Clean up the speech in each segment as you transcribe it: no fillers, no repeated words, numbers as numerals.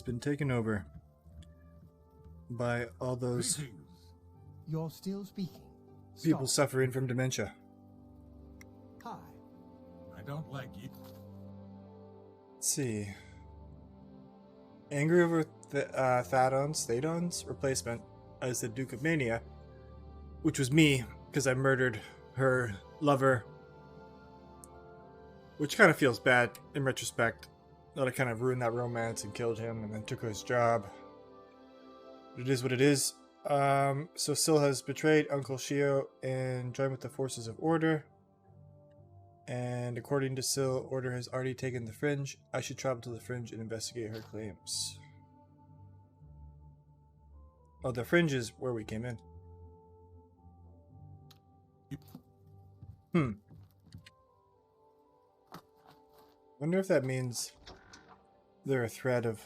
been taken over by all those You're still speaking. people Stop. suffering from dementia. Hi. I don't like you. Let's see. Angry over Thadon's replacement as the Duke of Mania, which was me, because I murdered her lover. Which kind of feels bad in retrospect, that I kind of ruined that romance and killed him and then took his job. It is what it is. So Syl has betrayed Uncle Shio and joined with the forces of Order. And according to Syl, Order has already taken the Fringe. I should travel to the Fringe and investigate her claims. Oh, the Fringe is where we came in. Wonder if that means they're a threat of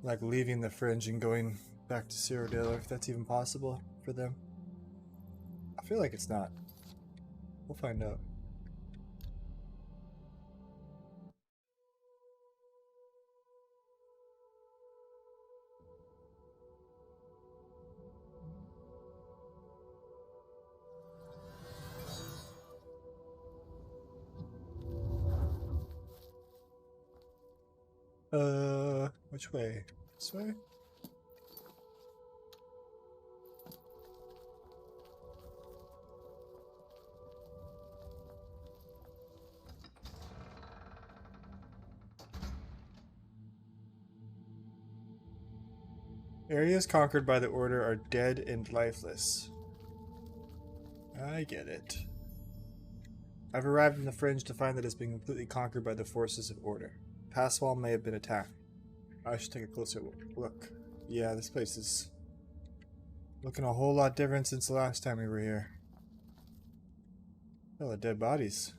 like leaving the Fringe and going back to Cyrodiil, or if that's even possible for them. I feel like it's not. We'll find out. Which way? This way? Areas conquered by the Order are dead and lifeless. I get it. I've arrived in the Fringe to find that it's been completely conquered by the forces of Order. Passwall may have been attacked. I should take a closer look. Yeah, this place is looking a whole lot different since the last time we were here. Oh, the dead bodies.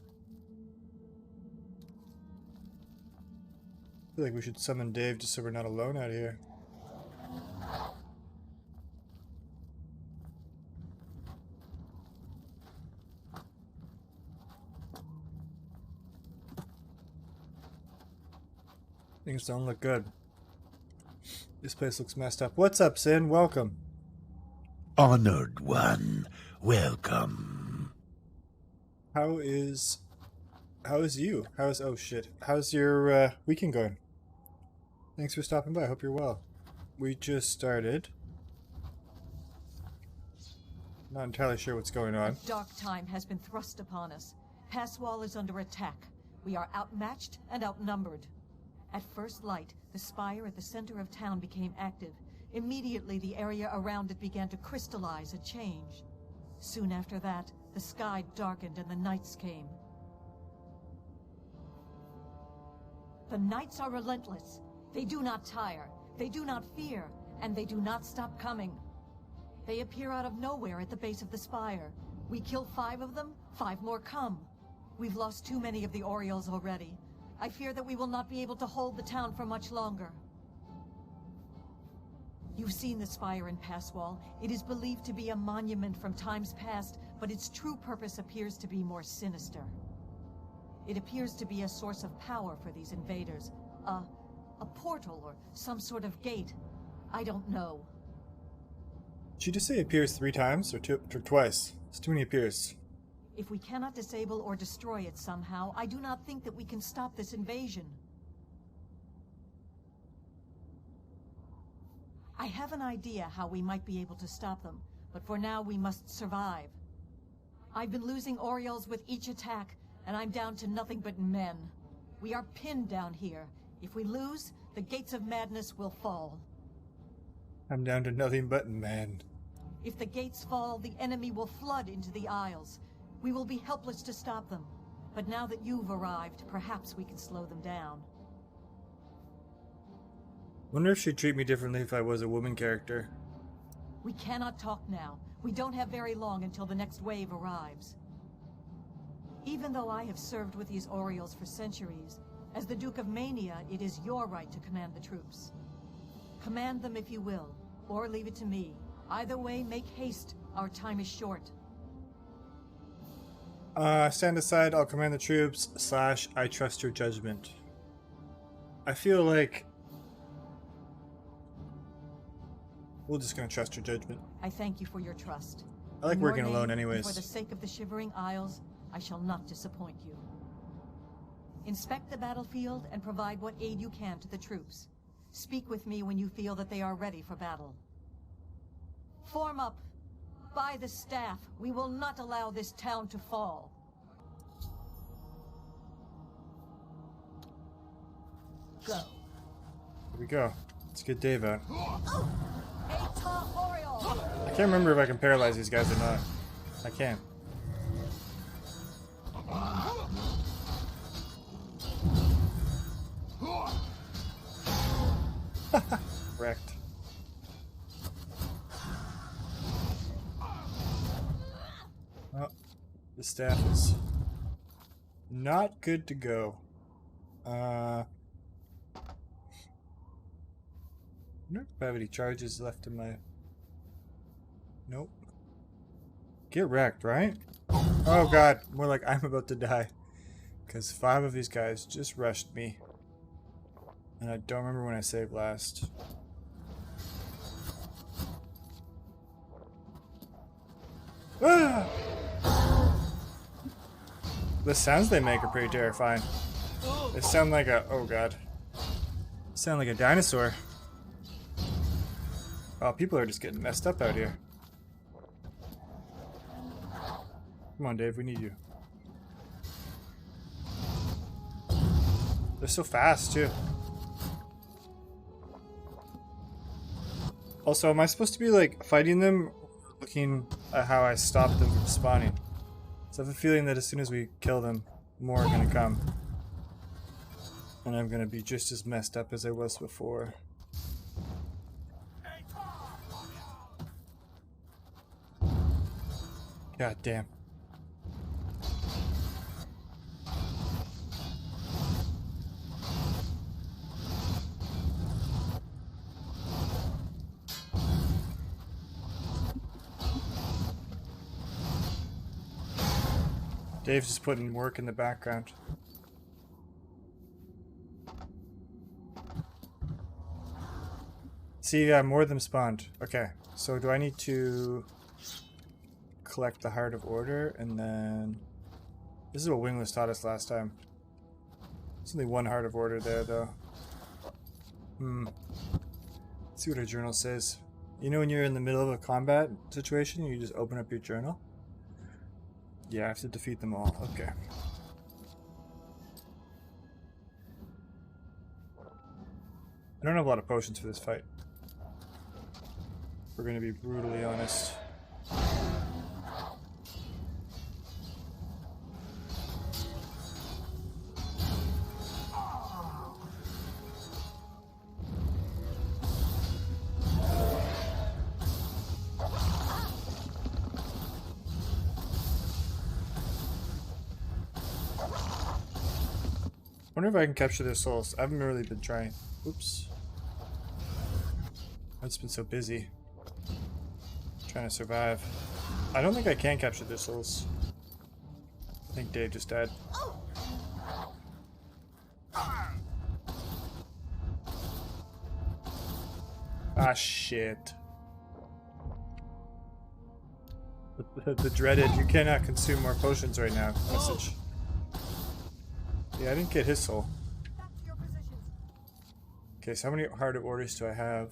I feel like we should summon Dave just so we're not alone out here. Things don't look good. This place looks messed up. What's up, Sin? Welcome. Honored one, welcome. How is you? Oh shit. How's your weekend going? Thanks for stopping by. I hope you're well. We just started. Not entirely sure what's going on. A dark time has been thrust upon us. Passwall is under attack. We are outmatched and outnumbered. At first light, the spire at the center of town became active. Immediately, the area around it began to crystallize and change. Soon after that, the sky darkened and the nights came. The nights are relentless. They do not tire, they do not fear, and they do not stop coming. They appear out of nowhere at the base of the spire. We kill 5 of them, 5 more come. We've lost too many of the Orioles already. I fear that we will not be able to hold the town for much longer. You've seen the spire in Passwall. It is believed to be a monument from times past, but its true purpose appears to be more sinister. It appears to be a source of power for these invaders. A portal or some sort of gate. I don't know. Did you just say appears 3 times or twice? It's too many appears. If we cannot disable or destroy it somehow, I do not think that we can stop this invasion. I have an idea how we might be able to stop them, but for now we must survive. I've been losing Orioles with each attack, and I'm down to nothing but men. We are pinned down here. If we lose, the gates of madness will fall. I'm down to nothing but men. If the gates fall, the enemy will flood into the Isles. We will be helpless to stop them. But now that you've arrived, perhaps we can slow them down. Wonder if she'd treat me differently if I was a woman character. We cannot talk now. We don't have very long until the next wave arrives. Even though I have served with these Orioles for centuries, as the Duke of Mania, it is your right to command the troops. Command them if you will, or leave it to me. Either way, make haste. Our time is short. Stand aside, I'll command the troops, / I trust your judgment. I feel like We're just gonna trust your judgment. I thank you for your trust. I like In your working alone name, and anyways. for the sake of the Shivering Isles, I shall not disappoint you. Inspect the battlefield and provide what aid you can to the troops. Speak with me when you feel that they are ready for battle. Form up. By the staff, we will not allow this town to fall. Go. Here we go. Let's get Dave out. Eta Oriole! I can't remember if I can paralyze these guys or not. I can. Wrecked. Oh, the staff is not good to go. I wonder if I have any charges left in my... Nope. Get wrecked, right? Oh god, more like I'm about to die. Because 5 of these guys just rushed me. And I don't remember when I saved last. Ah! The sounds they make are pretty terrifying. They sound like a... oh god. Sound like a dinosaur. Oh, people are just getting messed up out here. Come on, Dave, we need you. They're so fast, too. Also, am I supposed to be, like, fighting them, looking at how I stop them from spawning? So I have a feeling that as soon as we kill them, more are gonna come. And I'm gonna be just as messed up as I was before. God damn. Dave's just putting work in the background. See, more of them spawned. Okay, so do I need to collect the Heart of Order and then... This is what Wingless taught us last time. There's only 1 Heart of Order there, though. Let's see what our journal says. You know when you're in the middle of a combat situation, you just open up your journal? Yeah, I have to defeat them all. Okay. I don't have a lot of potions for this fight. We're gonna be brutally honest. I wonder if I can capture their souls. I haven't really been trying. Oops. I've just been so busy trying to survive. I don't think I can capture their souls. I think Dave just died. Ah, shit. The dreaded, you cannot consume more potions right now message. Yeah, I didn't get his soul. Okay, so how many Heart of Orders do I have?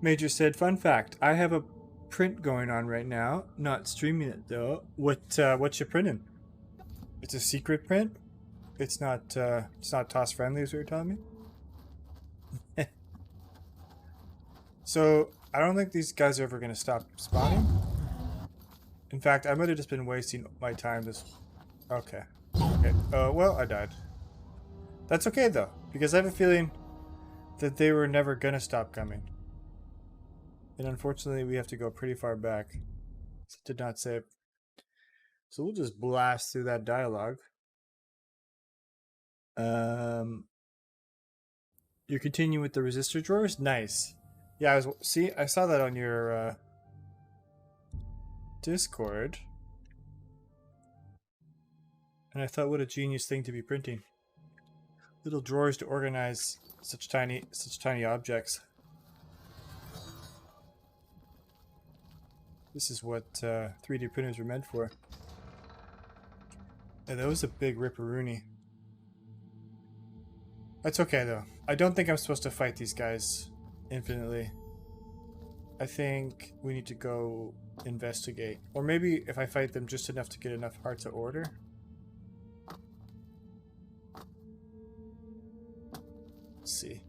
Major said, fun fact, I have a print going on right now. Not streaming it though. What you printing? It's a secret print? It's not toss friendly, is what you're telling me? So, I don't think these guys are ever gonna stop spawning. In fact, I might have just been wasting my time this... Okay. Okay. Well, I died. That's okay, though, because I have a feeling that they were never gonna stop coming. And unfortunately, we have to go pretty far back. So it did not save. So we'll just blast through that dialogue. You continue with the resistor drawers? Nice. Yeah, I saw that on your... Discord, and I thought, what a genius thing to be printing. Little drawers to organize such tiny objects. This is what 3D printers were meant for. Yeah, that was a big ripperoonie. That's okay though. I don't think I'm supposed to fight these guys infinitely. I think we need to go investigate. Or maybe if I fight them just enough to get enough hearts of order. Let's see.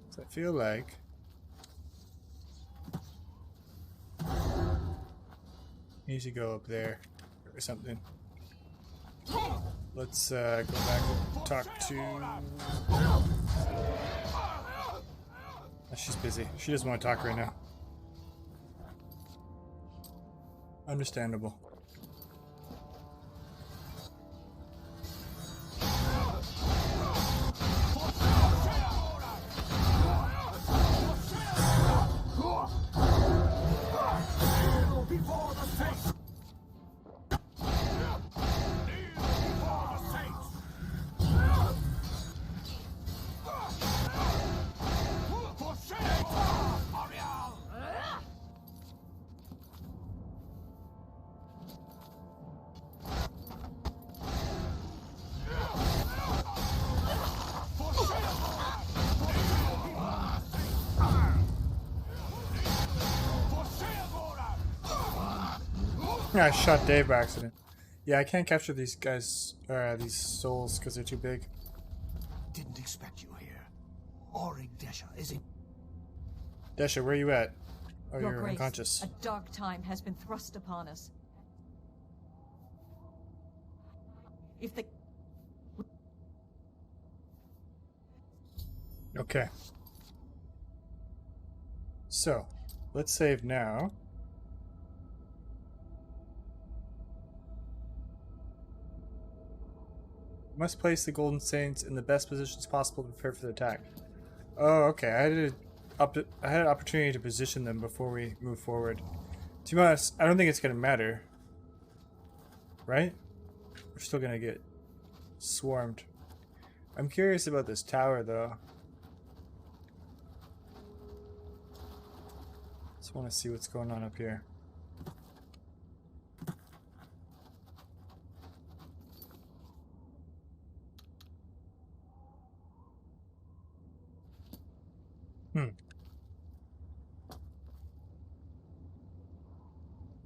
So I feel like need to go up there or something. Let's go back and talk to... Oh, she's busy. She doesn't want to talk right now. Understandable. I shot Dave by accident. Yeah, I can't capture these guys, these souls, because they're too big. Didn't expect you here. Auric Desha, is it? Desha, where are you at? Oh, Your you're Grace, unconscious. a dark time has been thrust upon us. If the... Okay. So, let's save now. Must place the Golden Saints in the best positions possible to prepare for the attack. Oh, okay. I had an opportunity to position them before we move forward. To be honest, I don't think it's going to matter. Right? We're still going to get swarmed. I'm curious about this tower, though. Just want to see what's going on up here.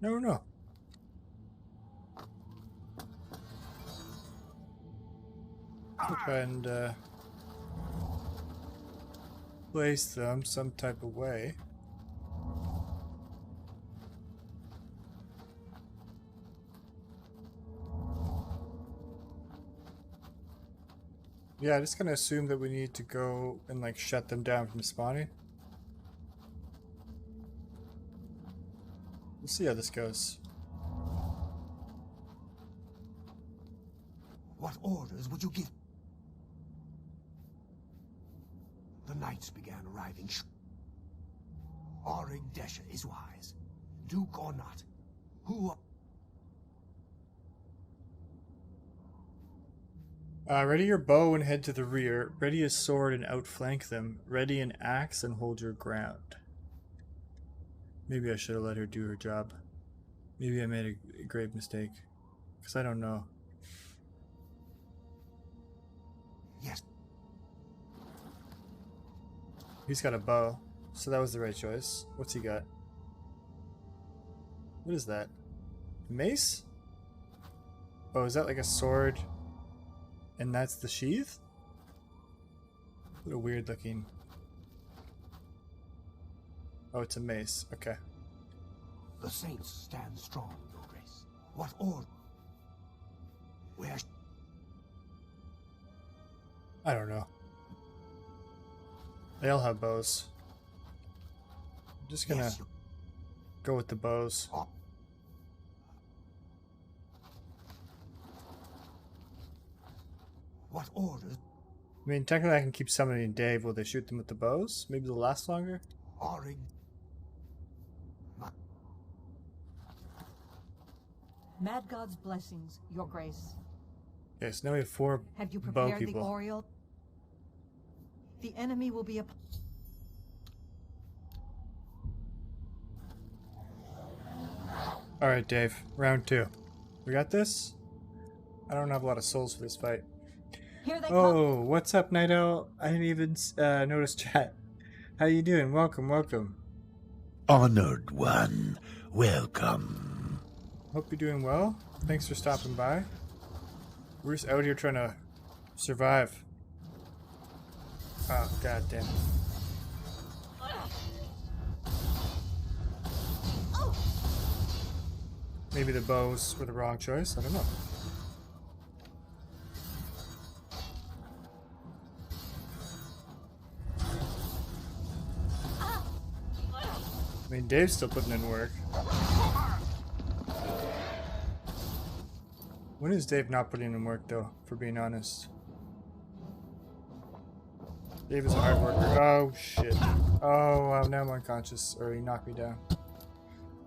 No. And place them some type of way. Yeah, I'm just gonna assume that we need to go and like shut them down from spawning. We'll see how this goes. What orders would you give? The knights began arriving. Auric Desha is wise. Duke or not. Who... Ready your bow and head to the rear. Ready a sword and outflank them. Ready an axe and hold your ground. Maybe I should have let her do her job. Maybe I made a grave mistake. Because I don't know. Yes. He's got a bow. So that was the right choice. What's he got? What is that? Mace? Oh, is that like a sword? And that's the sheath? What a weird looking... Oh, it's a mace. Okay. The saints stand strong, Your Grace. What order? Where... I don't know. They all have bows. I'm just gonna Yes, go with the bows. Oh. What orders? mean, technically I can keep summoning Dave. Will they shoot them with the bows? Maybe they'll last longer? Orig. Mad God's blessings, Your Grace. Okay, so now we have 4 Have you bow prepared the people. Oriole? The enemy will be Alright, Dave. Round 2. We got this? I don't have a lot of souls for this fight. Here they come. Oh, what's up, Night Owl? I didn't even notice chat. How you doing? Welcome, welcome. Honored one, welcome. Hope you're doing well. Thanks for stopping by. We're just out here trying to survive. Oh, god damn. Maybe the bows were the wrong choice. I don't know. I mean, Dave's still putting in work. When is Dave not putting in work, though, for being honest? Dave is a hard worker. Oh, shit. Oh, wow, now I'm unconscious. Or he knocked me down.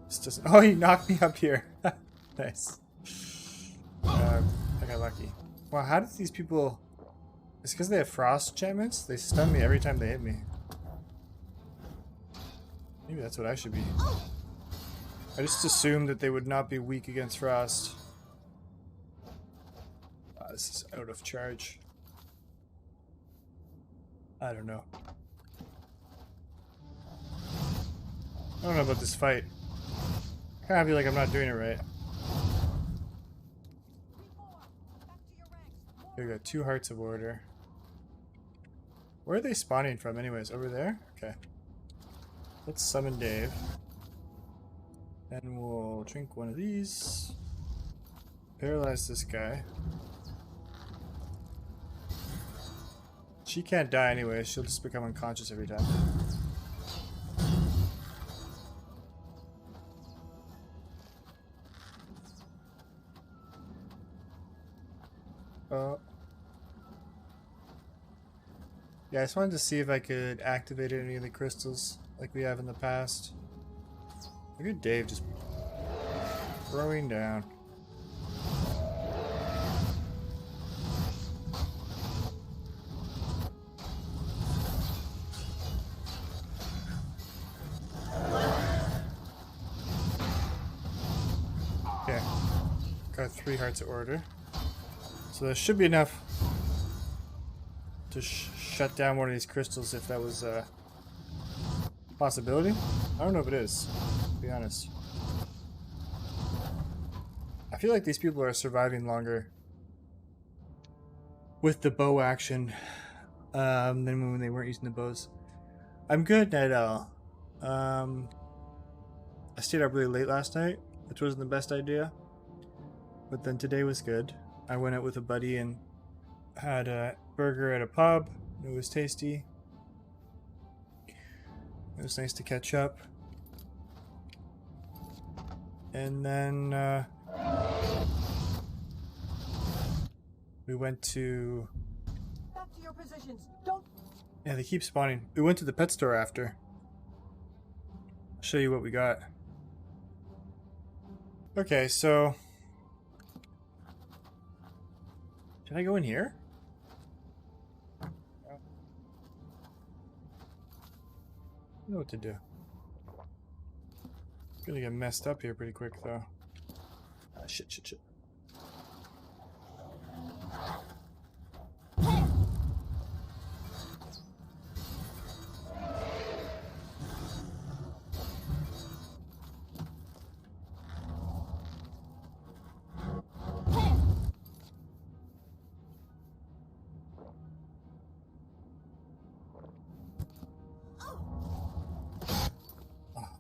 This doesn't... Oh, he knocked me up here. Nice. I got lucky. Wow, how did these people... It's because they have frost enchantments? They stun me every time they hit me. Maybe that's what I should be. I just assumed that they would not be weak against frost. This is out of charge. I don't know. I don't know about this fight. I kind of feel like I'm not doing it right. Here we go, 2 hearts of order. Where are they spawning from anyways? Over there? Okay. Let's summon Dave. And we'll drink one of these. Paralyze this guy. She can't die anyway, she'll just become unconscious every time. Yeah, I just wanted to see if I could activate any of the crystals like we have in the past. Look at Dave just throwing down. Okay, got 3 hearts of order. So that should be enough to shut down one of these crystals if that was a possibility. I don't know if it is, to be honest. I feel like these people are surviving longer with the bow action than when they weren't using the bows. I'm good, Night Owl. I stayed up really late last night, which wasn't the best idea. But then today was good. I went out with a buddy and had a burger at a pub. It was tasty. It was nice to catch up. And then we went to... Back to your positions. Don't... Yeah, they keep spawning. We went to the pet store after. I'll show you what we got. Okay, so... Should I go in here? I know what to do. Gonna get messed up here pretty quick though. Ah, shit.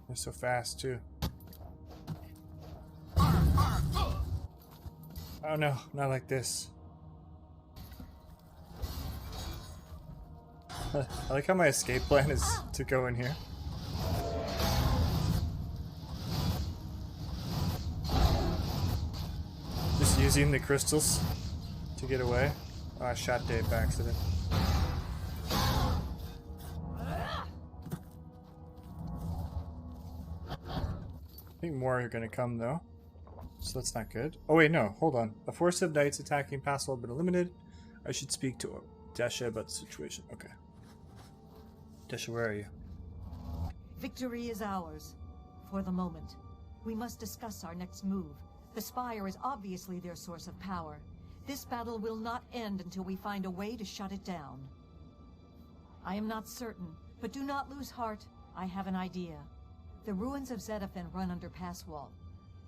They're so fast too. Oh no, not like this. I like how my escape plan is to go in here. Just using the crystals to get away. Oh, I shot Dave by accident. think more are going to come, though. So that's not good. Oh, wait, no. Hold on. A force of knights attacking Passwell have been eliminated. I should speak to Desha about the situation. Okay. Desha, where are you? Victory is ours. For the moment. We must discuss our next move. The Spire is obviously their source of power. This battle will not end until we find a way to shut it down. I am not certain, but do not lose heart. I have an idea. The ruins of Zedaphen run under Passwall.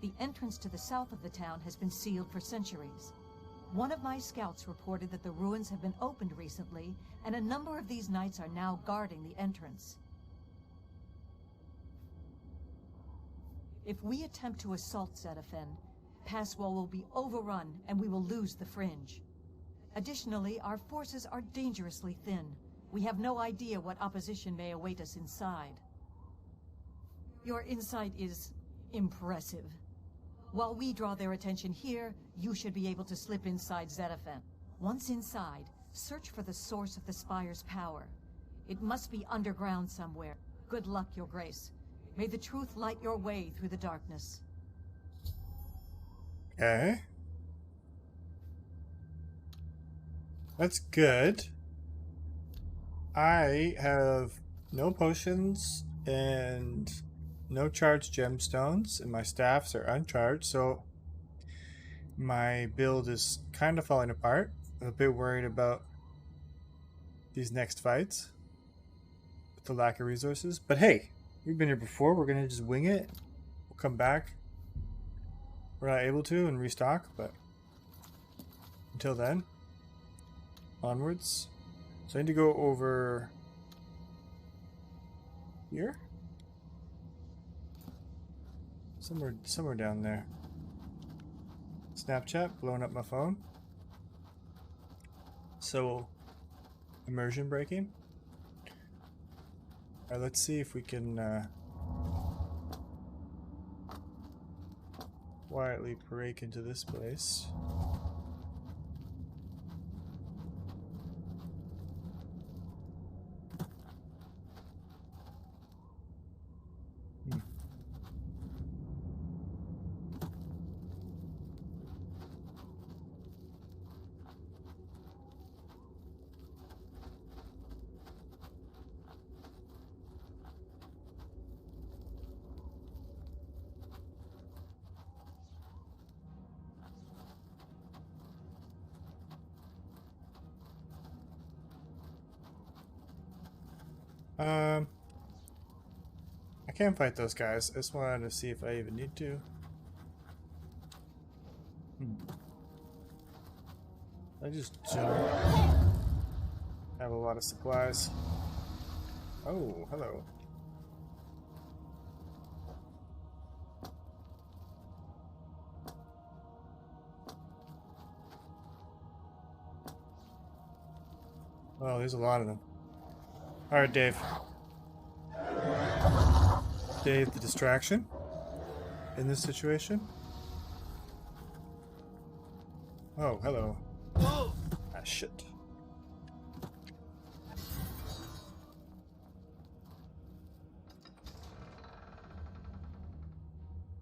The entrance to the south of the town has been sealed for centuries. One of my scouts reported that the ruins have been opened recently, and a number of these knights are now guarding the entrance. If we attempt to assault Zedaphen, Passwall will be overrun and we will lose the Fringe. Additionally, our forces are dangerously thin. We have no idea what opposition may await us inside. Your insight is impressive. While we draw their attention here, you should be able to slip inside Zedaphen. Once inside, search for the source of the Spire's power. It must be underground somewhere. Good luck, Your Grace. May the truth light your way through the darkness. Okay. That's good. I have no potions and no charged gemstones, and my staffs are uncharged, so my build is kind of falling apart. I'm a bit worried about these next fights with the lack of resources. But hey, we've been here before. We're going to just wing it. We'll come back. We're not able to and restock, but until then, onwards. So I need to go over here? Somewhere down there. Snapchat blowing up my phone. So, immersion breaking. Alright, let's see if we can quietly break into this place. I can't fight those guys. I just wanted to see if I even need to. I just don't have a lot of supplies. Oh, hello. Oh, there's a lot of them. Alright, Dave. Dave, the distraction in this situation. Oh, hello. Ah, shit.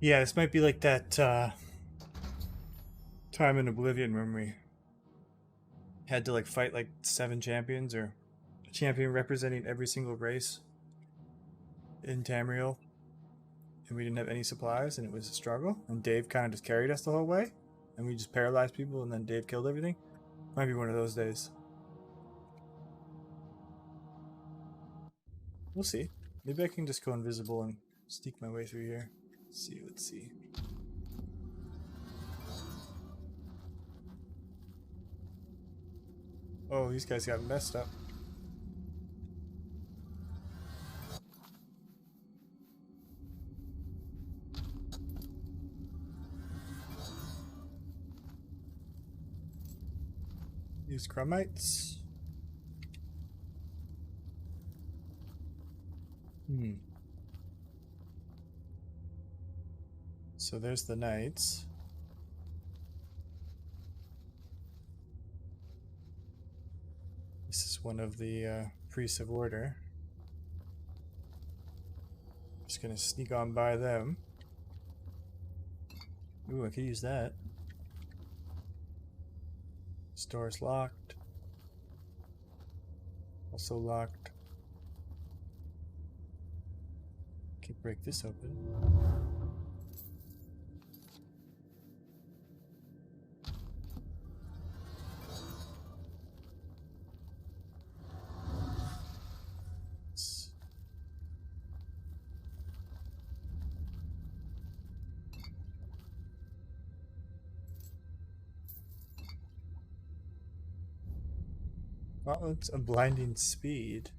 Yeah, this might be like that time in Oblivion when we had to like fight like 7 champions, or a champion representing every single race in Tamriel, and we didn't have any supplies, and it was a struggle, and Dave kind of just carried us the whole way, and we just paralyzed people, and then Dave killed everything. Might be one of those days. We'll see. Maybe I can just go invisible and sneak my way through here. Let's see. Oh, these guys got messed up. These Chromites. So there's the knights. This is one of the priests of order. Just gonna sneak on by them. Ooh, I could use that. This door's locked. Also locked. Can't break this open. Gauntlets of blinding speed.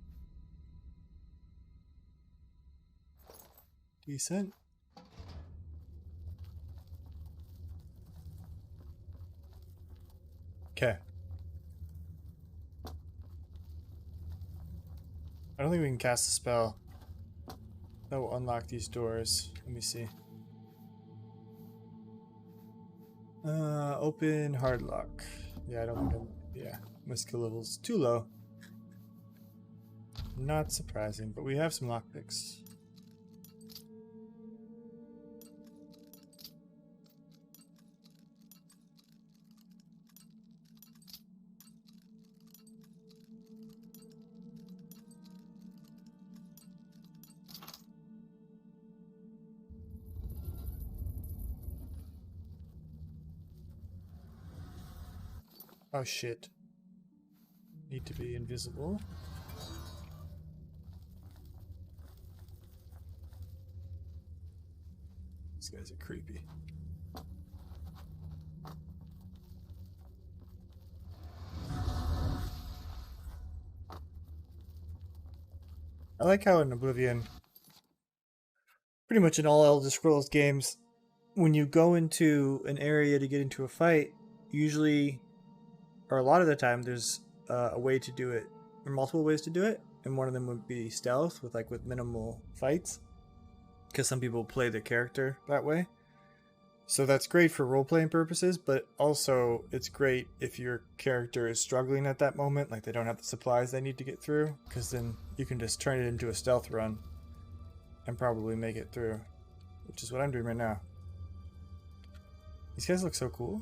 Decent. Okay. I don't think we can cast a spell that will unlock these doors. Let me see. Open hard lock. Yeah, I don't think yeah, my skill level's too low. Not surprising, but we have some lockpicks. Oh shit. Need to be invisible. These guys are creepy. I like how in Oblivion, pretty much in all Elder Scrolls games, when you go into an area to get into a fight, usually, or a lot of the time, there's a way to do it, or multiple ways to do it, and one of them would be stealth with minimal fights, because some people play their character that way. So that's great for role-playing purposes, but also it's great if your character is struggling at that moment, like they don't have the supplies they need to get through, because then you can just turn it into a stealth run and probably make it through, which is what I'm doing right now. These guys look so cool.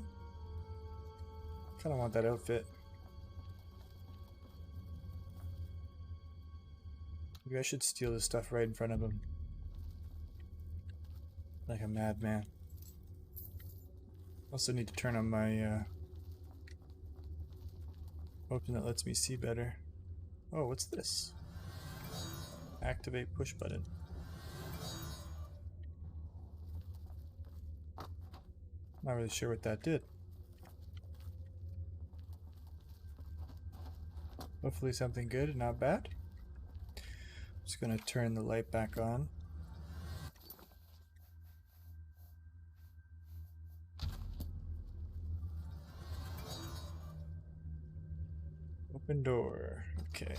Kind of want that outfit. Maybe I should steal this stuff right in front of him. Like a madman. Also need to turn on my weapon that lets me see better. Oh, what's this? Activate push button. Not really sure what that did. Hopefully something good and not bad. Just gonna turn the light back on. Open door. Okay.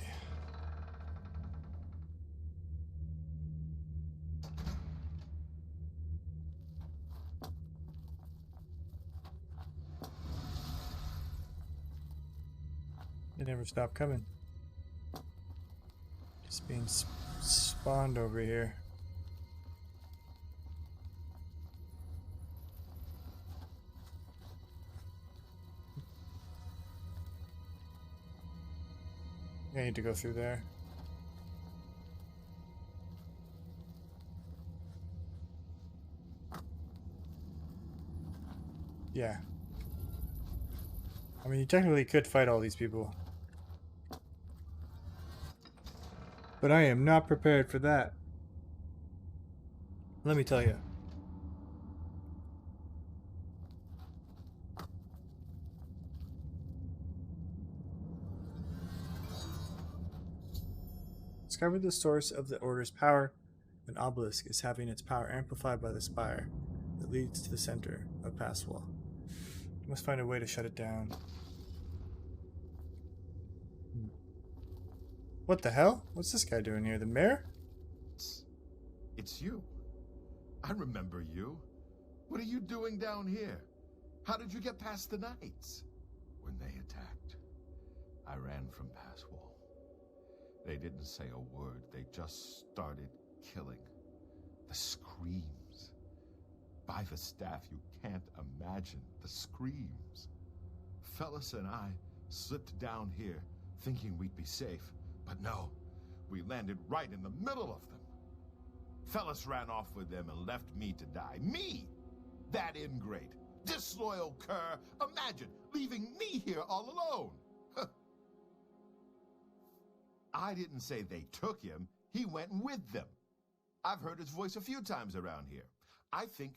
They never stop coming. Just being spawned over here. I need to go through there. Yeah. I mean, you technically could fight all these people. But I am not prepared for that. Let me tell you. Discover the source of the Order's power. An obelisk is having its power amplified by the spire that leads to the center of Passwall. You must find a way to shut it down. What the hell? What's this guy doing here? The mayor? It's you. I remember you. What are you doing down here? How did you get past the knights? When they attacked, I ran from Passwall. They didn't say a word. They just started killing. The screams. By the staff, you can't imagine the screams. Fellas and I slipped down here thinking we'd be safe, but no, we landed right in the middle of them. Fellas ran off with them and left me to die. Me! That ingrate, disloyal cur. Imagine leaving me here all alone. I didn't say they took him. He went with them. I've heard his voice a few times around here. I think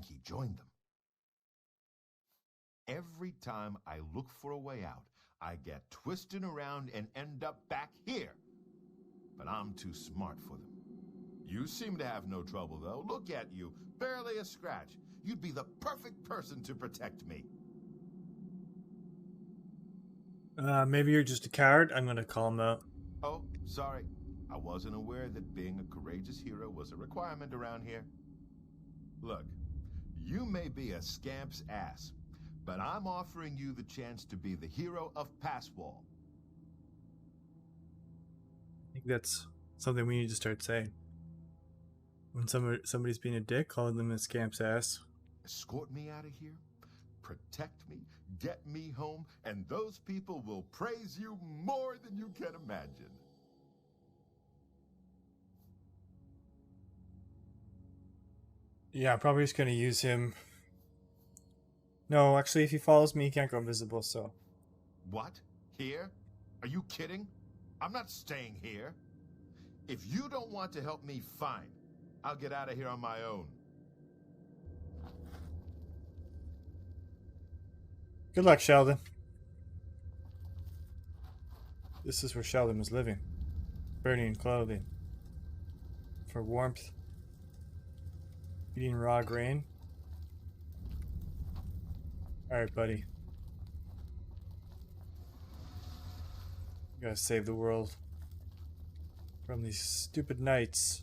he joined them. Every time I look for a way out, I get twisted around and end up back here. But I'm too smart for them. You seem to have no trouble, though. Look at you. Barely a scratch. You'd be the perfect person to protect me. Maybe you're just a coward. I'm gonna call him out. Oh, sorry. I wasn't aware that being a courageous hero was a requirement around here. Look, you may be a scamp's ass, but I'm offering you the chance to be the hero of Passwall. I think that's something we need to start saying. When somebody's being a dick, calling them a scamp's ass. Escort me out of here, protect me, get me home, and those people will praise you more than you can imagine. Yeah, I'm probably just gonna use him. No, actually, if he follows me, he can't go invisible, so. What? Here? Are you kidding? I'm not staying here. If you don't want to help me, fine. I'll get out of here on my own. Good luck, Sheldon. This is where Sheldon was living. Burning clothing. For warmth. Eating raw grain. Alright, buddy. You gotta save the world from these stupid knights.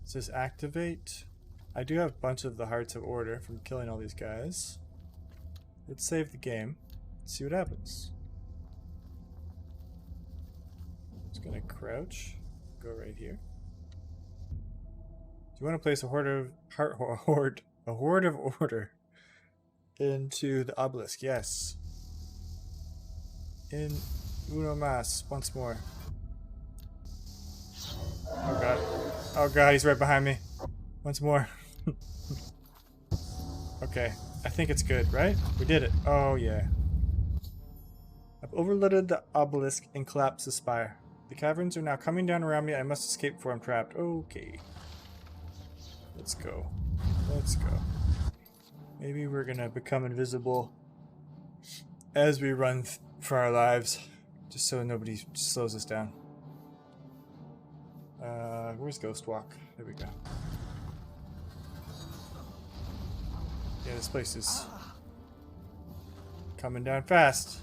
Does this activate? I do have a bunch of the Hearts of Order from killing all these guys. Let's save the game. Let's see what happens. Just gonna crouch. Go right here. Do you want to place a horde of order into the obelisk? Yes. In uno mas, once more. Oh god. Oh god, he's right behind me. Once more. Okay, I think it's good, right? We did it. Oh yeah. I've overloaded the obelisk and collapsed the spire. The caverns are now coming down around me. I must escape before I'm trapped. Okay. Let's go. Let's go. Maybe we're gonna become invisible as we run for our lives, just so nobody slows us down. Where's Ghost Walk? There we go. Yeah, this place is coming down fast.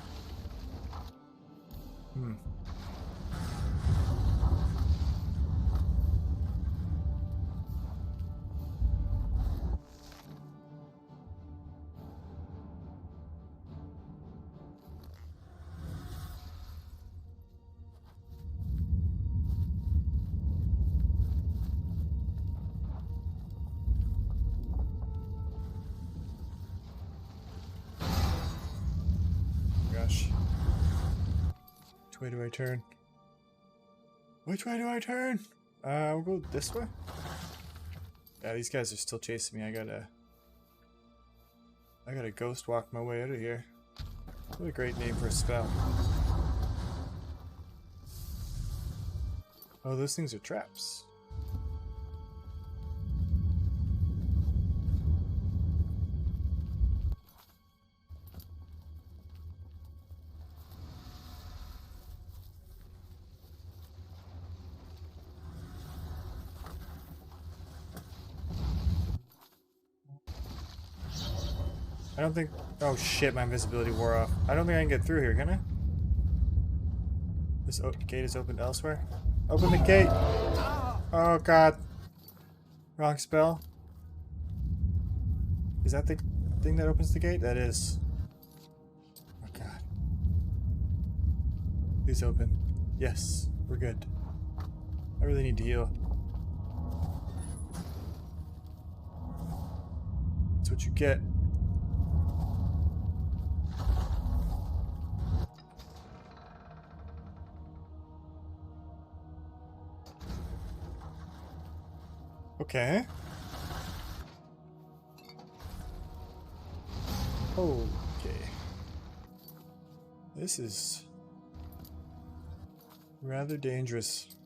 Which way do I turn? Which way do I turn? We'll go this way. Yeah, these guys are still chasing me. I gotta ghost walk my way out of here. What a great name for a spell. Oh, those things are traps. I don't think... Oh shit, my invisibility wore off. I don't think I can get through here, can I? This gate is opened elsewhere. Open the gate! Oh god. Wrong spell. Is that the thing that opens the gate? That is. Oh god. Please open. Yes, we're good. I really need to heal. That's what you get. Okay. Okay. This is rather dangerous.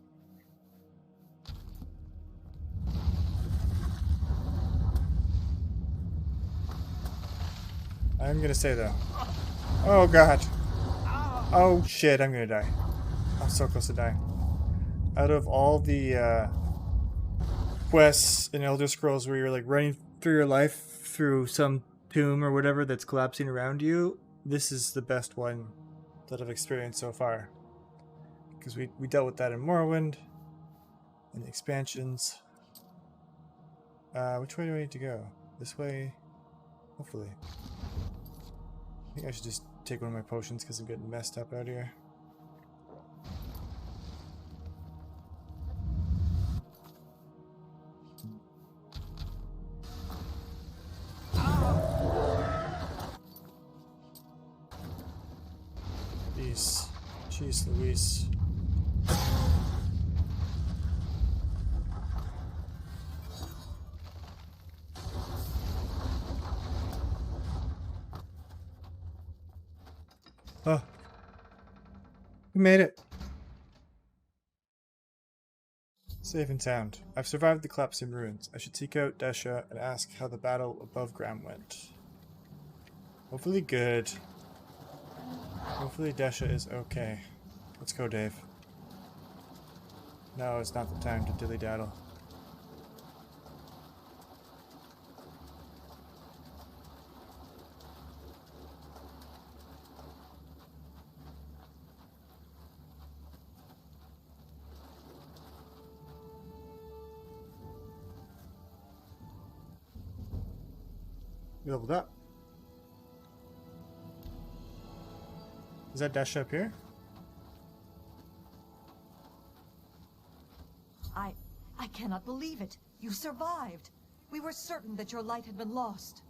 I'm gonna say though. Oh god. Oh shit, I'm gonna die. I'm so close to dying. Out of all the quests in Elder Scrolls where you're like running through your life through some tomb or whatever that's collapsing around you, this is the best one that I've experienced so far. Because we dealt with that in Morrowind, in the expansions. Which way do I need to go? This way? Hopefully. I think I should just take one of my potions because I'm getting messed up out here. Jeez Louise. Oh. We made it. Safe and sound. I've survived the collapsing ruins. I should seek out Desha and ask how the battle above ground went. Hopefully good. Hopefully Desha is okay. Let's go, Dave. No, it's not the time to dilly-daddle. You leveled up. Is that Desha up here? I cannot believe it. You survived. We were certain that your light had been lost.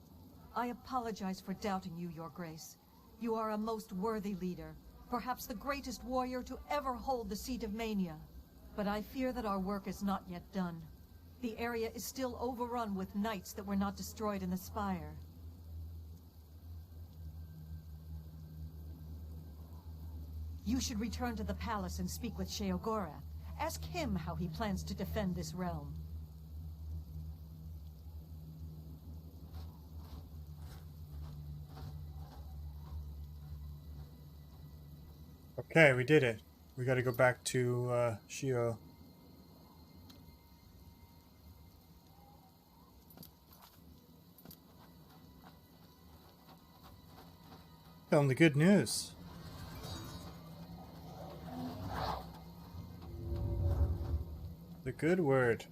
I apologize for doubting you, Your Grace. You are a most worthy leader, perhaps the greatest warrior to ever hold the seat of Mania. But I fear that our work is not yet done. The area is still overrun with knights that were not destroyed in the Spire. You should return to the palace and speak with Sheogorath. Ask him how he plans to defend this realm. Okay, we did it. We gotta go back to Shio. Tell him the good news. The good word.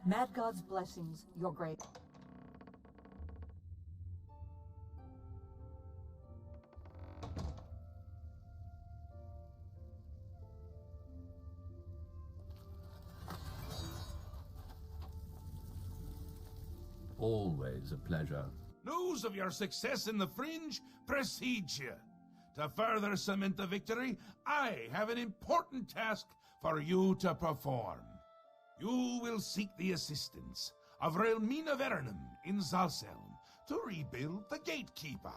Mad God's blessings, Your Grace. Always a pleasure. News of your success in the Fringe precedes you. To further cement the victory, I have an important task for you to perform. You will seek the assistance of Relmina Vernum in Zalselm to rebuild the Gatekeeper.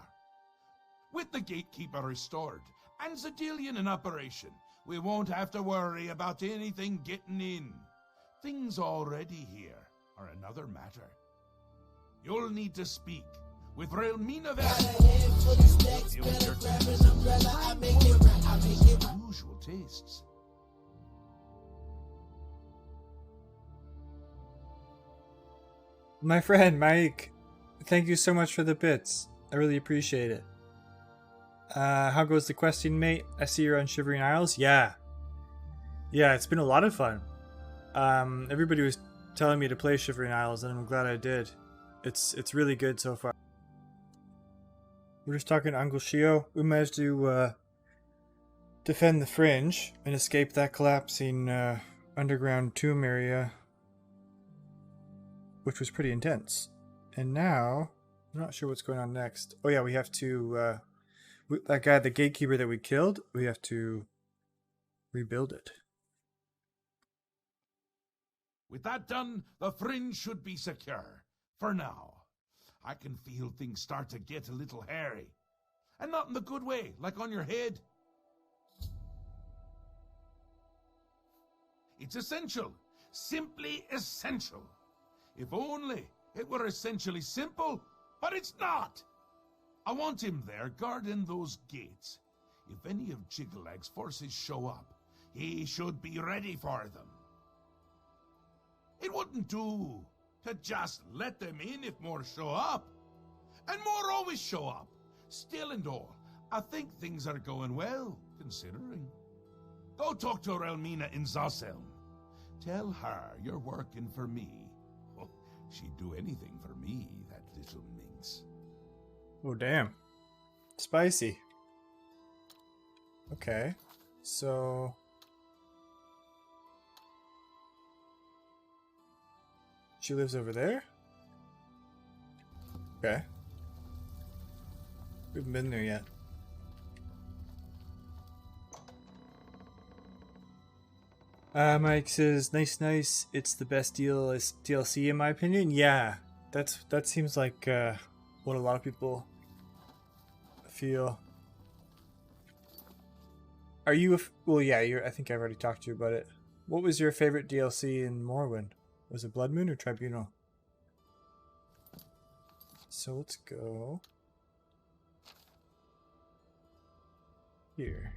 With the gatekeeper restored and Zedilian in operation, we won't have to worry about anything getting in. Things already here are another matter. You'll need to speak with Relmina unusual tastes. My friend Mike, thank you so much for the bits. I really appreciate it. How goes the questing, mate? I see you're on Shivering Isles. Yeah, it's been a lot of fun. Everybody was telling me to play Shivering Isles, and I'm glad I did. It's really good so far. We're just talking to Uncle Shio. We managed to defend the fringe and escape that collapsing underground tomb area, which was pretty intense. And now, I'm not sure what's going on next. Oh yeah, we have to, that guy, the gatekeeper that we killed, we have to rebuild it. With that done, the fringe should be secure. For now. I can feel things start to get a little hairy. And not in the good way, like on your head. It's essential. Simply essential. If only it were essentially simple, but it's not. I want him there guarding those gates. If any of Jigglag's forces show up, he should be ready for them. It wouldn't do to just let them in if more show up. And more always show up. Still and all, I think things are going well, considering. Go talk to Relmina in Zosselm. Tell her you're working for me. Oh, she'd do anything for me, that little minx. Oh, damn. Spicy. Okay. So... she lives over there? Okay. We haven't been there yet. Mike says, nice. It's the best DLC in my opinion. Yeah, that seems like what a lot of people feel. Are you? Well, yeah. I think I've already talked to you about it. What was your favorite DLC in Morrowind? Was it Blood Moon or Tribunal? So let's go here.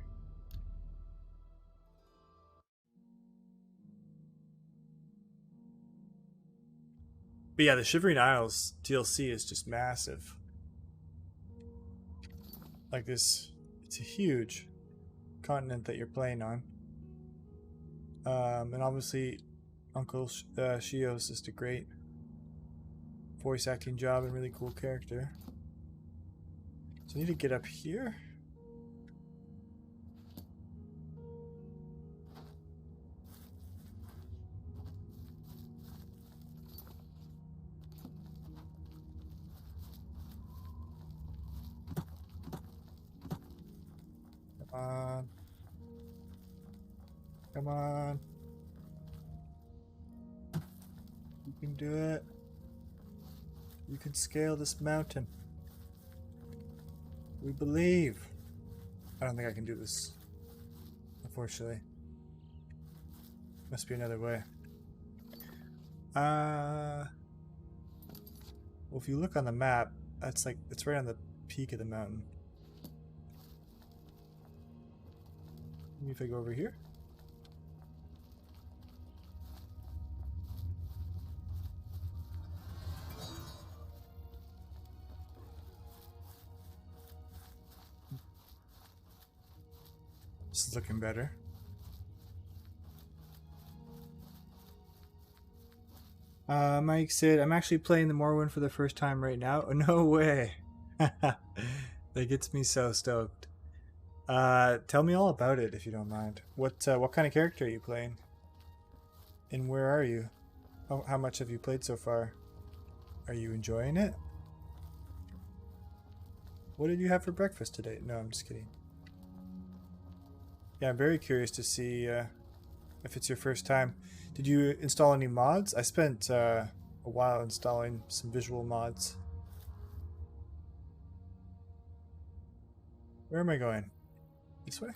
But yeah, the Shivering Isles DLC is just massive. Like this, it's a huge continent that you're playing on. And obviously Uncle Shio's just a great voice acting job and really cool character. So I need to get up here. Come on. Come on. You can do it. You can scale this mountain. We believe. I don't think I can do this, unfortunately. Must be another way. Well, if you look on the map, that's like, it's right on the peak of the mountain. Maybe if I go over here. This is looking better. Mike said, I'm actually playing the Morrowind for the first time right now. Oh, no way. That gets me so stoked. Tell me all about it if you don't mind. What kind of character are you playing? And where are you? How much have you played so far? Are you enjoying it? What did you have for breakfast today? No, I'm just kidding. Yeah, I'm very curious to see if it's your first time. Did you install any mods? I spent a while installing some visual mods. Where am I going? This way?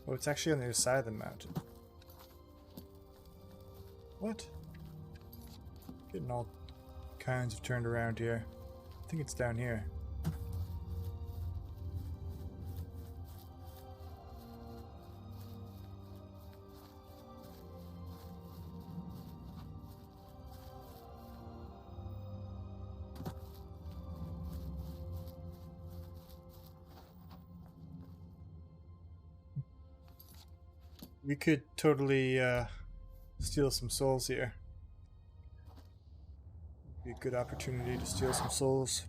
Oh, it's actually on the other side of the mountain. What? Getting all kinds of turned around here. I think it's down here. We could totally steal some souls here. Be a good opportunity to steal some souls.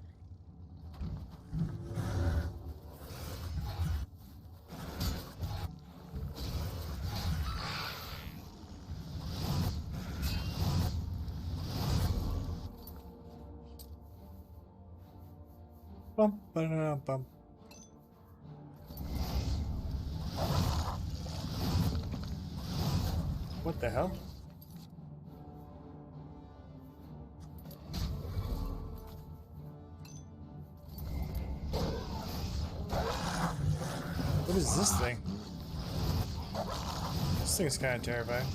Bum, ba-da-dum, bum. What the hell? What is this thing? This thing is kind of terrifying.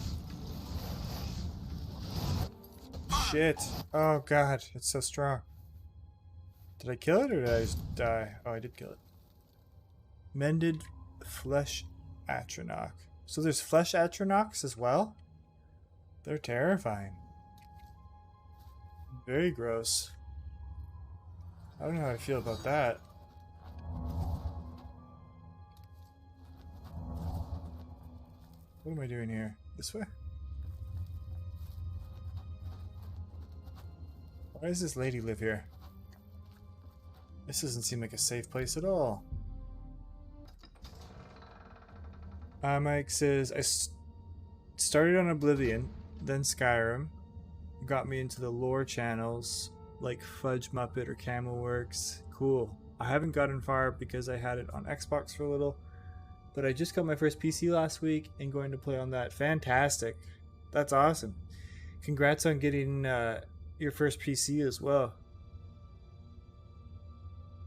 Shit. Oh god, it's so strong. Did I kill it or did I just die? Oh, I did kill it. Mended flesh atronach. So there's flesh atronochs as well? They're terrifying. Very gross. I don't know how I feel about that. What am I doing here? This way? Why does this lady live here? This doesn't seem like a safe place at all. Mike says, I started on Oblivion, then Skyrim. Got me into the lore channels, like Fudge Muppet or Camelworks. Cool. I haven't gotten far because I had it on Xbox for a little, but I just got my first PC last week and going to play on that. Fantastic. That's awesome. Congrats on getting your first PC as well.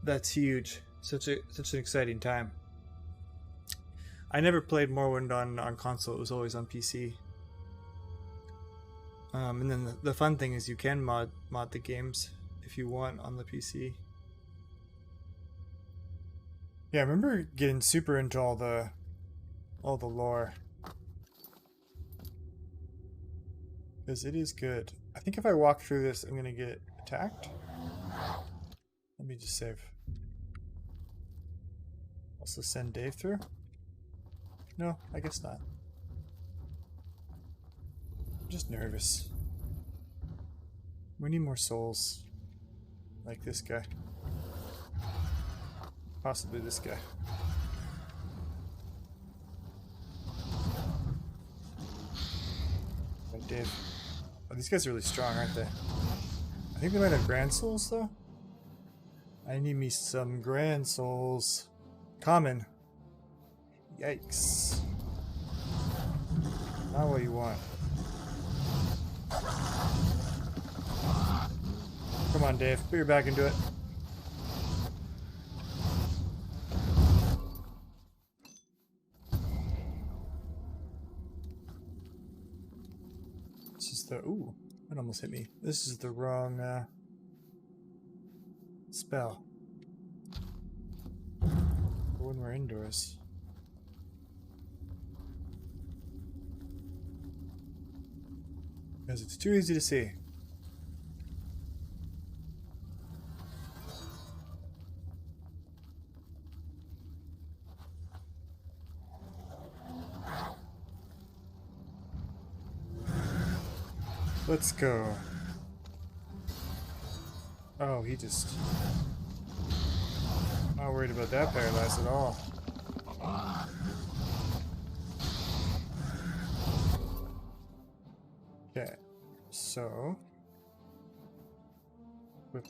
That's huge. Such an exciting time. I never played Morrowind on console. It was always on PC. And then the fun thing is you can mod the games if you want on the PC. Yeah, I remember getting super into all the lore. Because it is good. I think if I walk through this, I'm gonna get attacked. Let me just save. Also send Dave through? No, I guess not. I'm just nervous. We need more souls. Like this guy. Possibly this guy. Right, Dave. Oh, these guys are really strong, aren't they? I think they might have grand souls, though. I need me some grand souls. Common. Yikes. Not what you want. Come on, Dave. Put your back into it. This is the... Ooh, that almost hit me. This is the wrong spell. When we're indoors. Because it's too easy to see. Let's go. Oh, he just... Not worried about that paralyzed at all. Okay, so... Whip.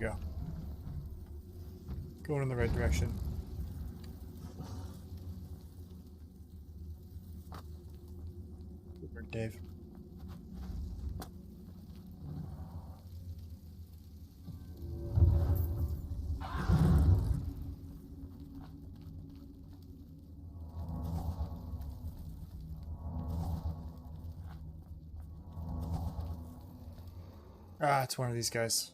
Go. Going in the right direction. Dave. Ah, it's one of these guys.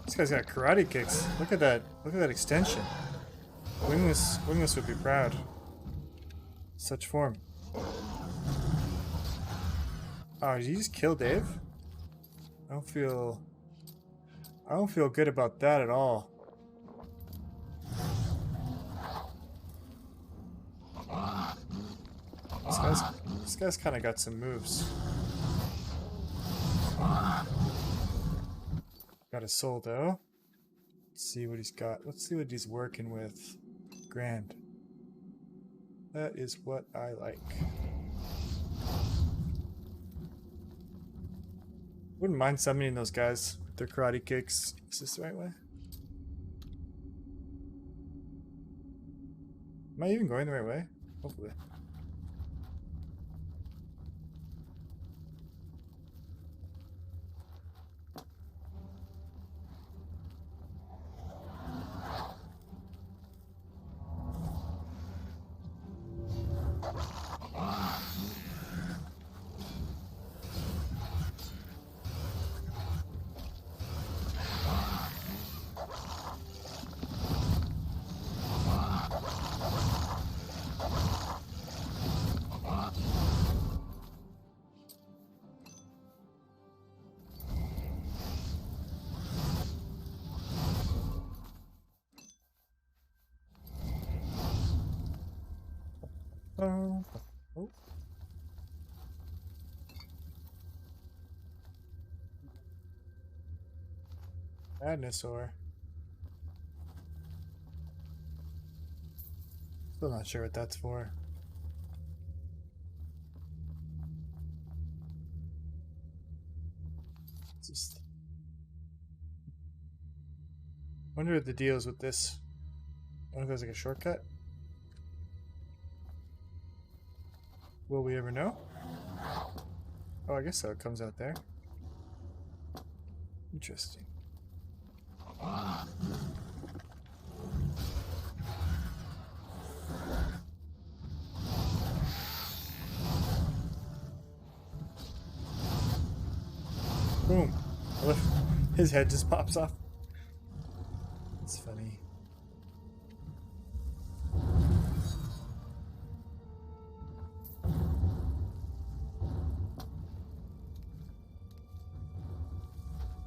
This guy's got karate kicks. Look at that. Look at that extension. Wingless would be proud. Such form. Oh, did you just kill Dave? I don't feel good about that at all. This guy's kind of got some moves. Got a soul though. Let's see what he's got. Let's see what he's working with. Grand. That is what I like. Wouldn't mind summoning those guys with their karate kicks. Is this the right way? Am I even going the right way? Hopefully. Oh. Madness ore. Still not sure what that's for. Just wonder what the deal is with this. I wonder if there's like a shortcut. Will we ever know? Oh, I guess so. It comes out there. Interesting. Boom. His head just pops off. That's funny.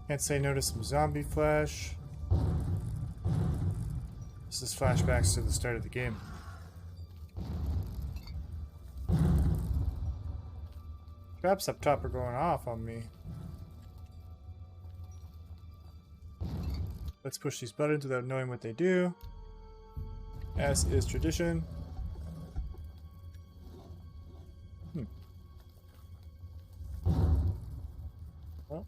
Can't say no to some zombie flash. This is flashbacks to the start of the game. Traps up top are going off on me. Let's push these buttons without knowing what they do, as is tradition. Well.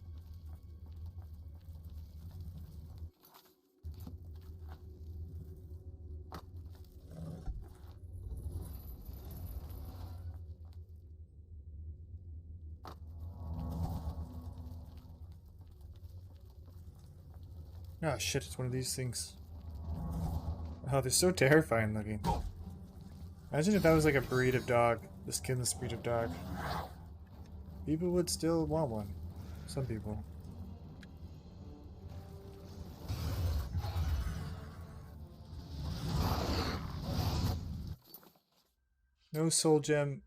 Oh shit, it's one of these things. Oh, they're so terrifying looking. Imagine if that was like a breed of dog, the skinless breed of dog. People would still want one. Some people. No soul gem.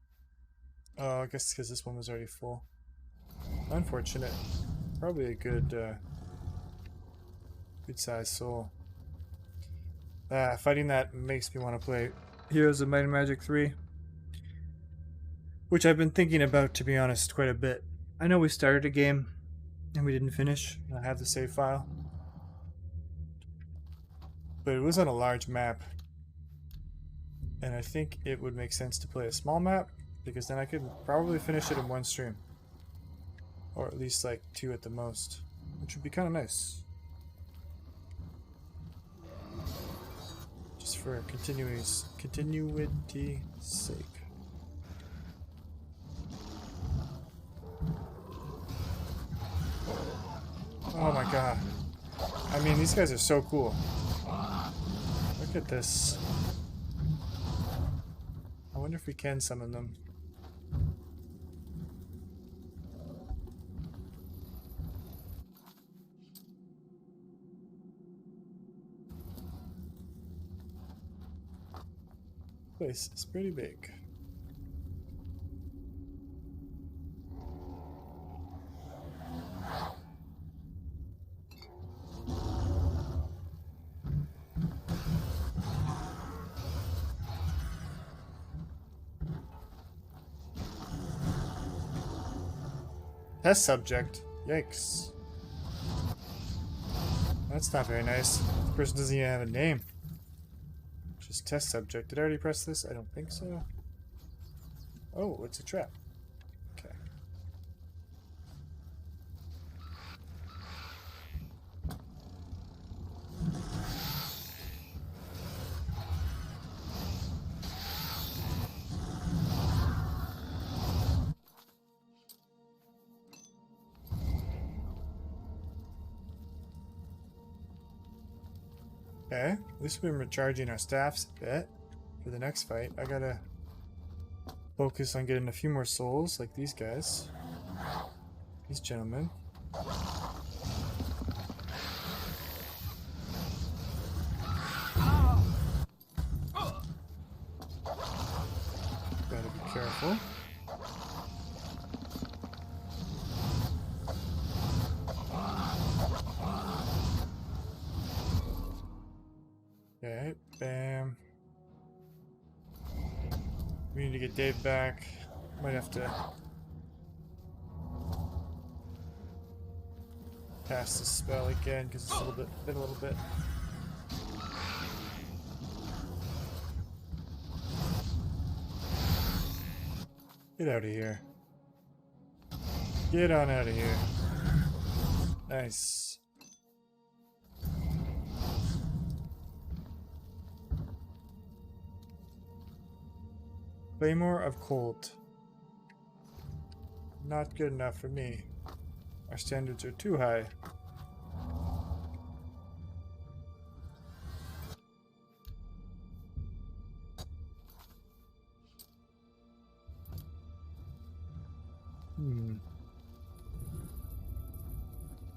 Oh, I guess because this one was already full. Unfortunate. Probably a good sized soul. Fighting that makes me want to play Heroes of Might and Magic 3. Which I've been thinking about, to be honest, quite a bit. I know we started a game and we didn't finish. I have the save file. But it was on a large map. And I think it would make sense to play a small map because then I could probably finish it in one stream. Or at least like 2 at the most, which would be kind of nice. Just for continuity's sake. Oh my god. I mean, these guys are so cool. Look at this. I wonder if we can summon them. Place is pretty big. Test subject. Yikes. That's not very nice. The person doesn't even have a name. Just test subject. Did I already press this? I don't think so. Oh, it's a trap. Okay. Okay, at least we're recharging our staffs a bit for the next fight. I gotta focus on getting a few more souls like these guys. These gentlemen. Gotta be careful. Okay, bam. We need to get Dave back. Might have to cast the spell again because it's been a little bit. Get out of here. Get on out of here. Nice. Claymore of Cold. Not good enough for me. Our standards are too high.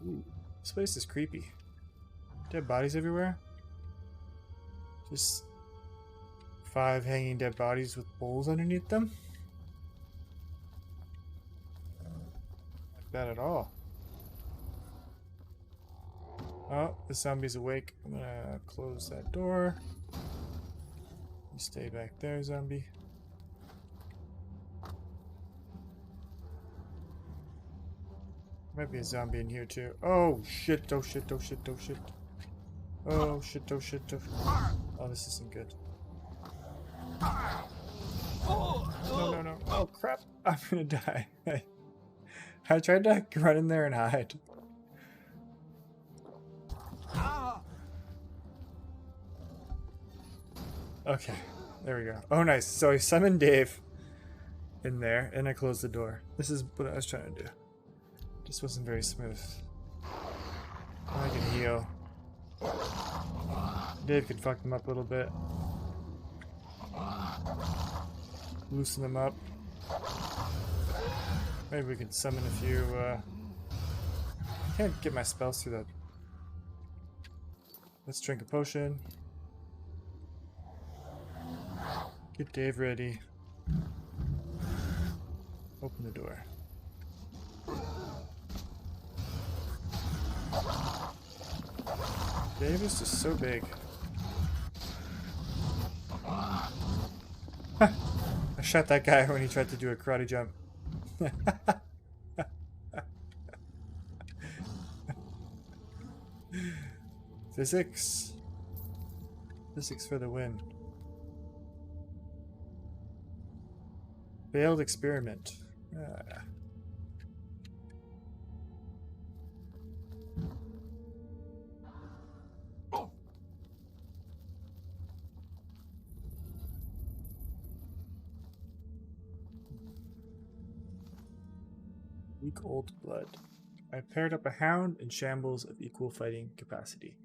Ooh, this place is creepy. Dead bodies everywhere? Just 5 hanging dead bodies with bowls underneath them? Not that at all. Oh, the zombie's awake. I'm gonna close that door. You stay back there, zombie. Might be a zombie in here too. Oh shit, oh shit, oh shit, oh shit. Oh shit, oh shit, oh this isn't good. No, no, no. Oh crap, I'm gonna die. I tried to run in there and hide. Okay, there we go. Oh nice, so I summoned Dave in there and I closed the door. This is what I was trying to do. Just wasn't very smooth. I can heal. Dave could fuck them up a little bit. Loosen them up. Maybe we could summon a few, I can't get my spells through that. Let's drink a potion. Get Dave ready. Open the door. Dave is just so big. I shot that guy when he tried to do a karate jump. Physics. Physics for the win. Failed experiment. Ah. Weak old blood. I paired up a hound and shambles of equal fighting capacity.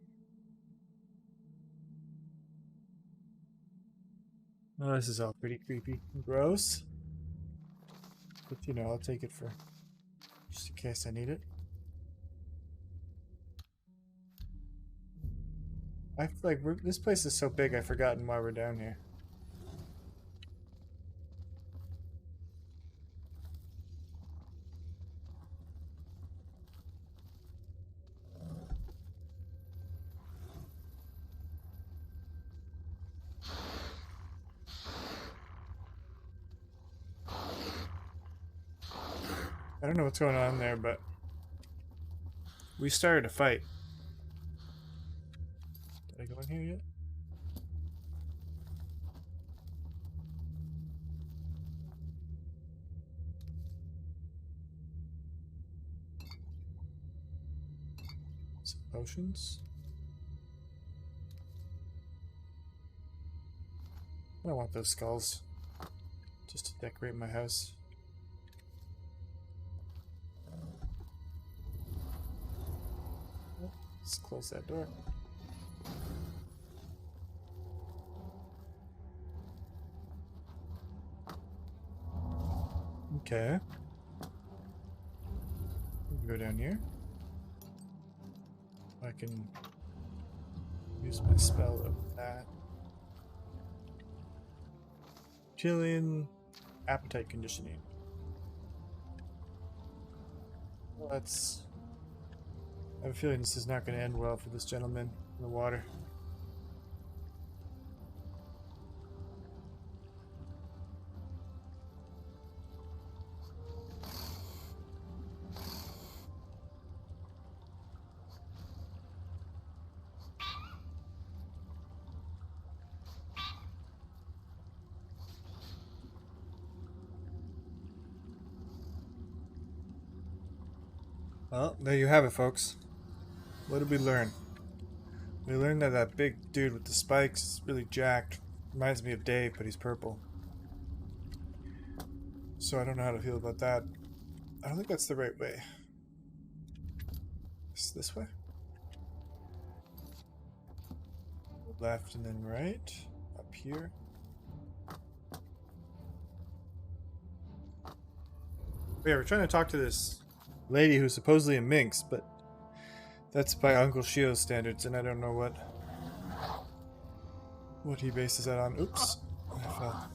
Oh, this is all pretty creepy and gross. But you know, I'll take it for just in case I need it. I feel like this place is so big I've forgotten why we're down here. I don't know what's going on there, but we started a fight. Did I go in here yet? Some potions. I don't want those skulls. Just to decorate my house. Let's close that door. Okay. We can go down here. I can use my spell of that. Chilean appetite conditioning. Well, that's... I have a feeling this is not going to end well for this gentleman in the water. Well, there you have it, folks. What did we learn? We learned that that big dude with the spikes is really jacked. Reminds me of Dave, but he's purple. So I don't know how to feel about that. I don't think that's the right way. It's this way? Left and then right. Up here. Yeah, we're trying to talk to this lady who's supposedly a minx, but that's by Uncle Shio's standards, and I don't know what he bases that on. Oops. I fell.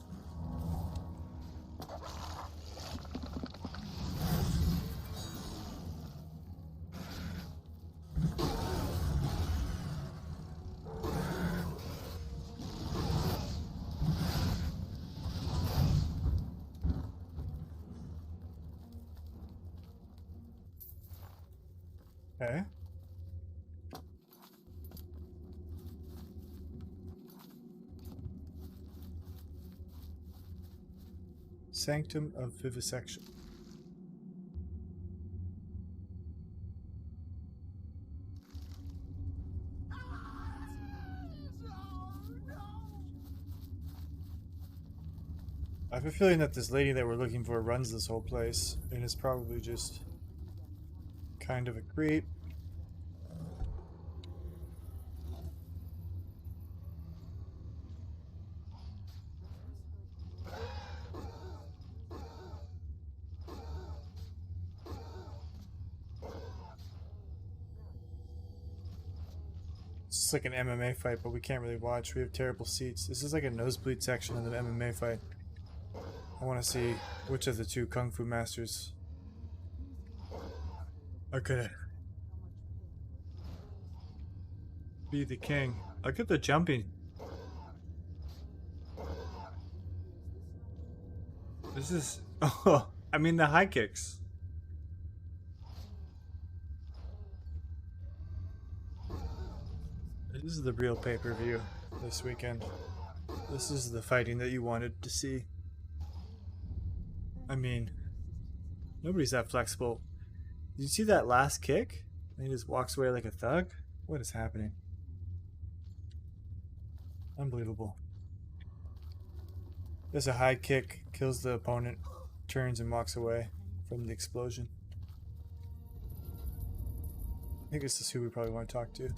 Okay. Sanctum of Vivisection. I have a feeling that this lady that we're looking for runs this whole place, and is probably just kind of a creep. It's like an MMA fight, but we can't really watch. We have terrible seats. This is like a nosebleed section of the MMA fight. I want to see which of the two kung fu masters are gonna be the king. Look at the jumping. This is... Oh, I mean the high kicks. This is the real pay-per-view this weekend. This is the fighting that you wanted to see. I mean, nobody's that flexible. Did you see that last kick? And he just walks away like a thug? What is happening? Unbelievable. Does a high kick, kills the opponent, turns and walks away from the explosion. I think this is who we probably want to talk to.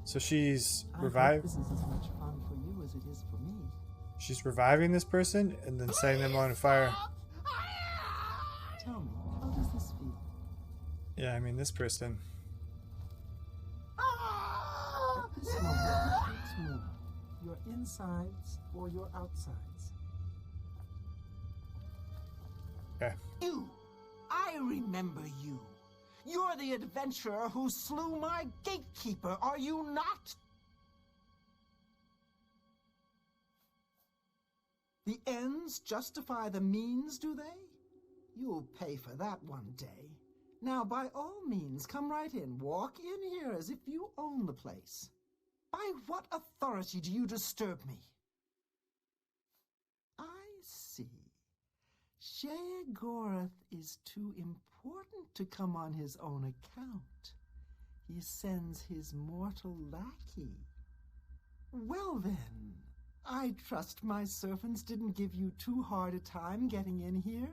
So she's revived. This is as much fun for you as it is for me. She's reviving this person and then setting them on fire. Tell me, how does this feel? Yeah, I mean this person. At this moment, what hurts more? Your insides or your outsides? Okay. You! I remember you! You're the adventurer who slew my gatekeeper, are you not? The ends justify the means, do they? You'll pay for that one day. Now, by all means, come right in. Walk in here as if you own the place. By what authority do you disturb me? I see. Sheogorath is too important to come on his own account. He sends his mortal lackey. Well then, I trust my servants didn't give you too hard a time getting in here.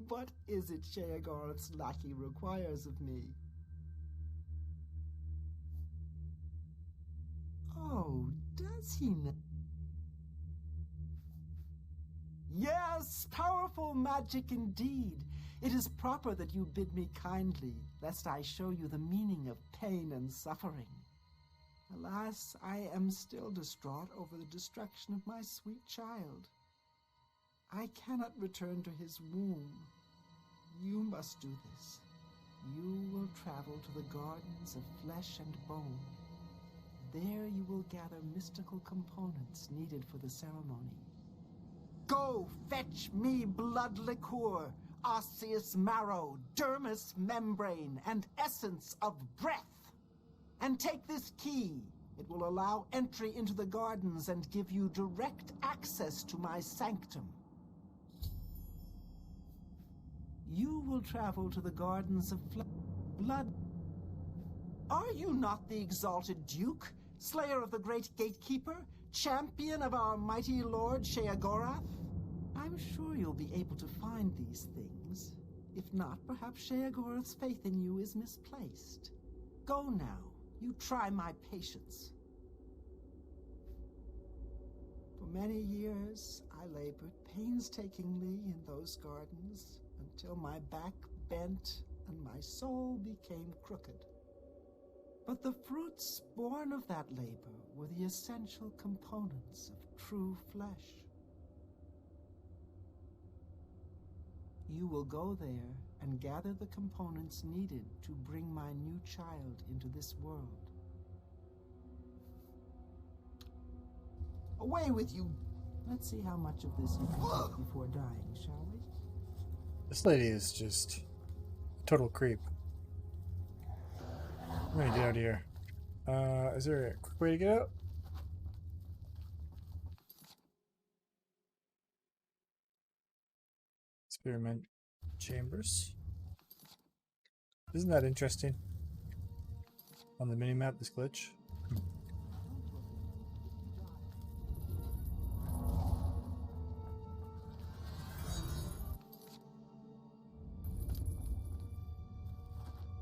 What is it Sheogorath's lackey requires of me? Oh, does he know? Yes, powerful magic indeed. It is proper that you bid me kindly, lest I show you the meaning of pain and suffering. Alas, I am still distraught over the destruction of my sweet child. I cannot return to his womb. You must do this. You will travel to the gardens of flesh and bone. There you will gather mystical components needed for the ceremony. Go fetch me blood liqueur, osseous marrow, dermis membrane, and essence of breath. And take this key. It will allow entry into the gardens and give you direct access to my sanctum. You will travel to the gardens of blood. Are you not the exalted Duke, slayer of the great gatekeeper, champion of our mighty lord Sheogorath? I'm sure you'll be able to find these things. If not, perhaps Sheogorath's faith in you is misplaced. Go now. You try my patience. For many years, I labored painstakingly in those gardens until my back bent and my soul became crooked. But the fruits born of that labor were the essential components of true flesh. You will go there and gather the components needed to bring my new child into this world. Away with you! Let's see how much of this you can take before dying, shall we? This lady is just a total creep. I'm gonna get out of here. Is there a quick way to get out? Experiment chambers. Isn't that interesting? On the minimap, this glitch.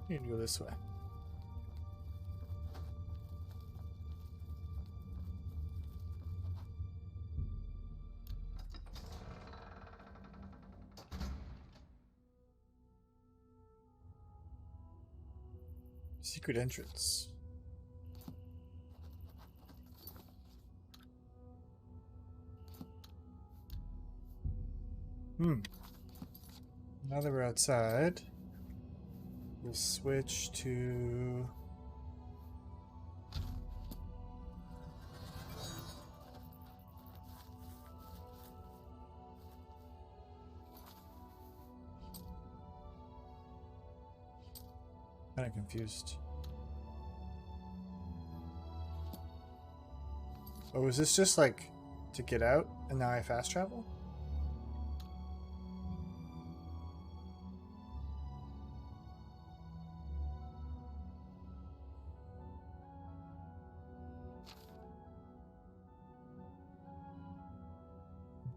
You can go this way. Secret entrance. Now that we're outside, we'll switch to kind of confused. Oh, is this just like to get out and now I fast travel?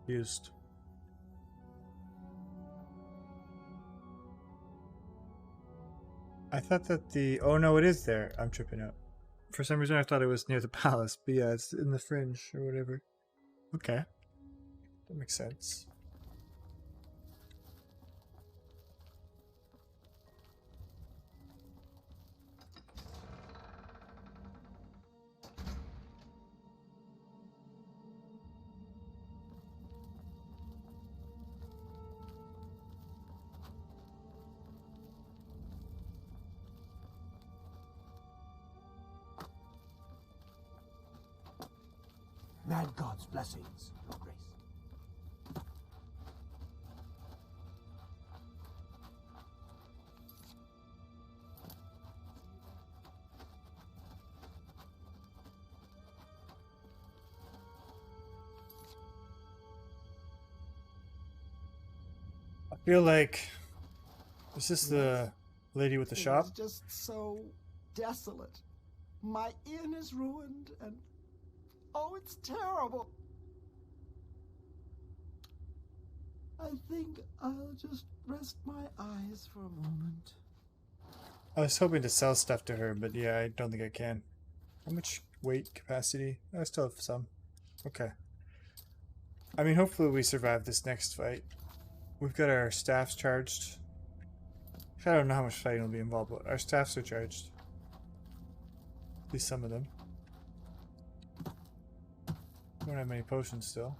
Confused. I thought that the... Oh no, it is there. I'm tripping out. For some reason I thought it was near the palace, but yeah, it's in the fringe or whatever. Okay. That makes sense. Mad God's blessings, Your Grace. I feel like... Is this the lady with the shop? It's just so desolate. My inn is ruined, and oh, it's terrible. I think I'll just rest my eyes for a moment. I was hoping to sell stuff to her, but yeah, I don't think I can. How much weight capacity? I still have some. Okay. I mean, hopefully we survive this next fight. We've got our staffs charged. I don't know how much fighting will be involved, but our staffs are charged. At least some of them. Don't have many potions still.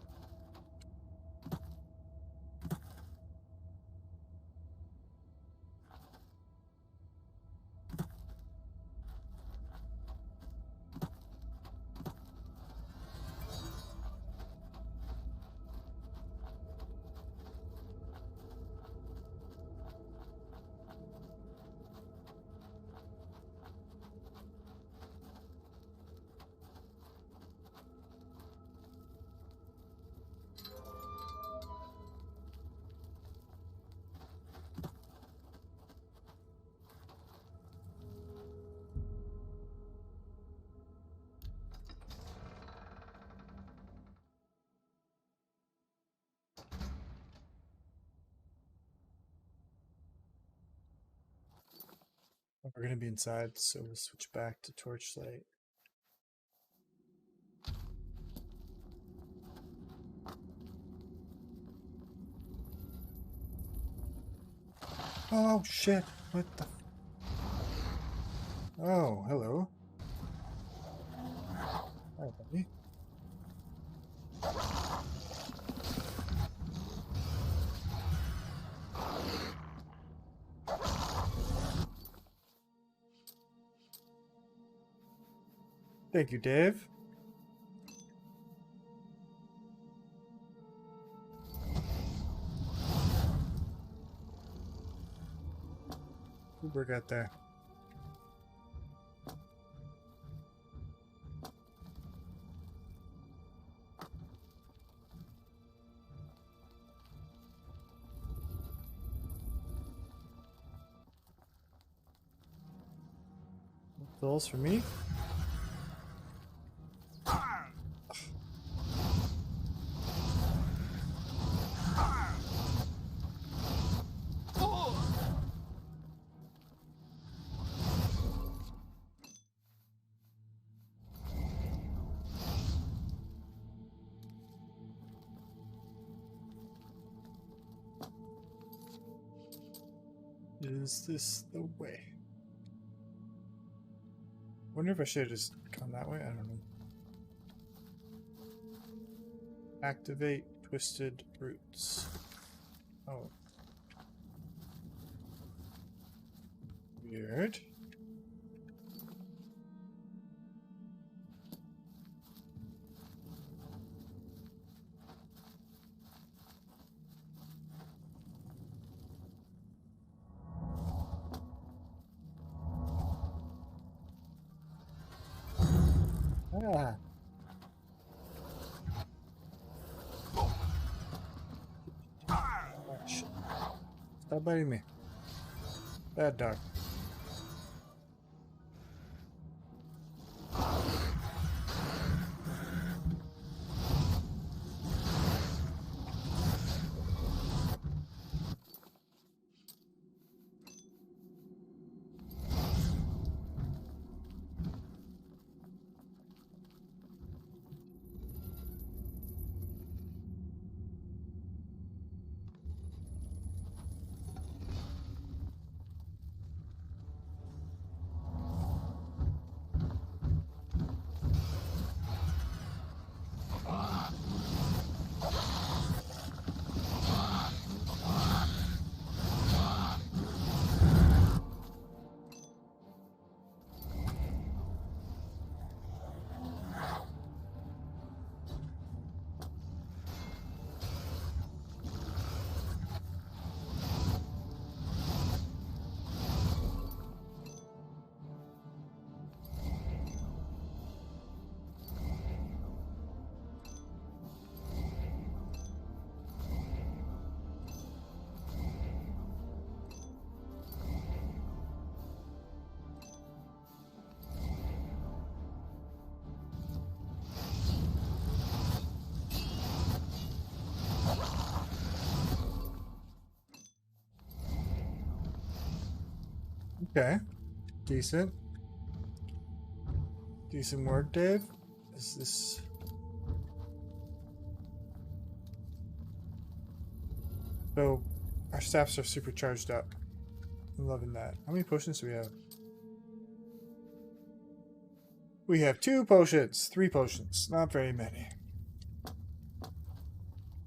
We're gonna be inside, so we'll switch back to torchlight. Oh shit! What the? Oh, hello. Hi, buddy. Thank you, Dave. We got there. Those for me. Is this the way? Wonder if I should have just gone that way? I don't know. Activate twisted roots. Oh. Weird. Ah. Stop biting me. Bad dog. Okay. Decent. Decent work, Dave. Is this... So, our staffs are super charged up. I'm loving that. How many potions do we have? We have 2 potions. 3 potions. Not very many.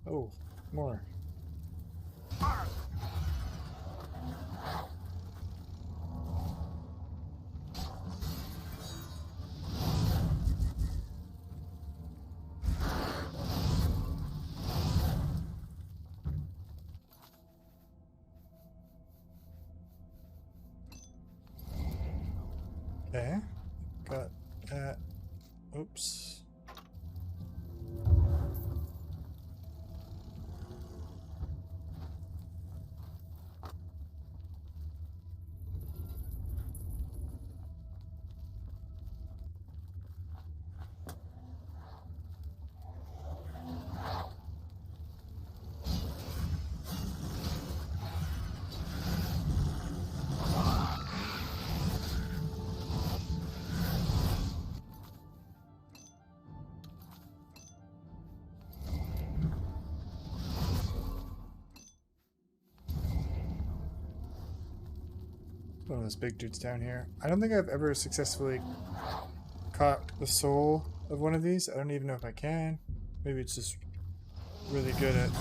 Oh, more. Okay, got that. Oops. One of those big dudes down here. I don't think I've ever successfully caught the soul of one of these. I don't even know if I can. Maybe it's just really good at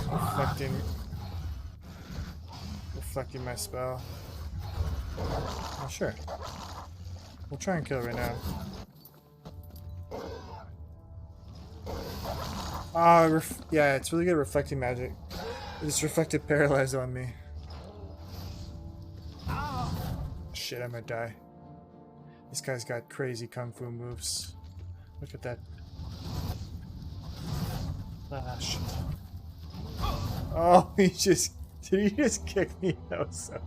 reflecting my spell. Oh, sure. We'll try and kill it right now. Ah, yeah, it's really good at reflecting magic. It just reflected paralyze on me. Shit, I might die. This guy's got crazy kung fu moves. Look at that. Ah, shit. Oh, did he just kick me? That was so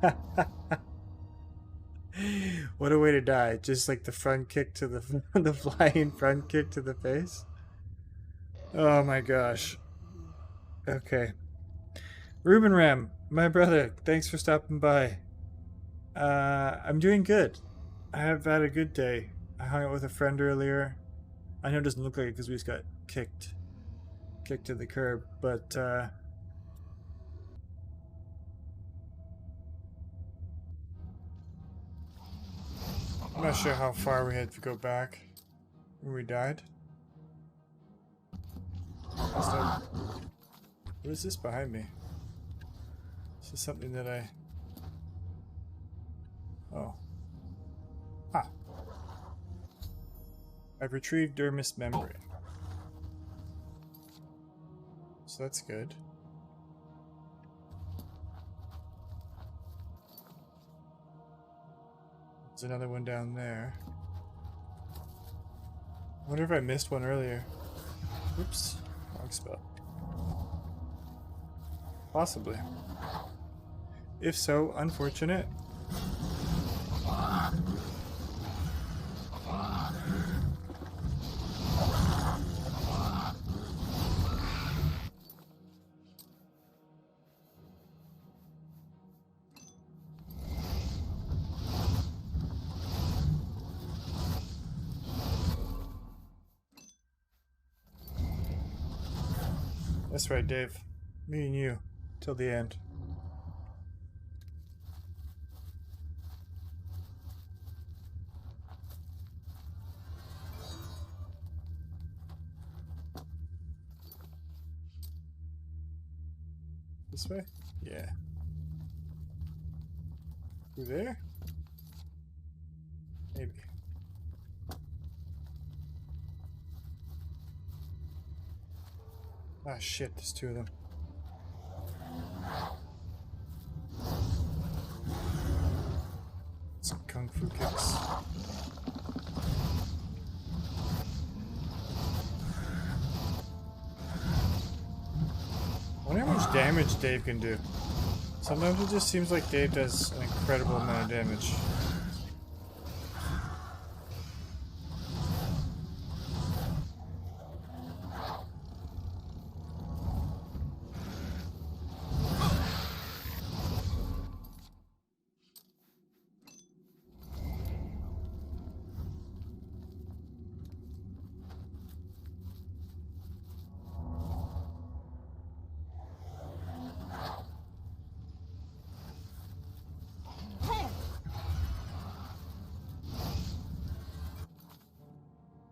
good. What a way to die. Just like the front kick to the flying front kick to the face. Oh my gosh. Okay. Ruben Ram, my brother, thanks for stopping by. I'm doing good. I have had a good day. I hung out with a friend earlier. I know it doesn't look like it because we just got kicked to the curb, but I'm not sure how far we had to go back when we died. What is this behind me? This is something that I... Oh. Ah. I've retrieved dermis membrane. So that's good. There's another one down there. I wonder if I missed one earlier. Oops. Wrong spell. Possibly. If so, unfortunate. That's right, Dave. Me and you. Till the end. This way? Yeah. Through there? Maybe. Ah, shit, there's two of them. Some kung fu kicks. I wonder how much damage Dave can do. Sometimes it just seems like Dave does an incredible amount of damage.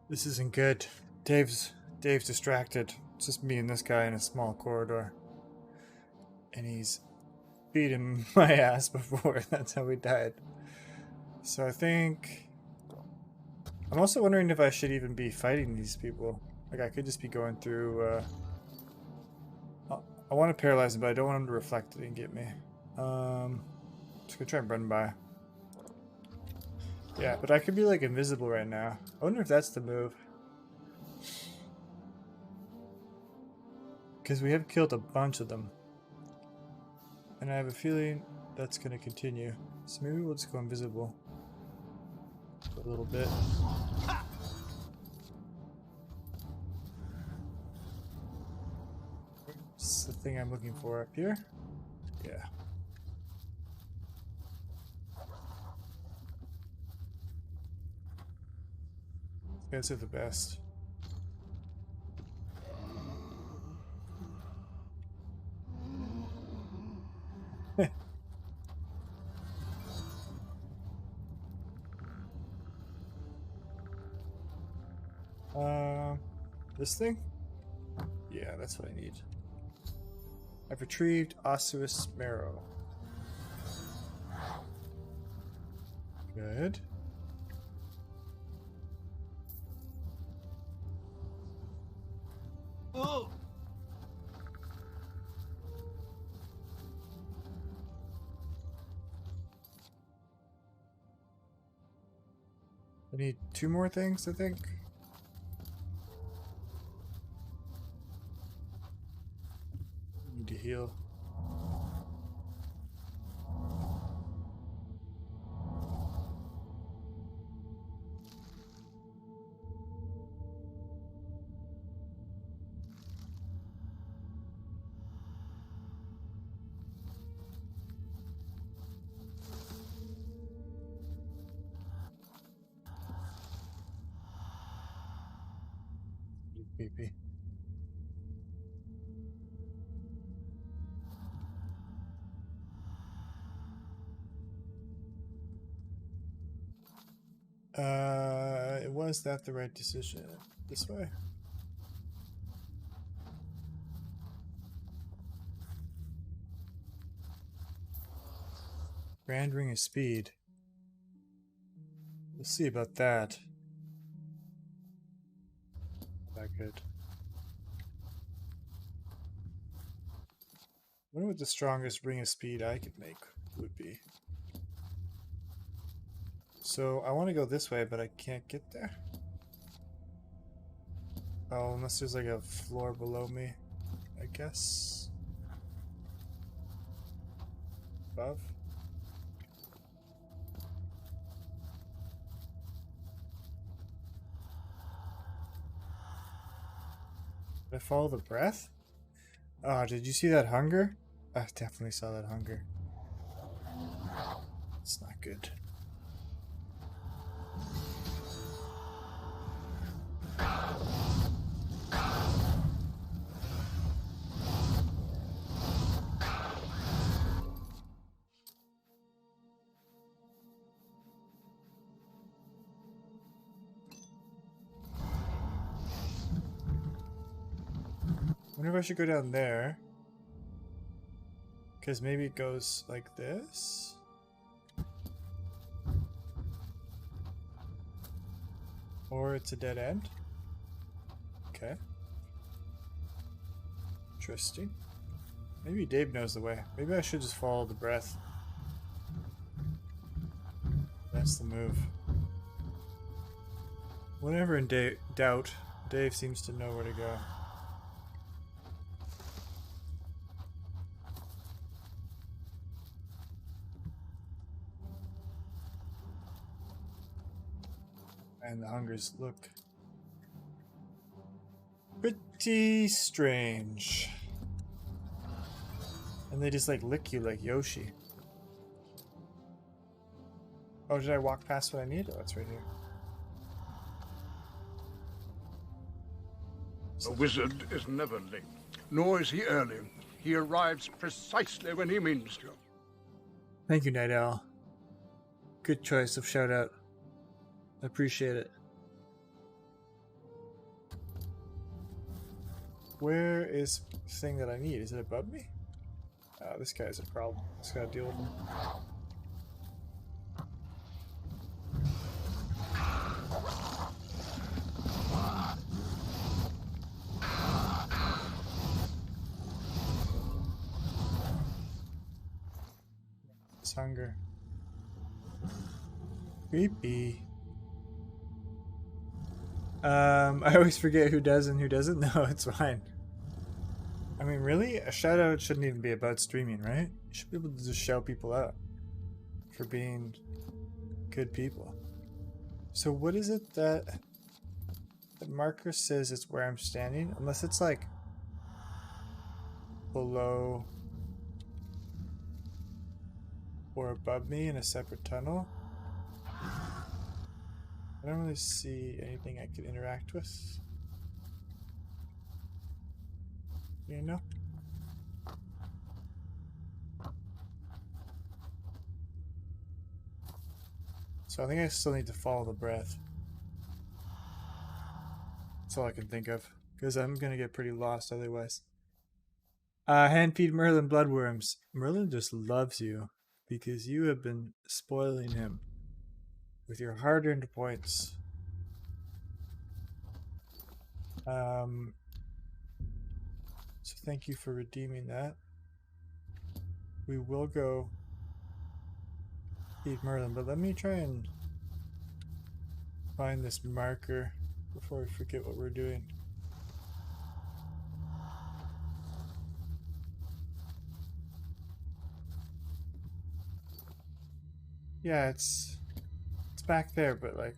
This isn't good. Dave's distracted. It's just me and this guy in a small corridor. And he's beaten my ass before. That's how we died. So I think... I'm also wondering if I should even be fighting these people. Like, I could just be going through... I want to paralyze him, but I don't want him to reflect it and get me. Just gonna try and run by. Yeah, but I could be like invisible right now. I wonder if that's the move. Because we have killed a bunch of them. And I have a feeling that's going to continue. So maybe we'll just go invisible. For a little bit. What's the thing I'm looking for up here? Yeah. Guys are the best. This thing? Yeah, that's what I need. I've retrieved osseous marrow. Good. Oh! I need two more things, I think. Need to heal. Creepy. Was that the right decision? This way? Grand Ring of Speed. We'll see about that. That good. I wonder what the strongest Ring of Speed I could make would be. So I want to go this way, but I can't get there. Oh, unless there's like a floor below me, I guess. above. Did I follow the breath? Oh, did you see that hunger? I definitely saw that hunger. It's not good. I wonder if I should go down there. Because maybe it goes like this. Or it's a dead end. Okay. Interesting. Maybe Dave knows the way. Maybe I should just follow the breath. That's the move. Whenever in doubt, Dave seems to know where to go. And the hungers look pretty strange. And they just like lick you like Yoshi. Oh, did I walk past what I need? Oh, it's right here. A wizard is never late, nor is he early. He arrives precisely when he means to. Thank you, Night Owl. Good choice of shout out. I appreciate it. Where is the thing that I need? Is it above me? This guy's a problem. Just gotta deal with him. It's hunger. Creepy. I always forget who does and who doesn't. No, it's fine. I mean, really? A shout out shouldn't even be about streaming, right? You should be able to just shout people out for being good people. So what is it that the marker says it's where I'm standing? Unless it's like below or above me in a separate tunnel. I don't really see anything I could interact with. You know? So I think I still need to follow the breath. That's all I can think of. Because I'm gonna get pretty lost otherwise. Hand feed Merlin bloodworms. Merlin just loves you. Because you have been spoiling him with your hard-earned points. So thank you for redeeming that. We will go feed Merlin, but let me try and find this marker before we forget what we're doing. Yeah, it's back there, but like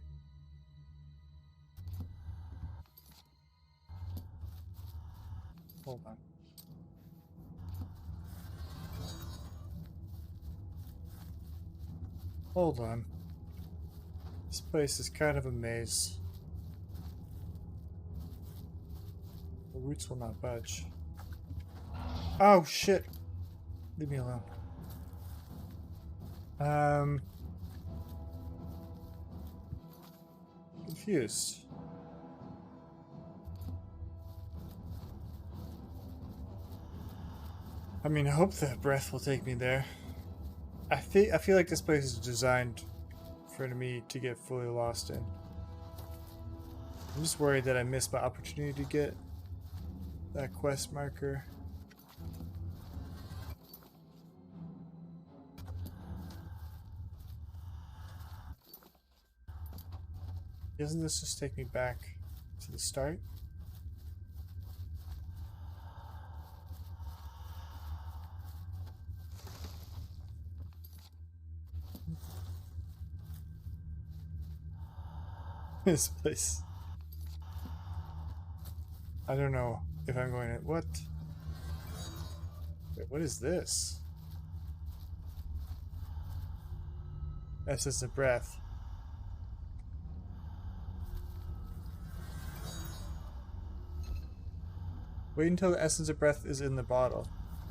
hold on. Hold on. This place is kind of a maze. The roots will not budge. Oh shit! Leave me alone. Confused. I mean, I hope the breath will take me there. I feel like this place is designed for me to get fully lost in. I'm just worried that I missed my opportunity to get that quest marker. Doesn't this just take me back to the start? This place. I don't know if I'm going to... What? Wait, what is this? Essence of breath. Wait until the essence of breath is in the bottle.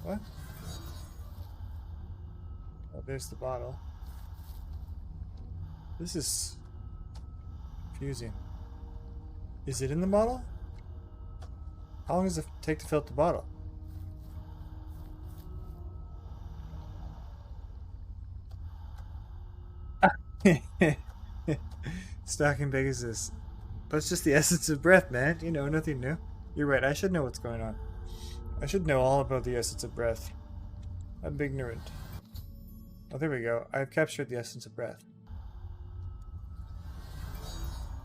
What? Oh, there's the bottle. This is confusing. Is it in the bottle? How long does it take to fill up the bottle? Stalking Pegasus. But it's just the essence of breath, man. You know, nothing new. You're right, I should know what's going on. I should know all about the essence of breath. I'm ignorant. Oh, there we go. I've captured the essence of breath.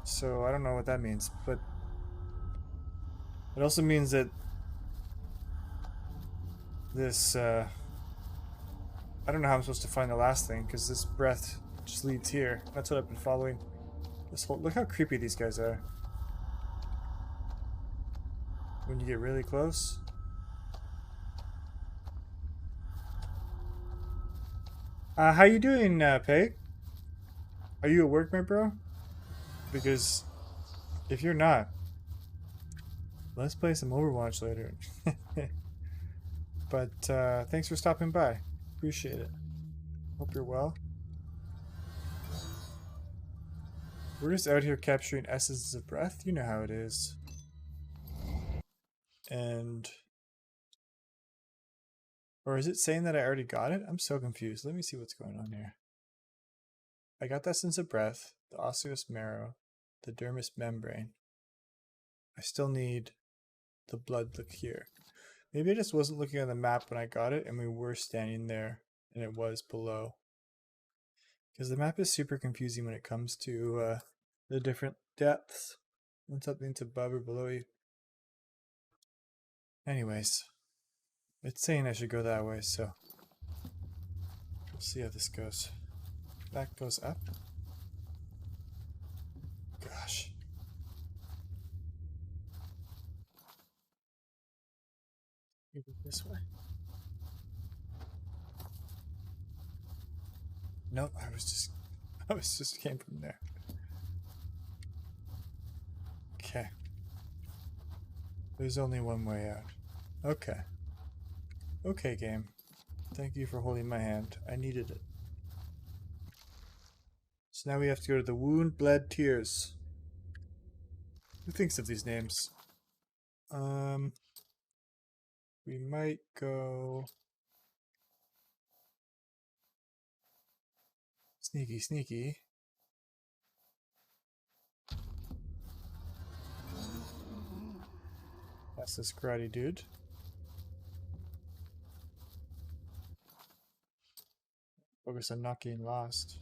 So, I don't know what that means, but... It also means that... This, I don't know how I'm supposed to find the last thing, because this breath just leads here. That's what I've been following. This whole... Look how creepy these guys are. When you get really close. How you doing, Peg? Are you at work, my bro? Because if you're not, let's play some Overwatch later. But thanks for stopping by. Appreciate it. Hope you're well. We're just out here capturing essences of breath. You know how it is. And... Or is it saying that I already got it? I'm so confused. Let me see what's going on here. I got the essence of breath, the osseous marrow, the dermis membrane. I still need the blood look here. Maybe I just wasn't looking at the map when I got it and we were standing there and it was below. Because the map is super confusing when it comes to the different depths when something's above or below you. Anyways, it's saying I should go that way, so we'll see how this goes. That goes up. Gosh. Maybe this way. Nope, I was just came from there. Okay. There's only one way out. Okay. Okay, game. Thank you for holding my hand. I needed it. So now we have to go to the Wound Bled Tears. Who thinks of these names? We might go... Sneaky, sneaky. That's this karate dude. Focus on not getting lost.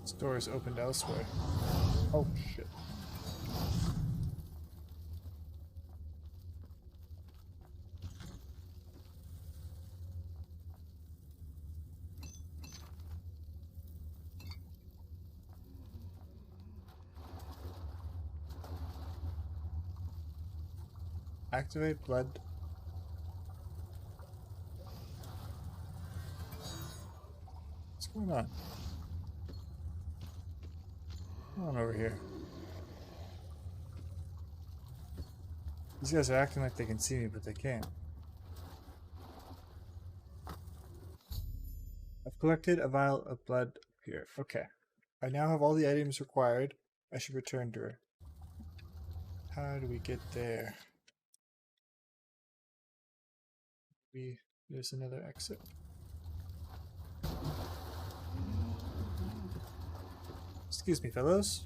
This door is opened elsewhere. Oh shit. Activate blood. What's going on? Come on over here. These guys are acting like they can see me, but they can't. I've collected a vial of blood here. Okay. I now have all the items required. I should return to her. How do we get there? There's another exit. Excuse me, fellows.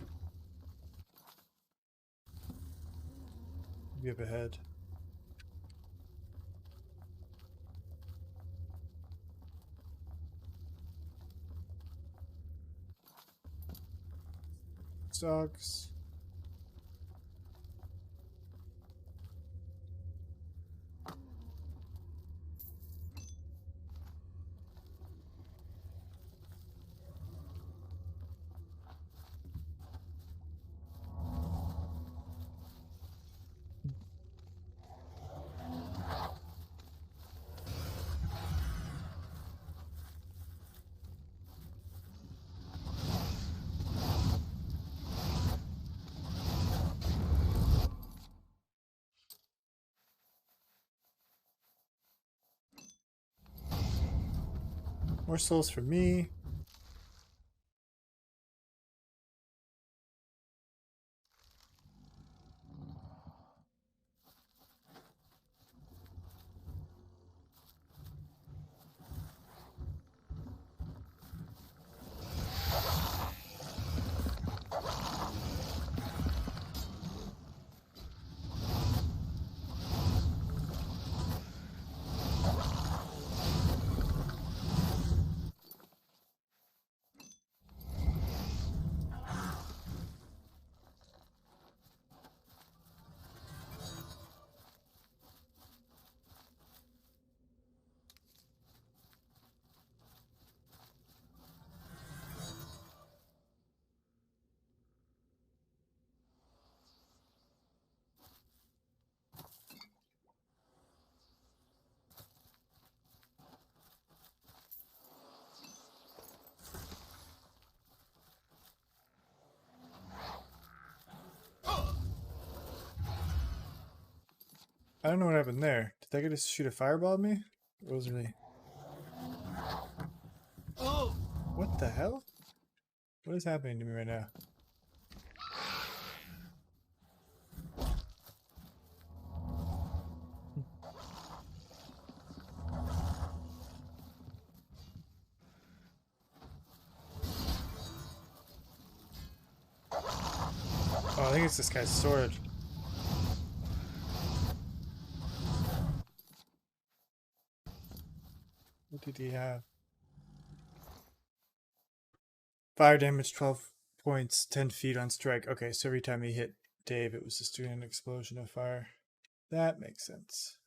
Be up ahead. Dogs. More souls for me. I don't know what happened there. Did that guy just shoot a fireball at me? It was really... What the hell? What is happening to me right now? Oh, I think it's this guy's sword. What did he have? Fire damage 12 points, 10 feet on strike. Okay, so every time he hit Dave, it was just doing an explosion of fire. That makes sense.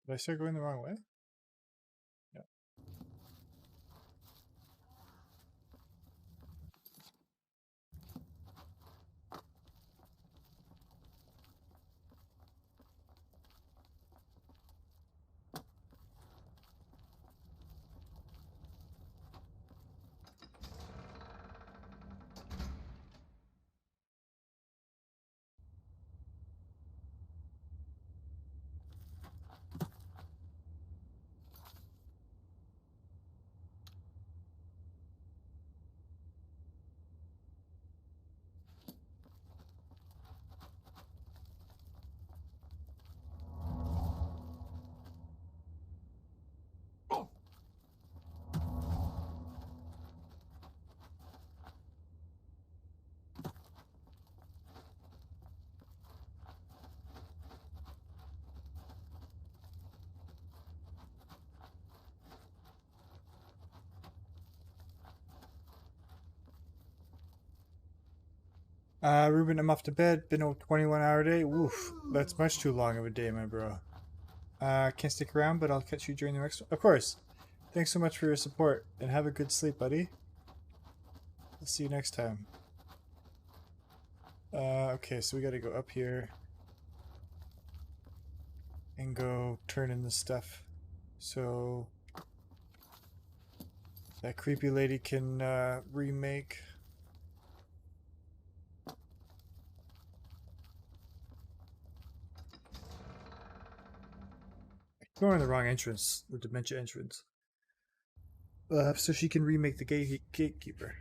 Did I start going the wrong way? No. Ruben, I'm off to bed. Been a 21-hour day. Woof. That's much too long of a day, my bro. Can't stick around, but I'll catch you during the next one. Of course. Thanks so much for your support, and have a good sleep, buddy. I'll see you next time. Okay, so we gotta go up here. And go turn in the stuff. So... that creepy lady can, remake... Going in the wrong entrance, the dementia entrance. So she can remake the gatekeeper.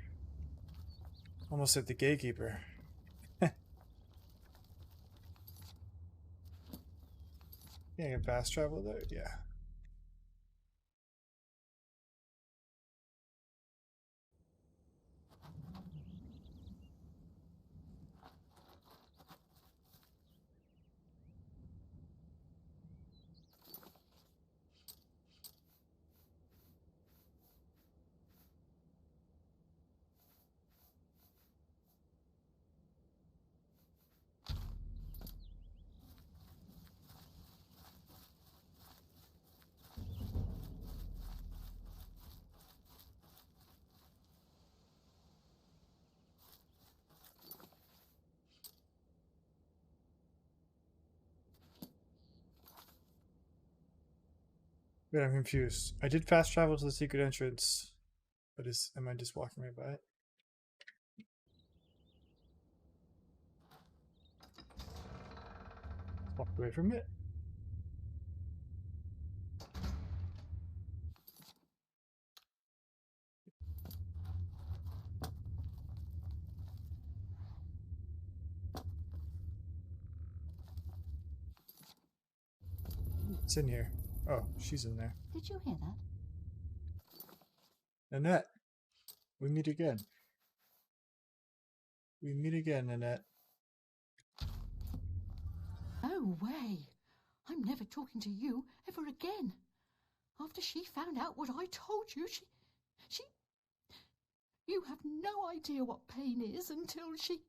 Almost said the gatekeeper. Yeah, I can fast travel there? Yeah. Wait, I'm confused. I did fast travel to the secret entrance, but am I just walking right by it? Walk away from it. It's in here. Oh, she's in there. Did you hear that? Annette, we meet again. We meet again, Annette. No way! I'm never talking to you ever again. After she found out what I told you, she... You have no idea what pain is until she...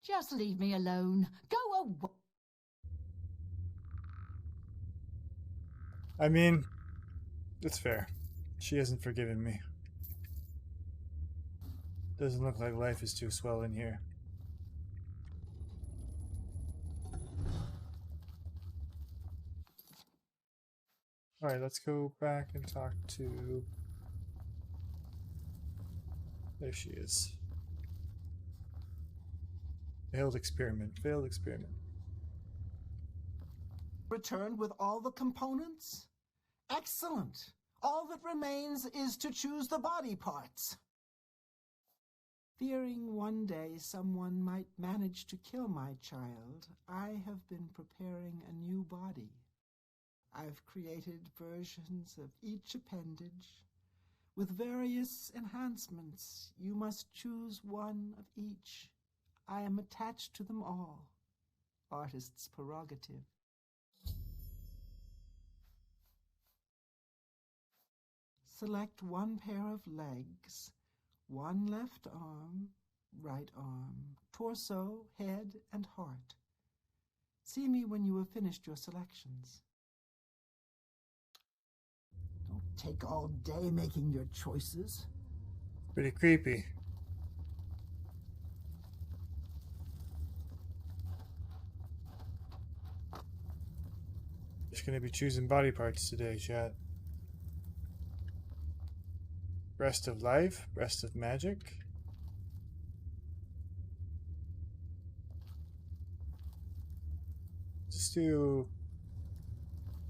Just leave me alone. Go away. I mean, it's fair. She hasn't forgiven me. Doesn't look like life is too swell in here. Alright, let's go back and talk to... There she is. Failed experiment. Failed experiment. Returned with all the components? Excellent. All that remains is to choose the body parts. Fearing one day someone might manage to kill my child, I have been preparing a new body. I've created versions of each appendage. With various enhancements, you must choose one of each. I am attached to them all. Artist's prerogative. Select one pair of legs, one left arm, right arm, torso, head, and heart. See me when you have finished your selections. Don't take all day making your choices. Pretty creepy. Just gonna be choosing body parts today, chat. Breast of life, breast of magic. Just do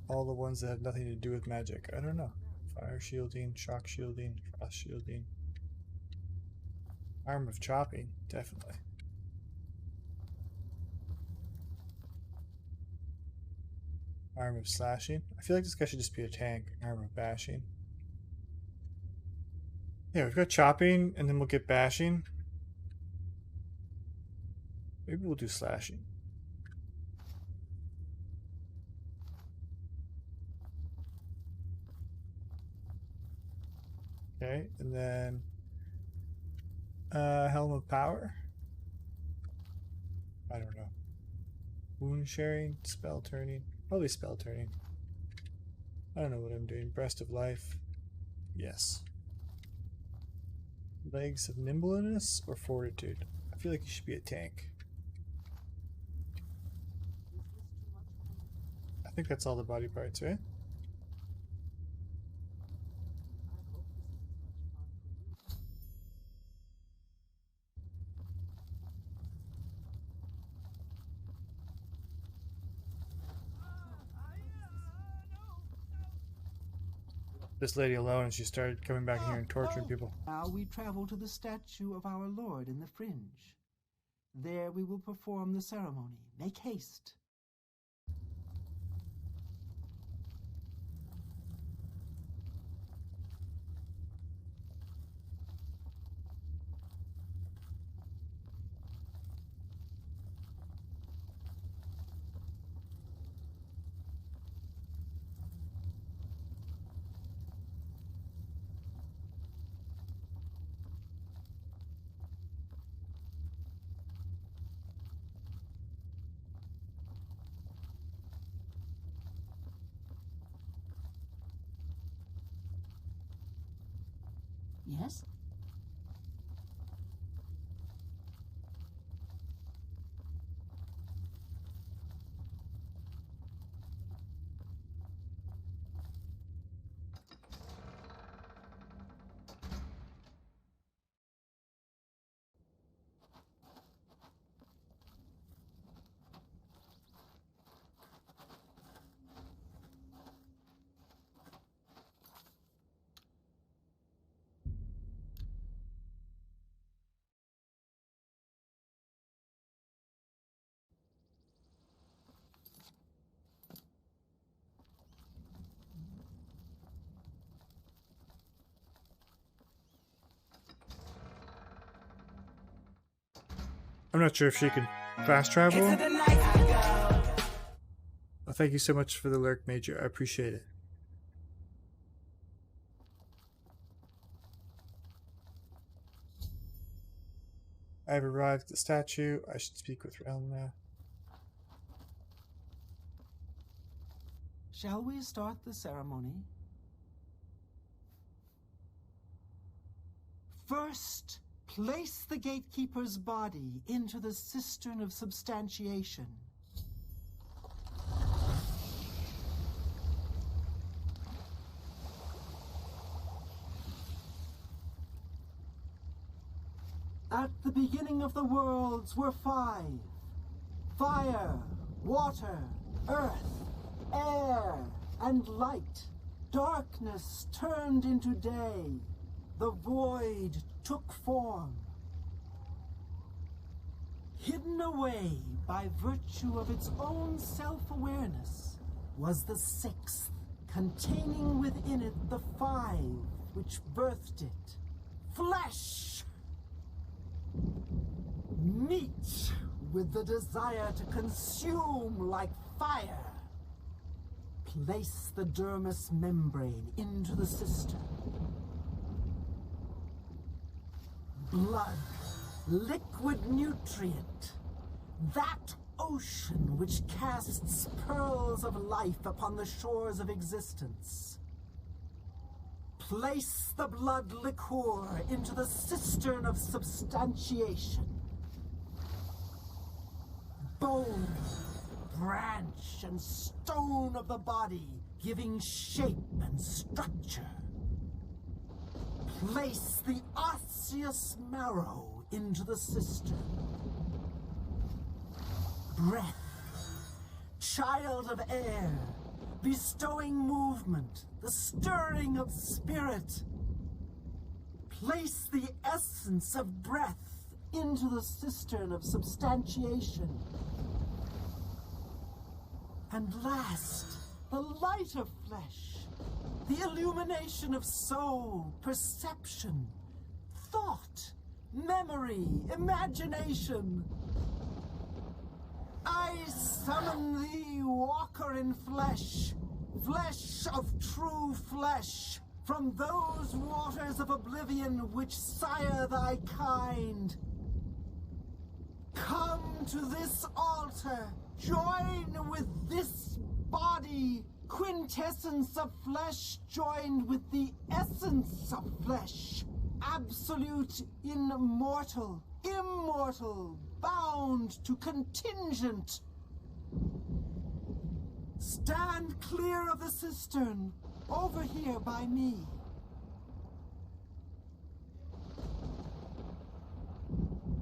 all the ones that have nothing to do with magic. I don't know. Fire shielding, shock shielding, frost shielding. Arm of chopping, definitely. Arm of slashing. I feel like this guy should just be a tank. Arm of bashing. Yeah, we've got chopping, and then we'll get bashing. Maybe we'll do slashing. Okay, and then Helm of Power. I don't know. Wound sharing, spell turning. Probably spell turning. I don't know what I'm doing. Breast of life. Yes. Legs of nimbleness or fortitude. I feel like you should be a tank. I think that's all the body parts, right? this lady alone, and she started coming back here and torturing people. Now we travel to the statue of our Lord in the fringe. There we will perform the ceremony. Make haste. Yes? I'm not sure if she can fast travel. Oh, thank you so much for the lurk, Major. I appreciate it. I have arrived at the statue. I should speak with Realm now. Shall we start the ceremony? First, place the gatekeeper's body into the cistern of substantiation. At the beginning of the worlds were 5. Fire, water, earth, air, and light. Darkness turned into day. The void took form. Hidden away by virtue of its own self-awareness was the 6th, containing within it the 5 which birthed it. Flesh! Meat with the desire to consume like fire. Place the dermis membrane into the cistern. Blood, liquid nutrient, that ocean which casts pearls of life upon the shores of existence. Place the blood liquor into the cistern of substantiation. Bone, branch, and stone of the body, giving shape and structure. Place the osseous marrow into the cistern. Breath, child of air, bestowing movement, the stirring of spirit. Place the essence of breath into the cistern of substantiation. And last, the light of flesh, the illumination of soul, perception, thought, memory, imagination. I summon thee, walker in flesh, flesh of true flesh, from those waters of oblivion which sire thy kind. Come to this altar, join with this body, quintessence of flesh joined with the essence of flesh, absolute immortal, immortal, bound to contingent. Stand clear of the cistern, over here by me.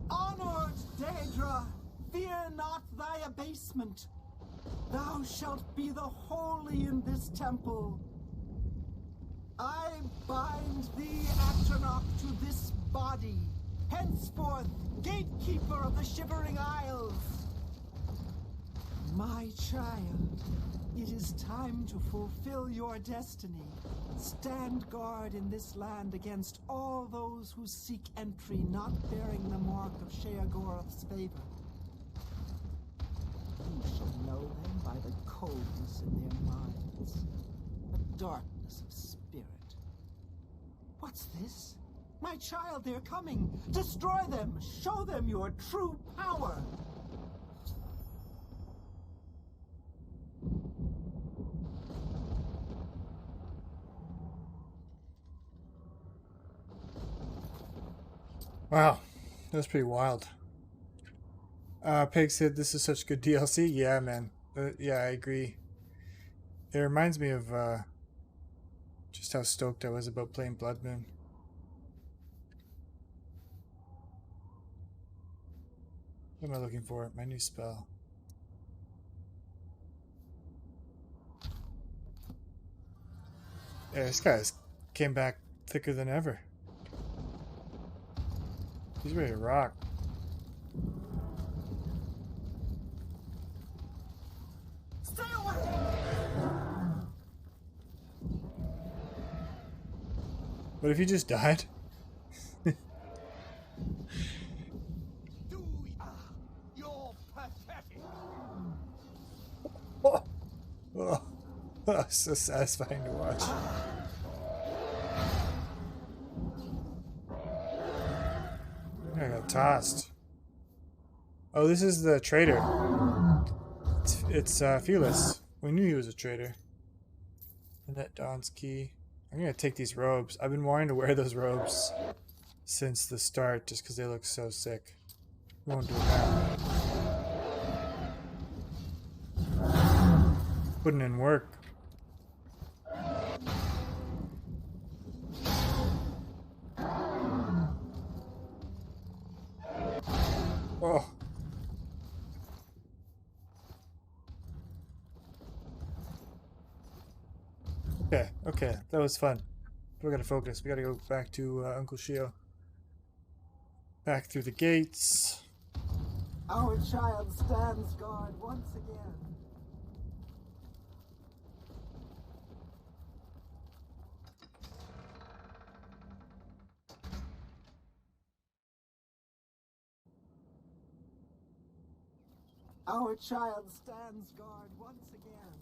Honored Daedra, fear not thy abasement. Thou shalt be the holy in this temple. I bind thee, Atronach, to this body, henceforth gatekeeper of the Shivering Isles. My child, it is time to fulfill your destiny. Stand guard in this land against all those who seek entry not bearing the mark of Sheogorath's favor. You shall know them by the coldness in their minds, the darkness of spirit. What's this? My child, they're coming! Destroy them! Show them your true power! Wow, that's pretty wild. Peg said this is such good DLC. Yeah, man. Yeah, I agree. It reminds me of just how stoked I was about playing Blood Moon. What am I looking for? My new spell. Yeah, this guy's came back thicker than ever. He's ready to rock. Stay away! What if he just died? You're pathetic. Oh, so satisfying to watch. I got tossed. Oh, this is the traitor. It's Fearless. We knew he was a traitor. And that Dawn's key. I'm gonna take these robes. I've been wanting to wear those robes since the start, just because they look so sick. Won't do it now. Putting in work. Oh. Okay, that was fun. We gotta focus. We gotta go back to Uncle Shio. Back through the gates. Our child stands guard once again. Our child stands guard once again.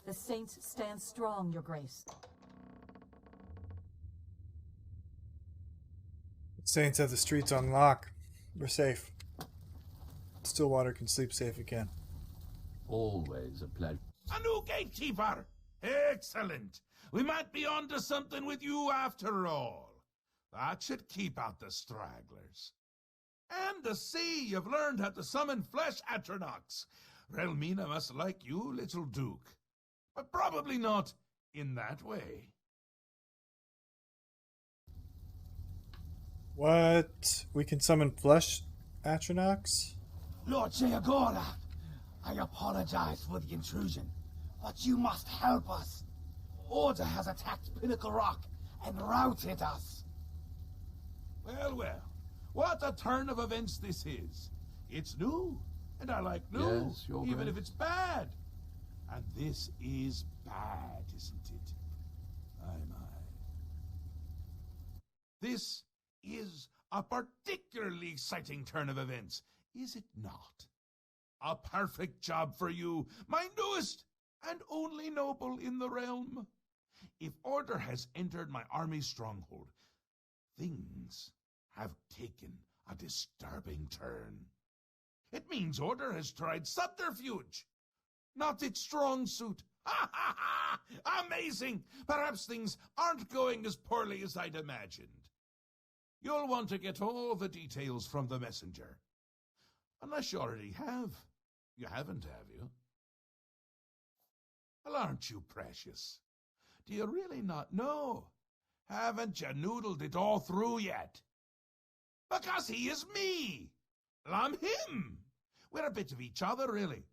The saints stand strong, Your Grace. Saints have the streets on lock. We're safe. Stillwater can sleep safe again. Always a pleasure. A new gatekeeper! Excellent! We might be onto something with you after all. That should keep out the stragglers. And to see you've learned how to summon flesh Atronachs. Relmina must like you, little Duke. But probably not in that way. What? We can summon flesh Atronachs? Lord Sheogora, I apologize for the intrusion, but you must help us. Order has attacked Pinnacle Rock and routed us. Well, well. What a turn of events this is. It's new, and I like new, Yes, Your even Grace. if it's bad. And this is bad, isn't it? My. This is a particularly exciting turn of events, is it not? A perfect job for you, my newest and only noble in the realm. If Order has entered my army's stronghold, things have taken a disturbing turn. It means Order has tried subterfuge. Not its strong suit. Ha ha ha! Amazing! Perhaps things aren't going as poorly as I'd imagined. You'll want to get all the details from the messenger. Unless you already have. You haven't, have you? Well, aren't you precious? Do you really not know? Haven't you noodled it all through yet? Because he is me. Well, I'm him. We're a bit of each other, really.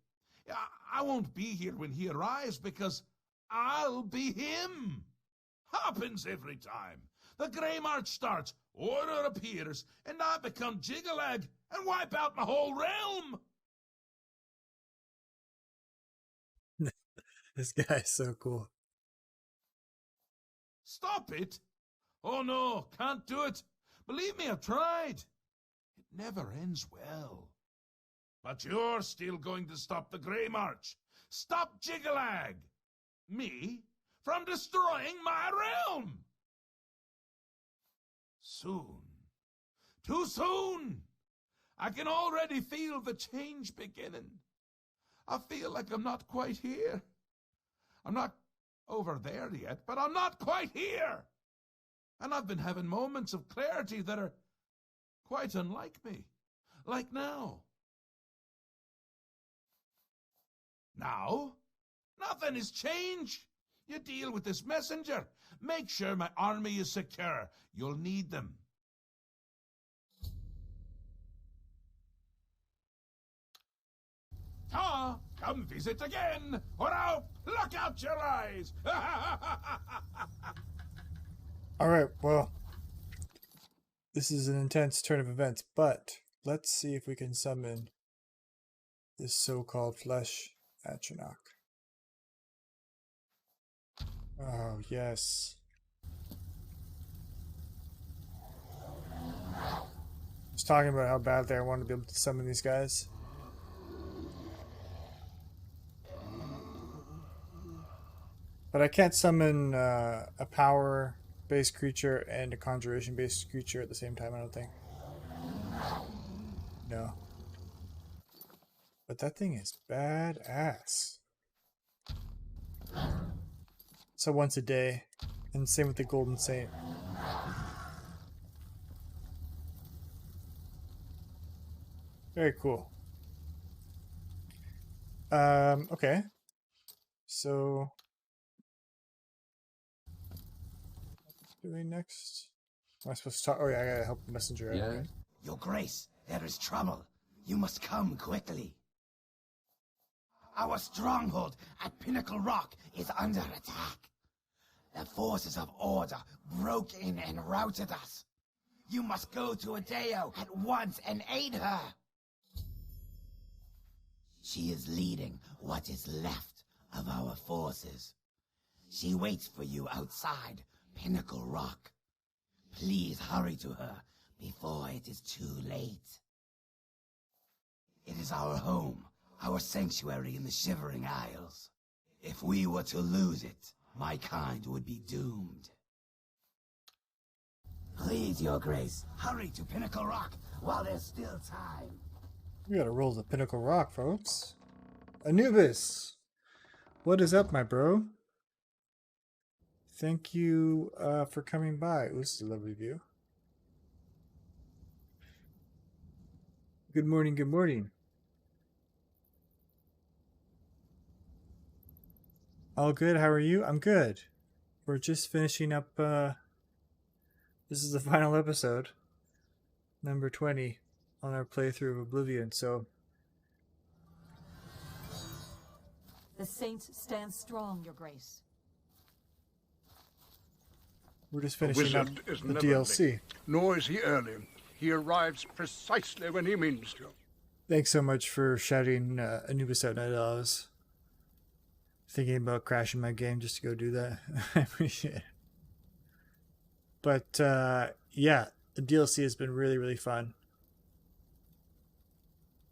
I won't be here when he arrives because I'll be him. Happens every time. The Grey March starts, order appears, and I become Jiggalag and wipe out my whole realm. This guy's so cool. Stop it. Oh no, can't do it. Believe me, I've tried. It never ends well. But you're still going to stop the Grey March. Stop Jiggalag. Me from destroying my realm. Soon. Too soon. I can already feel the change beginning. I feel like I'm not quite here. I'm not over there yet, but I'm not quite here. And I've been having moments of clarity that are quite unlike me. Like now. Now? Nothing has changed. You deal with this messenger. Make sure my army is secure. You'll need them. Ta! Come visit again, or I'll pluck out your eyes! Alright, well, this is an intense turn of events, but let's see if we can summon this so-called Flesh Atronach. Oh, yes. I was talking about how badly I wanted to be able to summon these guys. But I can't summon a power-based creature and a conjuration-based creature at the same time, I don't think. No. But that thing is badass. So once a day, and same with the Golden Saint. Very cool. Okay. So doing next? Am I supposed to talk? Oh yeah, I gotta help the messenger out. Yeah. Okay. Your Grace, there is trouble. You must come quickly. Our stronghold at Pinnacle Rock is under attack. The forces of order broke in and routed us. You must go to Adeo at once and aid her. She is leading what is left of our forces. She waits for you outside Pinnacle Rock. Please hurry to her before it is too late. It is our home, our sanctuary in the Shivering Isles. If we were to lose it, my kind would be doomed. Please, Your Grace, hurry to Pinnacle Rock while there's still time. We gotta roll the Pinnacle Rock, folks. Anubis! What is up, my bro? Thank you for coming by. Ooh, this is a lovely view. Good morning, good morning. All good, how are you? I'm good. We're just finishing up, this is the final episode. Number 20 on our playthrough of Oblivion, so... The Saints stand strong, Your Grace. We're just The finishing up wizard is the never DLC. late, nor is he early. He arrives precisely when he means to. Thanks so much for shouting Anubis out, Night. I was thinking about crashing my game just to go do that. I appreciate it. But yeah, the DLC has been really, really fun.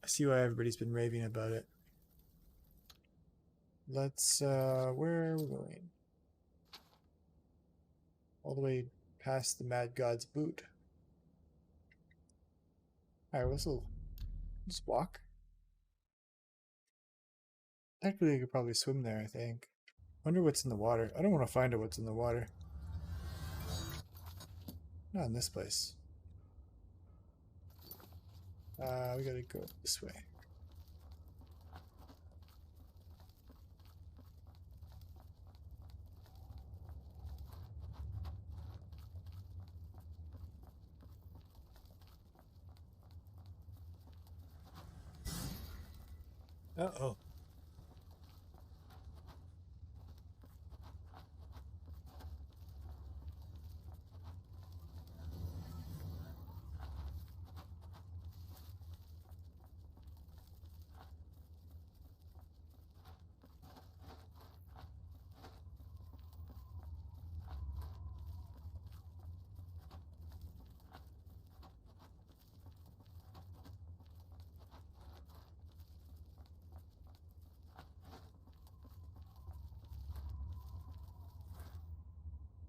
I see why everybody's been raving about it. Let's, where are we going? All the way past the Mad God's boot. Alright, we'll just walk. Technically, I could probably swim there, I think. Wonder what's in the water. I don't want to find out what's in the water. Not in this place. We gotta go this way. Uh-oh.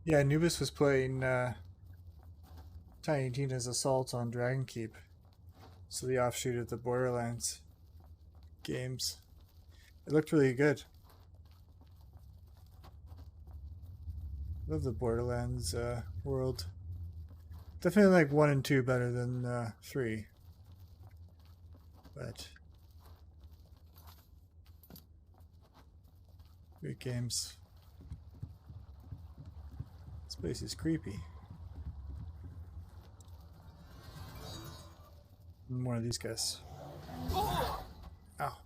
Yeah, Anubis was playing Tiny Tina's Assault on Dragon Keep. So the offshoot of the Borderlands games. It looked really good. Love the Borderlands world. Definitely like 1 and 2 better than 3. But great games. This place is creepy. One of these guys. Ow.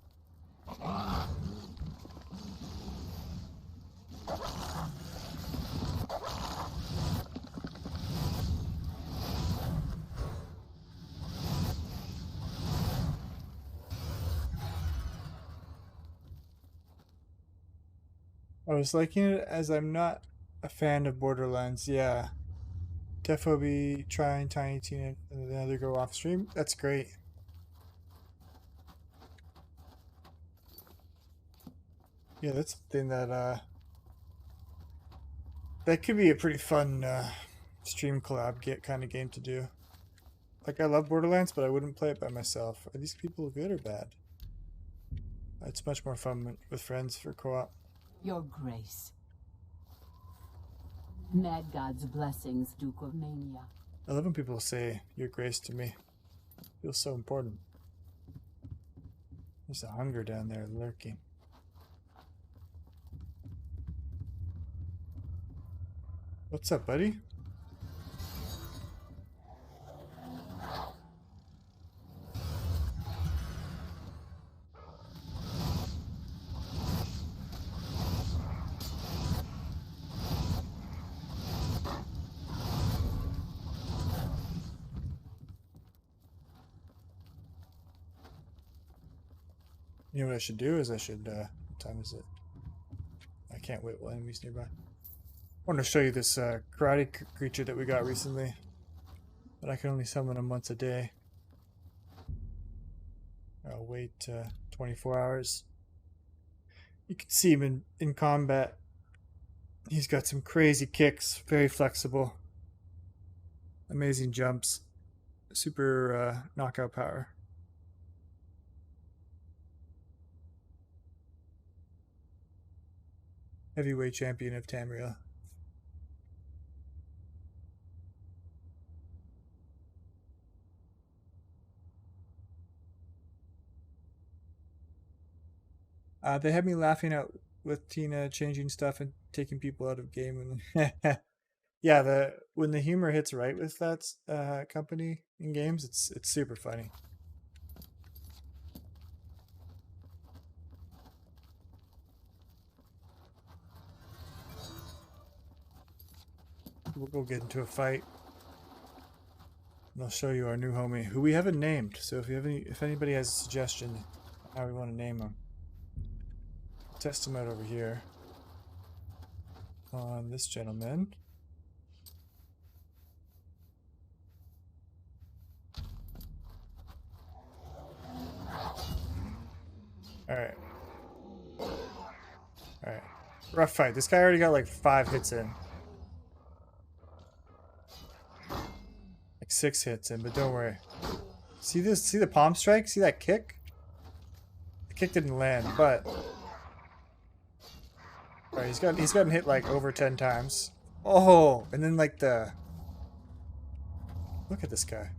I was liking it as I'm not a fan of Borderlands. Yeah. Definitely be trying Tiny Tina and then other go off stream. That's great. Yeah, that's something that that could be a pretty fun stream collab kind of game to do. Like I love Borderlands, but I wouldn't play it by myself. Are these people good or bad? It's much more fun with friends for co-op. Your Grace. Mad God's blessings, Duke of Mania. I love when people say your grace to me. It feels so important. There's a hunger down there lurking. What's up, buddy? You know what I should do is I should, what time is it? I can't wait while enemies nearby. I want to show you this karate creature that we got recently. But I can only summon him once a day. I'll wait 24 hours. You can see him in combat. He's got some crazy kicks, very flexible. Amazing jumps. Super knockout power. Heavyweight champion of Tamriel. They had me laughing out with Tina changing stuff and taking people out of game. And yeah, when the humor hits right with that company in games, it's super funny. We'll go get into a fight. And I'll show you our new homie, who we haven't named. So if anybody has a suggestion how we want to name him, test him out over here on this gentleman. Alright. Alright. Rough fight. This guy already got like 5 hits in. Like 6 hits in, but don't worry. See this? See the palm strike? See that kick? The kick didn't land, but alright, he's gotten hit like over 10 times. Oh, and then like look at this guy.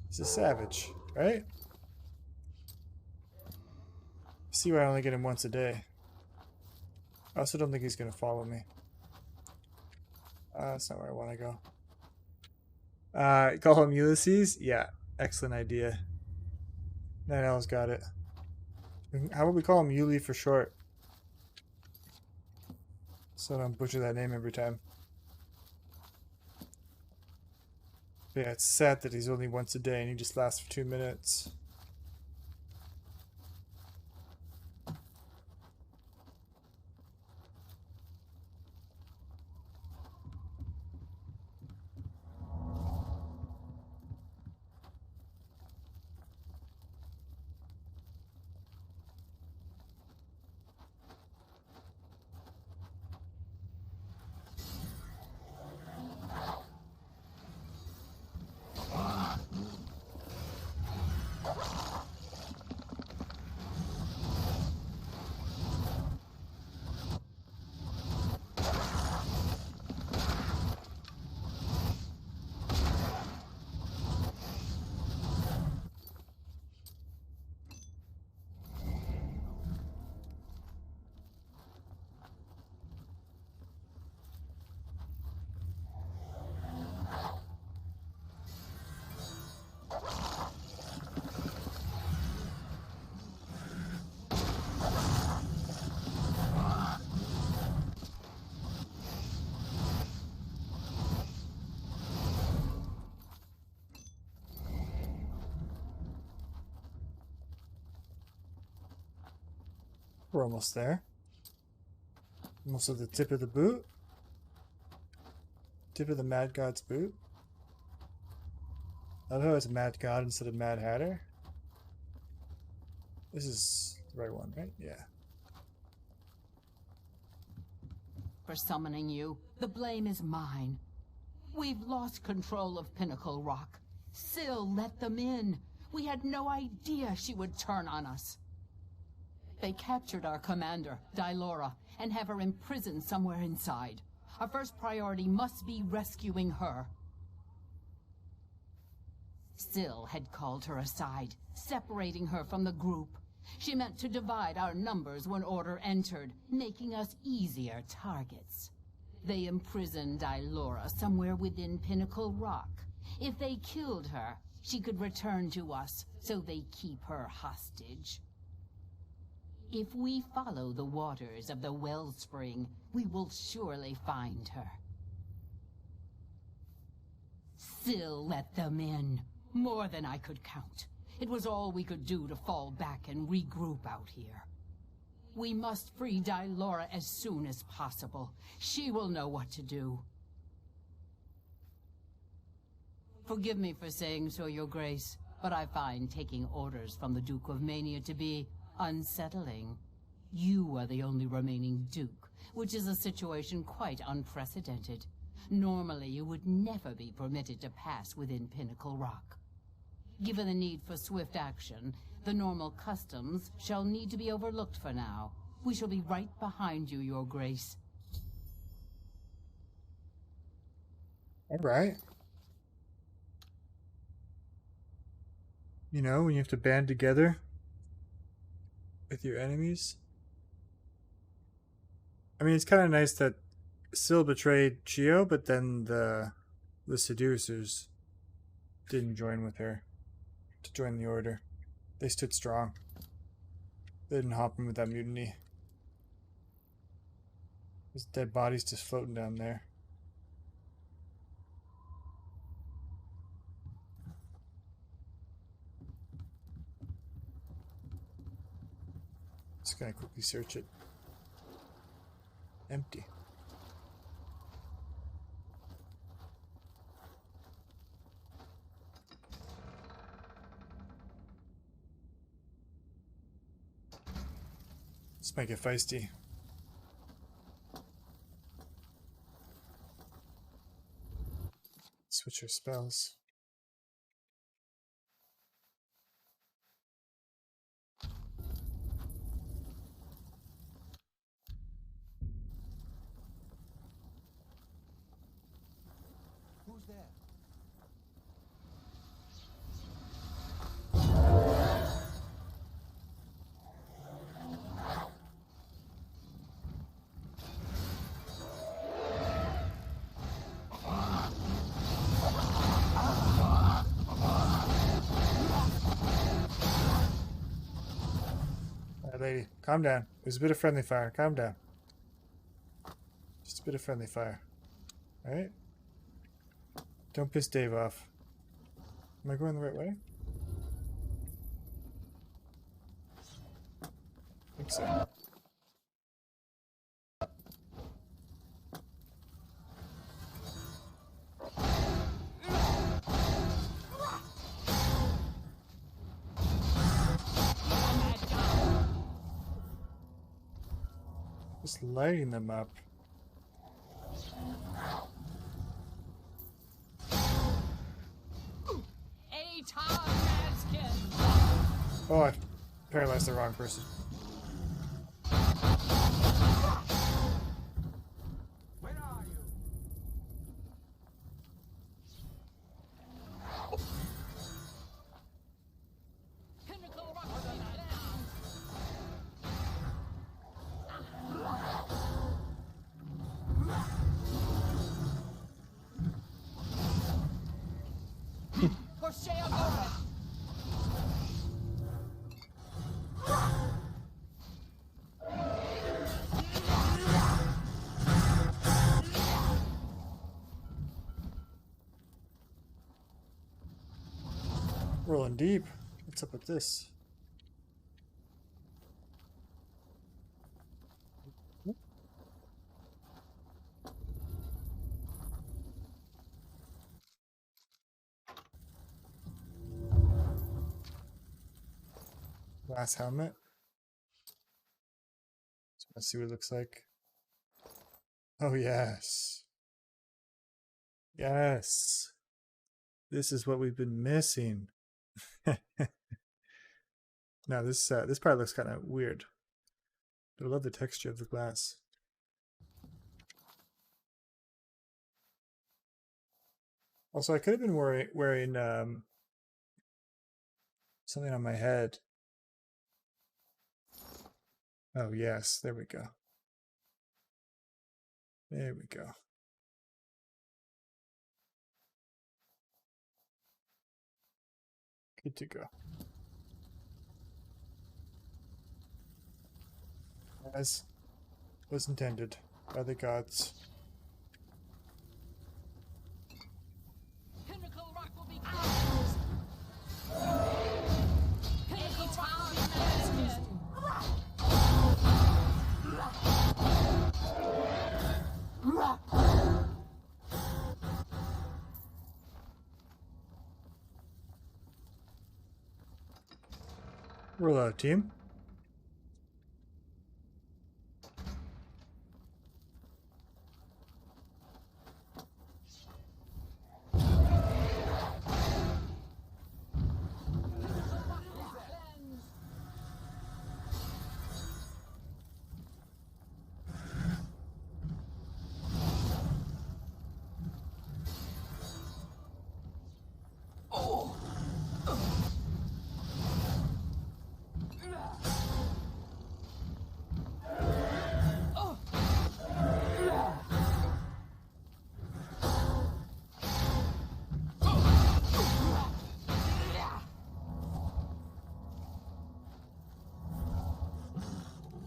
He's a savage. Right? See why I only get him once a day. I also don't think he's gonna follow me. That's not where I want to go. Call him Ulysses? Yeah, excellent idea. Night Owl's got it. How about we call him Yuli for short? So I don't butcher that name every time. But yeah, it's sad that he's only once a day and he just lasts for 2 minutes. We're almost there. Almost at the tip of the boot. Tip of the Mad God's boot. I love how it's Mad God instead of Mad Hatter. This is the right one, right? Yeah. For summoning you, the blame is mine. We've lost control of Pinnacle Rock. Syl let them in. We had no idea she would turn on us. They captured our commander, Dylora, and have her imprisoned somewhere inside. Our first priority must be rescuing her. Syl had called her aside, separating her from the group. She meant to divide our numbers when order entered, making us easier targets. They imprisoned Dylora somewhere within Pinnacle Rock. If they killed her, she could return to us, so they keep her hostage. If we follow the waters of the wellspring, we will surely find her. Syl let them in. More than I could count. It was all we could do to fall back and regroup out here. We must free Dylora as soon as possible. She will know what to do. Forgive me for saying so, Your Grace, but I find taking orders from the Duke of Mania to be unsettling. You are the only remaining Duke, which is a situation quite unprecedented. Normally, you would never be permitted to pass within Pinnacle Rock. Given the need for swift action, the normal customs shall need to be overlooked for now. We shall be right behind you, Your Grace. All right. You know, when you have to band together with your enemies. I mean, it's kind of nice that Syl betrayed Chio, but then the seducers didn't join with her to join the order. They stood strong. They didn't hop in with that mutiny. There's dead bodies just floating down there. Just gonna quickly search it. Empty. This might get feisty. Switch your spells. Who's there? lady. Calm down. It was a bit of friendly fire. Calm down. Just a bit of friendly fire. Alright? Don't piss Dave off. Am I going the right way? I think so. Just lighting them up. Oh, I paralyzed the wrong person. Where are you? Rolling deep. What's up with this? Glass helmet. Let's see what it looks like. Oh, yes. Yes. This is what we've been missing. Now this part looks kind of weird. But I love the texture of the glass. Also, I could have been wearing something on my head. Oh yes, there we go. There we go. Good to go. As was intended by the gods. Pinnacle Rock will be closed. Pinnacle Rock will be closed. Roll out, team.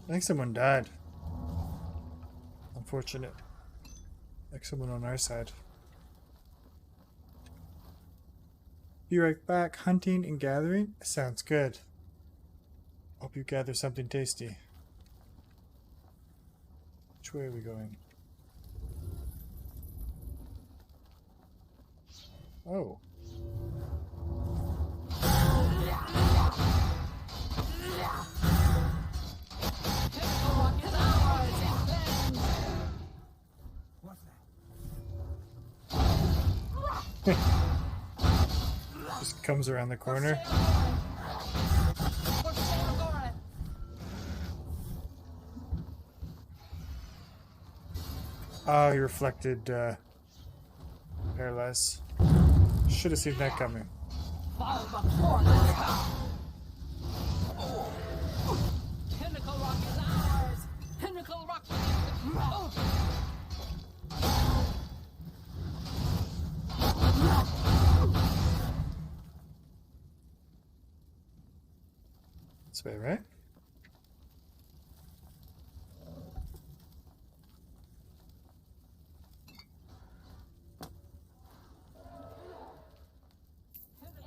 I think someone died. Unfortunate. Like someone on our side. Be right back. Hunting and gathering? Sounds good. Hope you gather something tasty. Which way are we going? Oh. Just comes around the corner. Oh, he reflected paralyze. Should have seen that coming. Pinnacle Rock is ours. Pinnacle Rock. This way, right?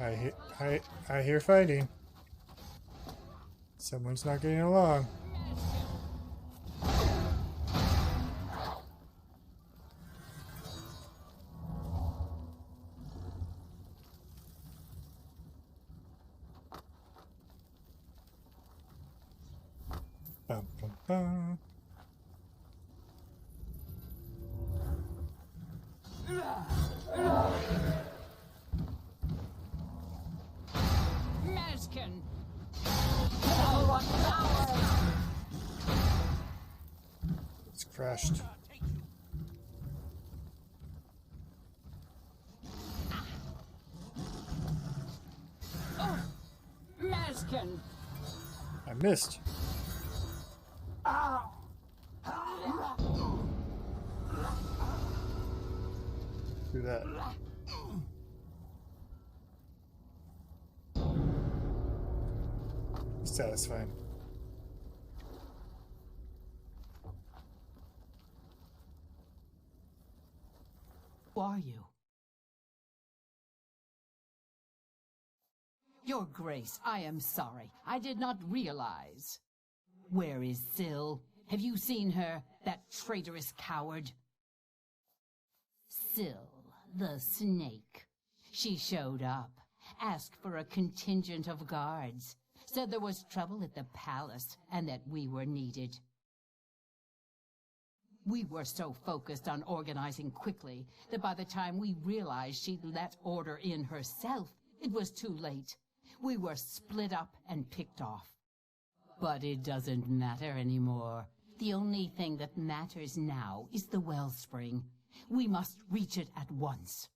I hear fighting. Someone's not getting along. Bum, bum, bum. Mazkin! It's crashed. Mazkin! I missed. Do that. Satisfying. Who are you? Your Grace, I am sorry. I did not realize. Where is Syl? Have you seen her, that traitorous coward? Syl, the snake. She showed up, asked for a contingent of guards, said there was trouble at the palace and that we were needed. We were so focused on organizing quickly that by the time we realized she'd let order in herself, it was too late. We were split up and picked off. But it doesn't matter anymore. The only thing that matters now is the wellspring. We must reach it at once.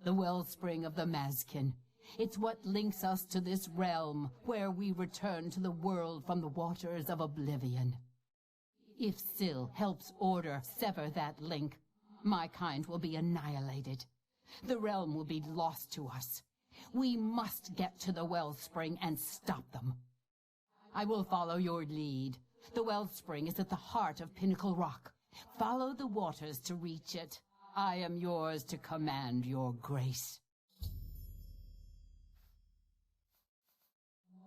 The wellspring of the Mazkin. It's what links us to this realm, where we return to the world from the waters of Oblivion. If Syl helps Order sever that link, my kind will be annihilated. The realm will be lost to us. We must get to the wellspring and stop them. I will follow your lead. The wellspring is at the heart of Pinnacle Rock. Follow the waters to reach it. I am yours to command, your grace.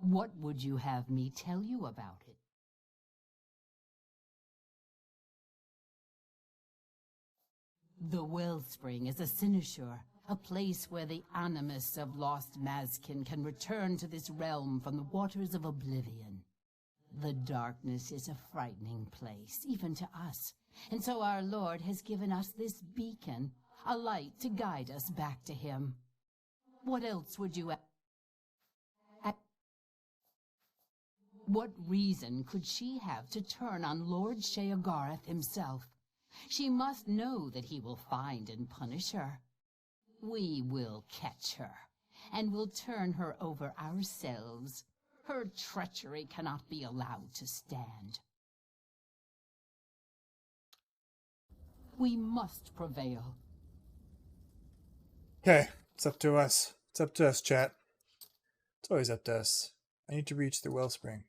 What would you have me tell you about it? The wellspring is a cynosure, a place where the animus of lost Mazkin can return to this realm from the waters of Oblivion. The darkness is a frightening place, even to us, and so our Lord has given us this beacon, a light to guide us back to him. What else would you What reason could she have to turn on Lord Sheogorath himself? She must know that he will find and punish her. We will catch her, and will turn her over ourselves. Her treachery cannot be allowed to stand. We must prevail. Okay, it's up to us. It's up to us, chat. It's always up to us. I need to reach the wellspring,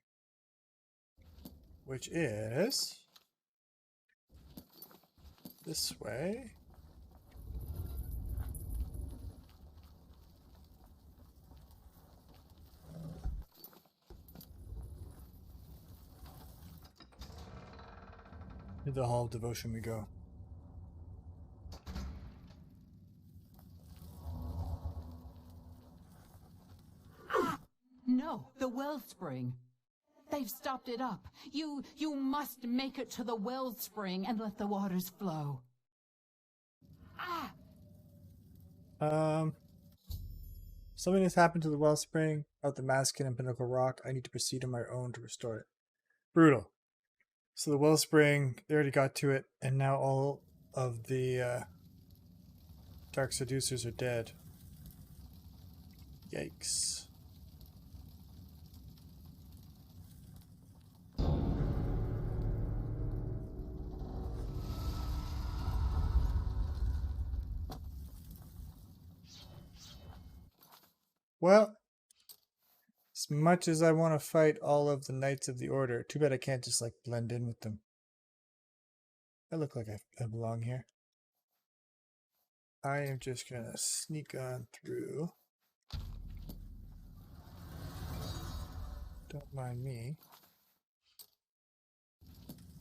which is this way. To the Hall of Devotion we go. No, the wellspring. They've stopped it up. You must make it to the wellspring and let the waters flow. Something has happened to the wellspring of the Mazkin and Pinnacle Rock. I need to proceed on my own to restore it. Brutal. So the wellspring, they already got to it, and now all of the Dark Seducers are dead. Yikes. Well, as much as I want to fight all of the Knights of the Order, too bad I can't just like blend in with them. I look like I belong here. I am just gonna sneak on through. Don't mind me.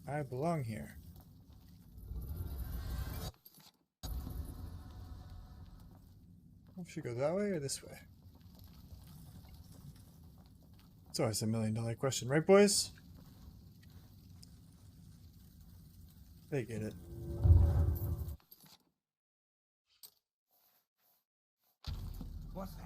I belong here. Should we go that way or this way? It's always a $1 million question, right, boys? They get it. What's that?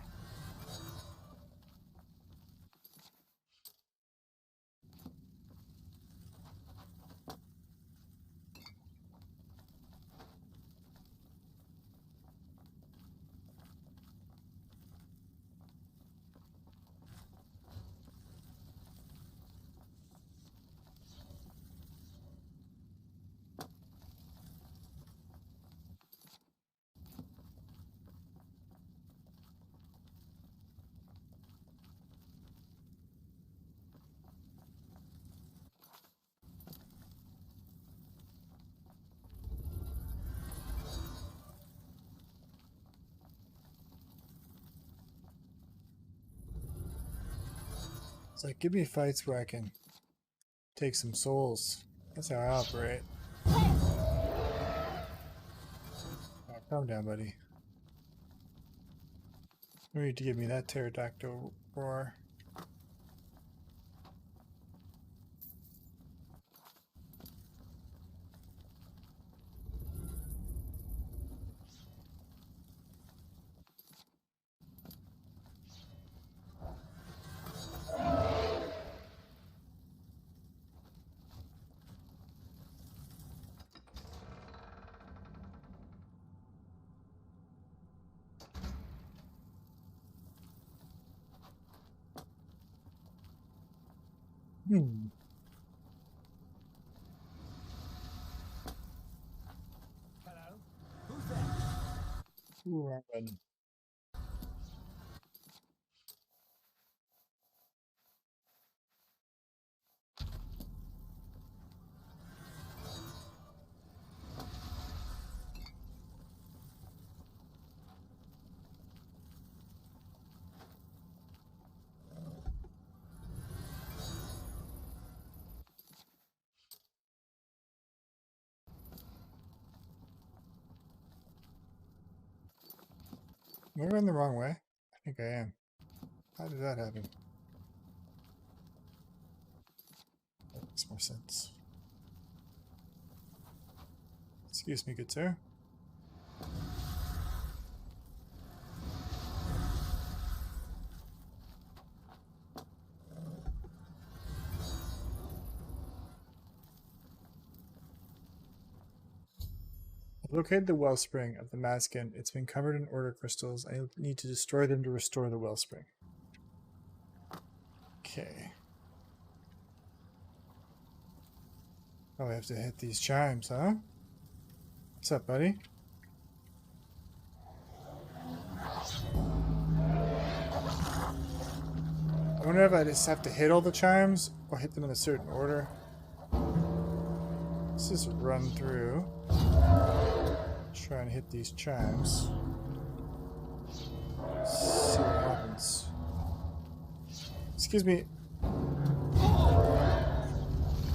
It's like, give me fights where I can take some souls. That's how I operate. Oh, calm down, buddy. You need to give me that pterodactyl roar. Hello? Who's there? Ooh, wrong button. Am I going the wrong way? I think I am. How did that happen? That makes more sense. Excuse me, good sir. I've located the wellspring of the Maskin. It's been covered in order crystals. I need to destroy them to restore the wellspring. Okay. Oh, I have to hit these chimes, huh? What's up, buddy? I wonder if I just have to hit all the chimes or hit them in a certain order. Let's just run through. Try and hit these chimes. See what happens. Excuse me.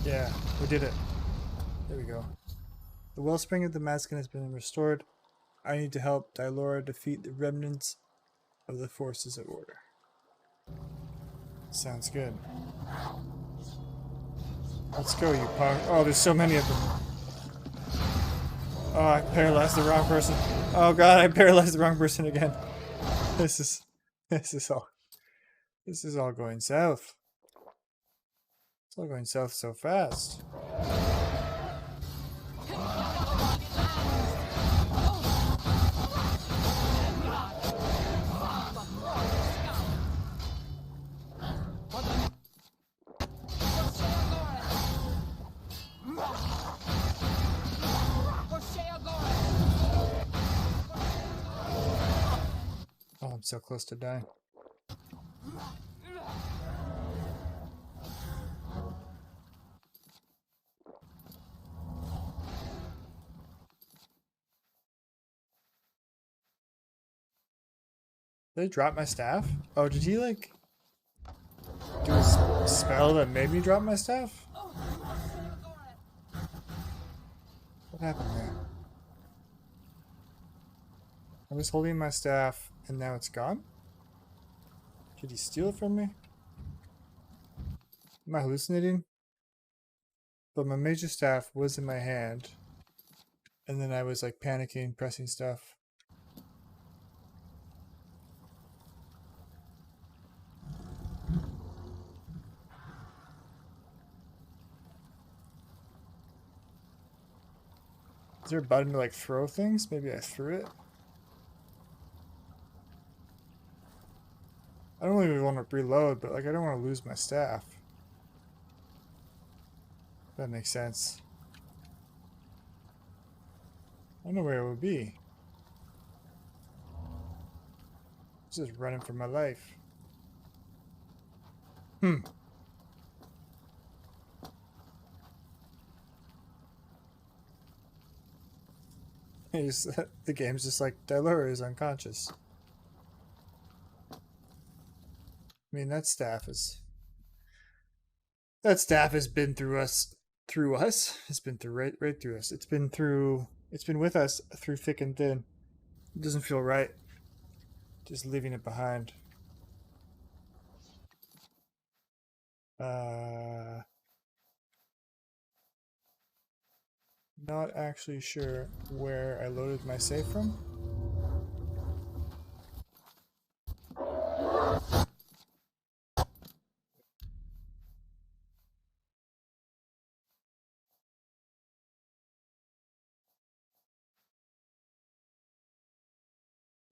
Yeah, we did it. There we go. The wellspring of the Maskin has been restored. I need to help Dylora defeat the remnants of the forces of order. Sounds good. Let's go, you punk. Oh, there's so many of them. Oh, I paralyzed the wrong person. Oh god, I paralyzed the wrong person again. This is all going south. It's all going south so fast. Oh, I'm so close to dying. Did I drop my staff? Oh, did he like do a spell that made me drop my staff? What happened there? I was holding my staff and now it's gone? Did he steal it from me? Am I hallucinating? But my major staff was in my hand. And then I was like panicking, pressing stuff. Is there a button to like throw things? Maybe I threw it? I don't really want to reload, but like I don't want to lose my staff. That makes sense. I don't know where it would be. Just running for my life. The game's just like, Dylura is unconscious. I mean, that staff has been through us. It's been through right through us. It's been with us through thick and thin. It doesn't feel right. Just leaving it behind. Not actually sure where I loaded my save from.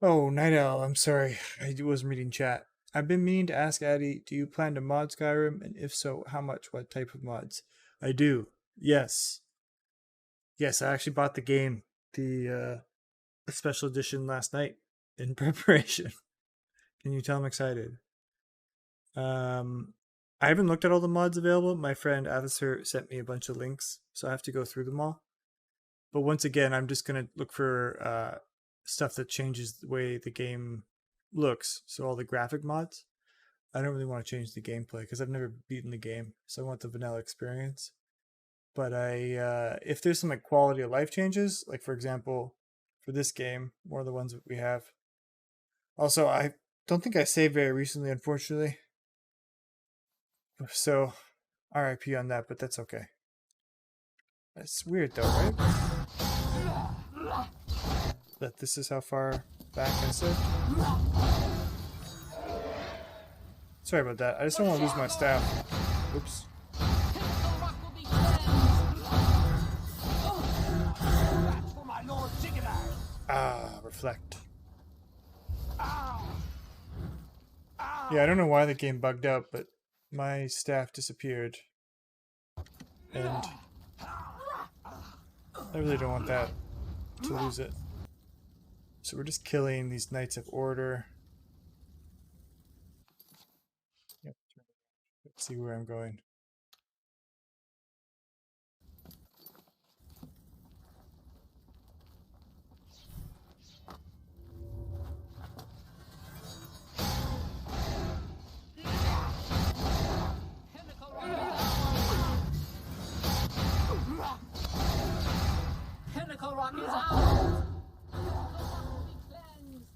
Oh, Night Owl, I'm sorry. I wasn't reading chat. I've been meaning to ask Addy, do you plan to mod Skyrim? And if so, how much? What type of mods? I do. Yes. Yes, I actually bought the game, the special edition last night in preparation. Can you tell I'm excited? I haven't looked at all the mods available. My friend Athaser sent me a bunch of links, so I have to go through them all. But once again, I'm just going to look for stuff that changes the way the game looks. So all the graphic mods. I don't really want to change the gameplay because I've never beaten the game, so I want the vanilla experience. But if there's some like quality of life changes, like for example, for this game, more of the ones that we have. Also, I don't think I saved very recently, unfortunately. So, RIP on that, but that's okay. That's weird though, right? That this is how far back I saved. Sorry about that. I just don't want to lose my staff. Oops. Reflect. Yeah, I don't know why the game bugged out, but my staff disappeared. And I really don't want that to lose it. So we're just killing these Knights of Order. Yep. Let's see where I'm going.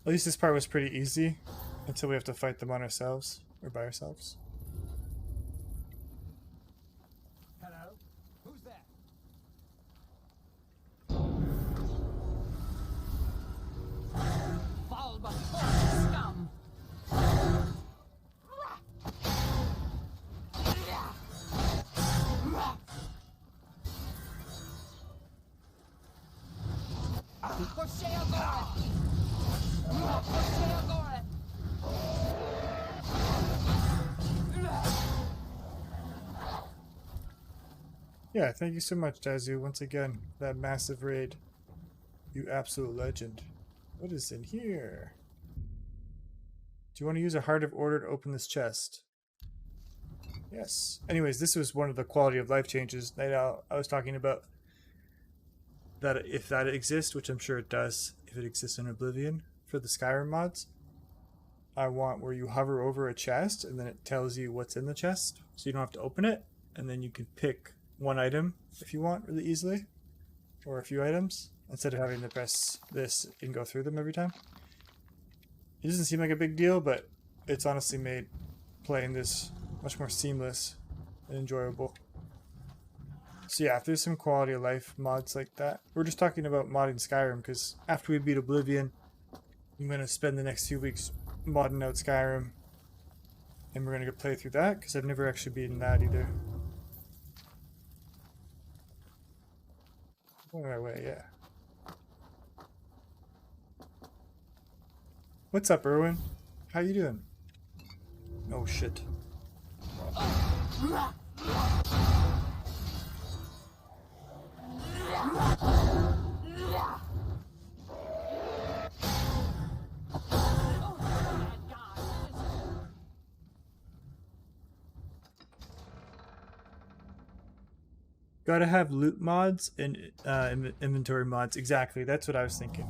At least this part was pretty easy until we have to fight them on ourselves or by ourselves. Hello? Who's there? Foul but scum! Yeah, thank you so much, Dazu, once again, for that massive raid. You absolute legend. What is in here? Do you want to use a Heart of Order to open this chest? Yes. Anyways, this was one of the quality of life changes that I was talking about. That if that exists, which I'm sure it does, if it exists in Oblivion for the Skyrim mods, I want where you hover over a chest and then it tells you what's in the chest, so you don't have to open it, and then you can pick one item if you want really easily, or a few items, instead of having to press this and go through them every time. It doesn't seem like a big deal, but it's honestly made playing this much more seamless and enjoyable. So yeah, if there's some quality of life mods like that. We're just talking about modding Skyrim, because after we beat Oblivion, I'm going to spend the next few weeks modding out Skyrim. And we're going to go play through that, because I've never actually beaten that either. Going the right way, yeah. What's up, Erwin? How you doing? Oh shit. Gotta have loot mods and inventory mods. Exactly, that's what I was thinking.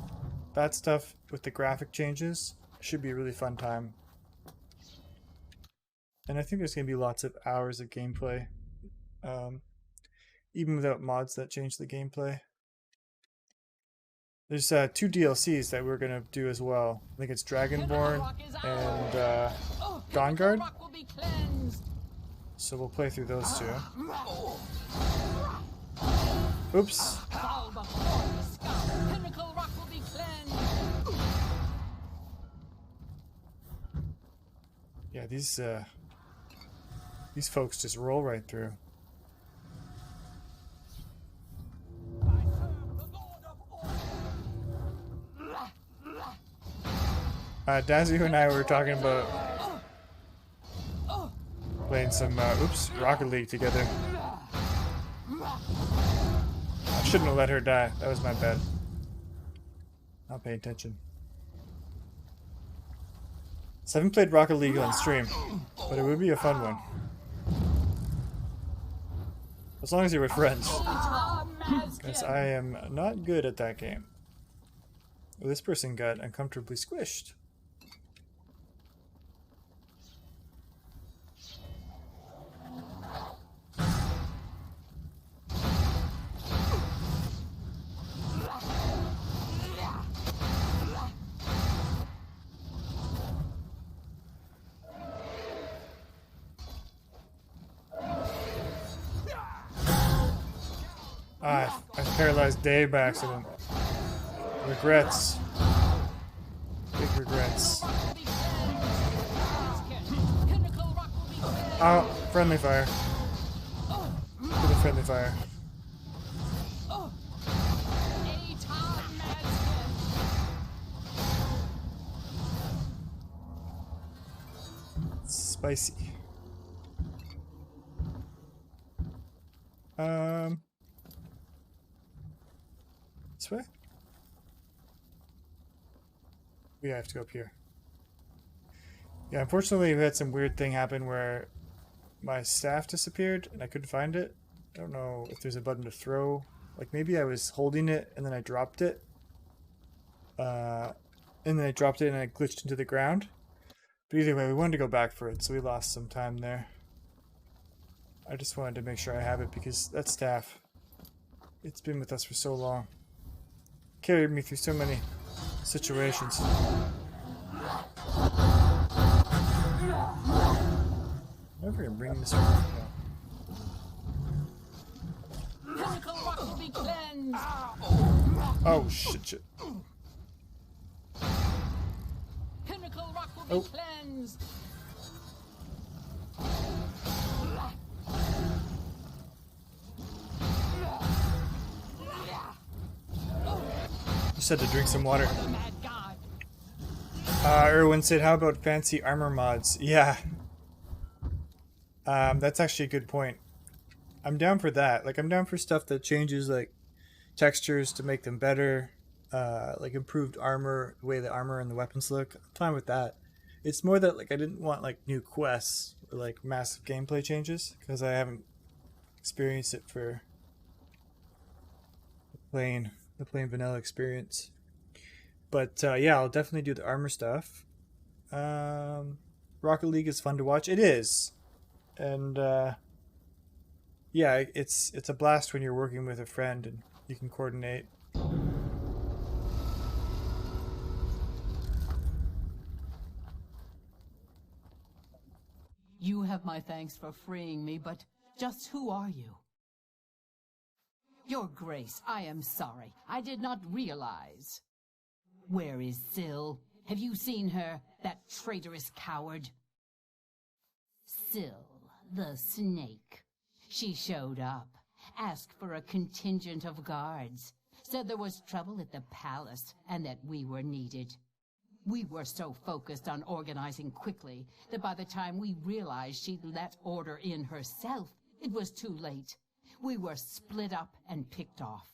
That stuff with the graphic changes should be a really fun time. And I think there's going to be lots of hours of gameplay. Even without mods that change the gameplay. There's 2 DLCs that we're going to do as well. I think it's Dragonborn and Dawnguard. So we'll play through those 2. Oops. Yeah, these folks just roll right through. Dazzy and I were talking about playing some Rocket League together. I shouldn't have let her die. That was my bad. Not paying attention. So I haven't played Rocket League on stream, but it would be a fun one. As long as you're with friends. Because I am not good at that game. Well, this person got uncomfortably squished. I paralyzed Dave by accident. Regrets. Big regrets. Oh, friendly fire. To the friendly fire. Spicy. This way? Yeah, I have to go up here. Yeah, unfortunately we had some weird thing happen where my staff disappeared and I couldn't find it. I don't know if there's a button to throw. Like maybe I was holding it and then I dropped it. And then I dropped it and I glitched into the ground. But either way, we wanted to go back for it, so we lost some time there. I just wanted to make sure I have it because that staff, it's been with us for so long. Carried me through so many situations. Never gonna bring this around now. Oh shit. Oh. Just had to drink some water. Erwin said, how about fancy armor mods? Yeah. That's actually a good point. I'm down for that. Like, I'm down for stuff that changes, like, textures to make them better. Like, improved armor, the way the armor and the weapons look. I'm fine with that. It's more that, like, I didn't want, like, new quests or, like, massive gameplay changes. Because I haven't experienced it for the plain vanilla experience. But, yeah, I'll definitely do the armor stuff. Rocket League is fun to watch. It is. And yeah, it's a blast when you're working with a friend and you can coordinate. You have my thanks for freeing me, but just who are you? Your Grace, I am sorry. I did not realize. Where is Syl? Have you seen her, that traitorous coward? Syl, the snake. She showed up, asked for a contingent of guards, said there was trouble at the palace and that we were needed. We were so focused on organizing quickly that by the time we realized she'd let order in herself, it was too late. We were split up and picked off.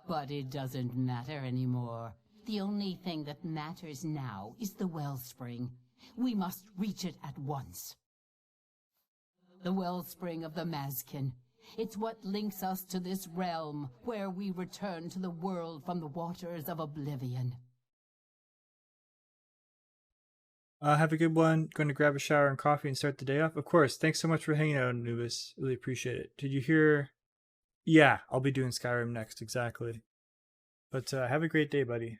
But it doesn't matter anymore. The only thing that matters now is the wellspring. We must reach it at once. The wellspring of the Mazkin. It's what links us to this realm, where we return to the world from the waters of Oblivion. Have a good one. Going to grab a shower and coffee and start the day off. Of course. Thanks so much for hanging out, Anubis. Really appreciate it. Did you hear? Yeah, I'll be doing Skyrim next, exactly. But have a great day, buddy.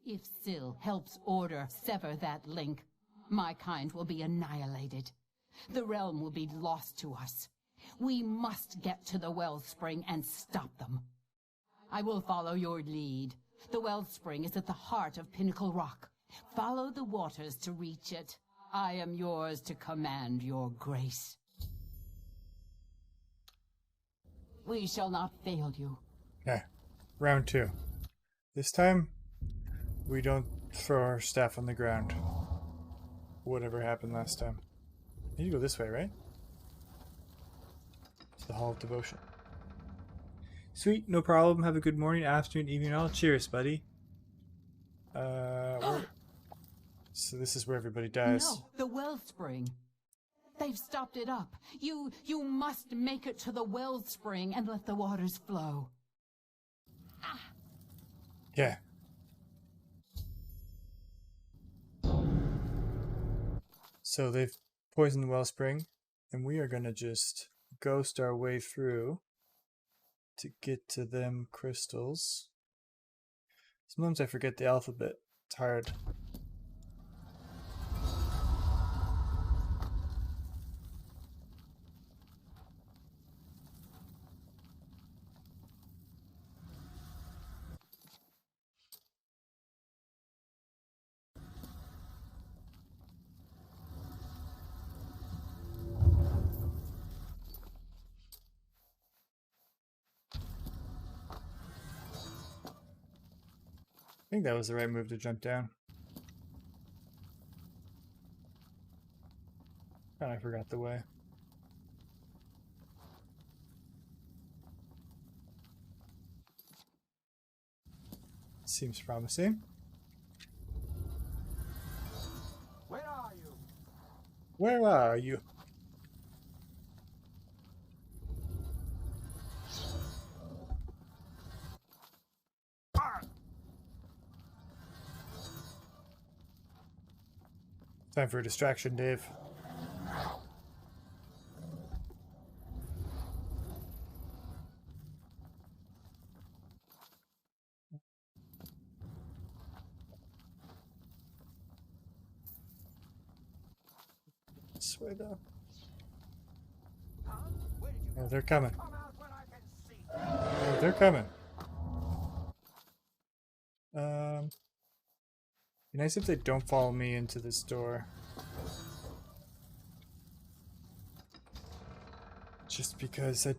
If Syl helps Order sever that link, my kind will be annihilated. The realm will be lost to us. We must get to the wellspring and stop them. I will follow your lead. The wellspring is at the heart of Pinnacle Rock. Follow the waters to reach it. I am yours to command, your grace. We shall not fail you. Okay, round 2. This time, we don't throw our staff on the ground. Whatever happened last time. I need to go this way, right? It's the Hall of Devotion. Sweet, no problem. Have a good morning, afternoon, evening, all. Cheers, buddy. So this is where everybody dies. No, the wellspring. They've stopped it up. You must make it to the wellspring and let the waters flow. Yeah. So they've poisoned the wellspring, and we are gonna just ghost our way through to get to them crystals. Sometimes I forget the alphabet. It's hard. I think that was the right move to jump down. And I forgot the way. Seems promising. Where are you? Where are you? Time for a distraction, Dave. This way, though. Oh, they're coming. Oh, they're coming. Be nice if they don't follow me into this door. Just because it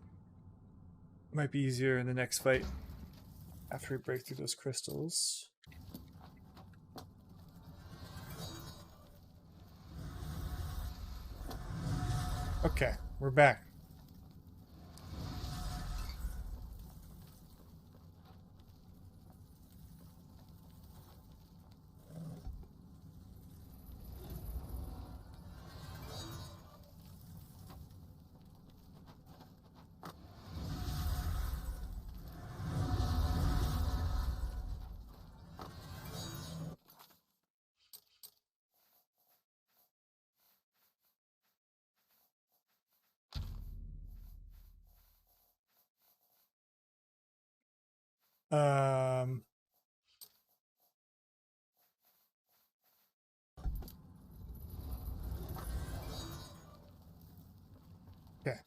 might be easier in the next fight after we break through those crystals. Okay, we're back. Um. Okay.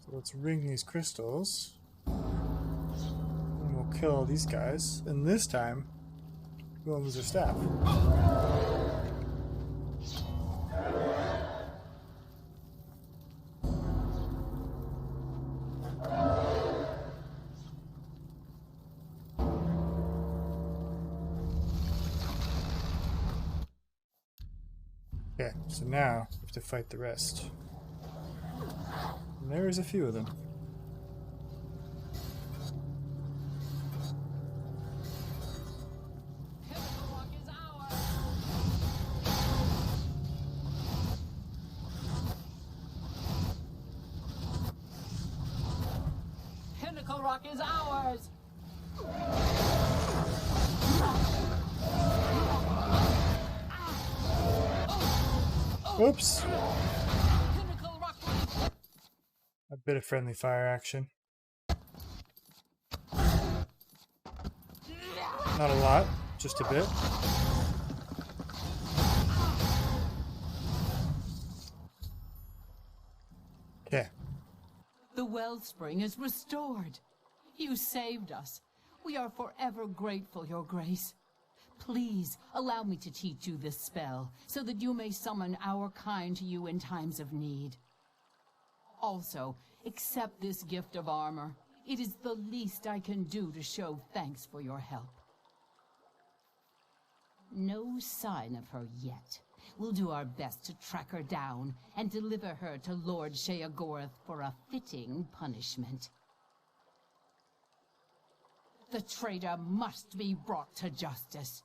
So let's ring these crystals. And we'll kill all these guys. And this time, we won't lose our staff. Okay, so now we have to fight the rest. And there's a few of them. Pinnacle Rock is ours! Oops! Pinnacle Rock! A bit of friendly fire action. Not a lot, just a bit. Okay. The wellspring is restored. You saved us. We are forever grateful, Your Grace. Please, allow me to teach you this spell, so that you may summon our kind to you in times of need. Also, accept this gift of armor. It is the least I can do to show thanks for your help. No sign of her yet. We'll do our best to track her down and deliver her to Lord Sheogorath for a fitting punishment. The traitor must be brought to justice.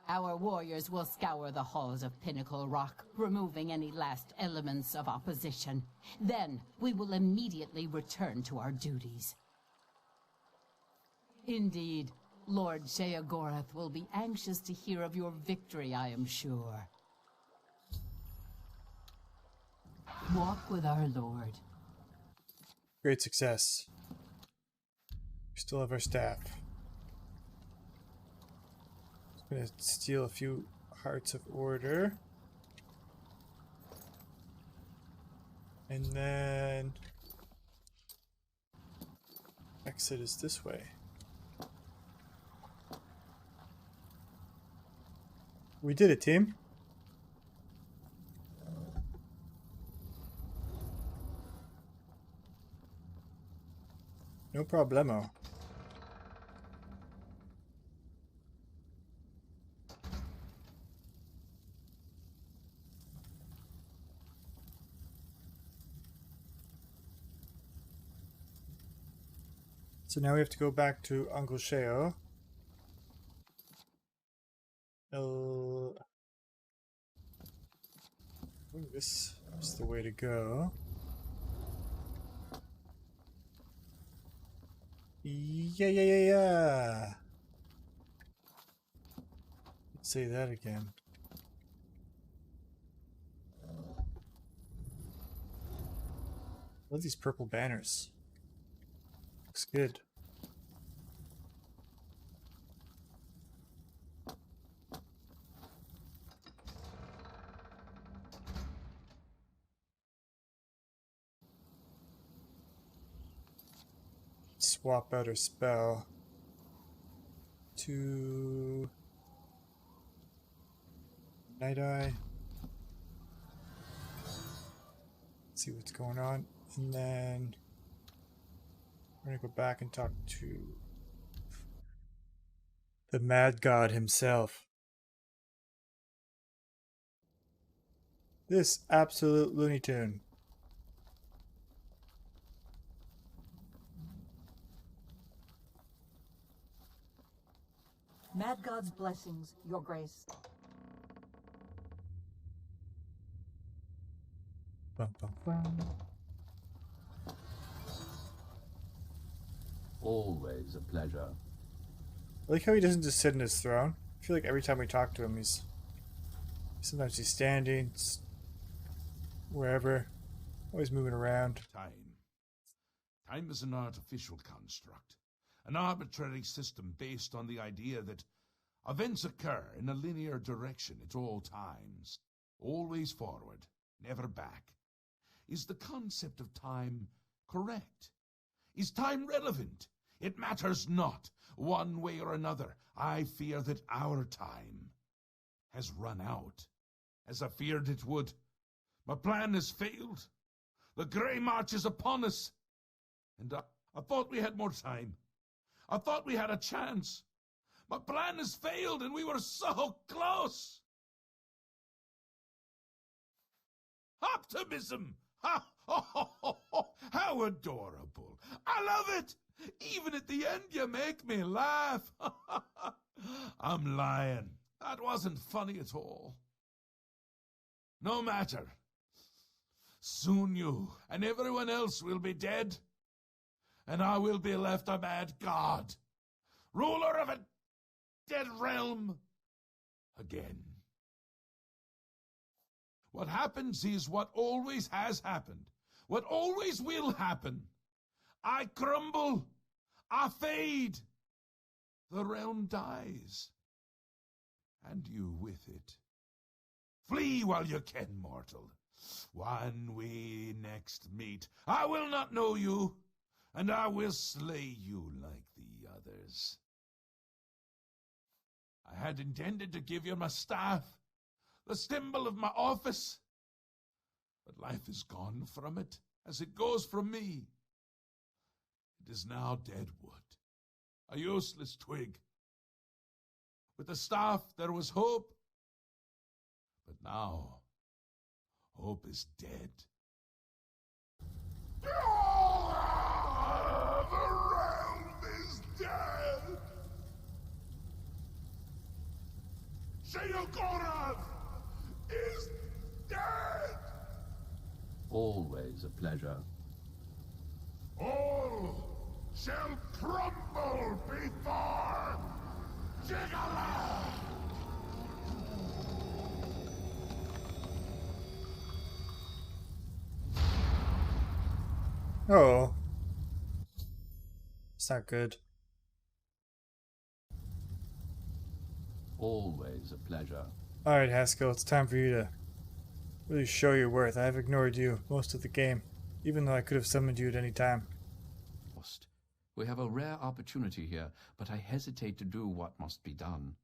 Our warriors will scour the halls of Pinnacle Rock, removing any last elements of opposition. Then we will immediately return to our duties. Indeed, Lord Sheogorath will be anxious to hear of your victory, I am sure. Walk with our Lord. Great success. We still have our staff. Just gonna steal a few hearts of order. And then exit is this way. We did it, team. No problemo. So now we have to go back to Uncle Sheo. I think this is the way to go. Yeah. Let's say that again. Love these purple banners. Looks good. Swap out her spell to Night Eye. See what's going on, and then we're gonna go back and talk to the Mad God himself. This absolute Looney Tune. Mad God's blessings, Your Grace. Bum, bum, bum. Always a pleasure. I like how he doesn't just sit in his throne. I feel like every time we talk to him, sometimes he's standing, wherever, always moving around. Time. Time is an artificial construct, an arbitrary system based on the idea that events occur in a linear direction at all times, always forward, never back. Is the concept of time correct? Is time relevant? It matters not. One way or another, I fear that our time has run out, as I feared it would. My plan has failed. The Grey March is upon us. And I thought we had more time. I thought we had a chance. My plan has failed, and we were so close. Optimism! Ha! How adorable. I love it. Even at the end, you make me laugh. I'm lying. That wasn't funny at all. No matter. Soon you and everyone else will be dead, and I will be left a mad god, ruler of a dead realm again. What happens is what always has happened, what always will happen. I crumble, I fade, the realm dies, and you with it. Flee while you can, mortal. When we next meet, I will not know you, and I will slay you like the others. I had intended to give you my staff, the symbol of my office, but life is gone from it, as it goes from me. It is now dead wood, a useless twig. With the staff there was hope, but now hope is dead. The realm is dead! Sheogorath is dead! Always a pleasure. All shall crumble before Jiggler! Oh. It's not good. Always a pleasure. Alright, Haskell, it's time for you to really show your worth. I've ignored you most of the game, even though I could have summoned you at any time. We have a rare opportunity here, but I hesitate to do what must be done.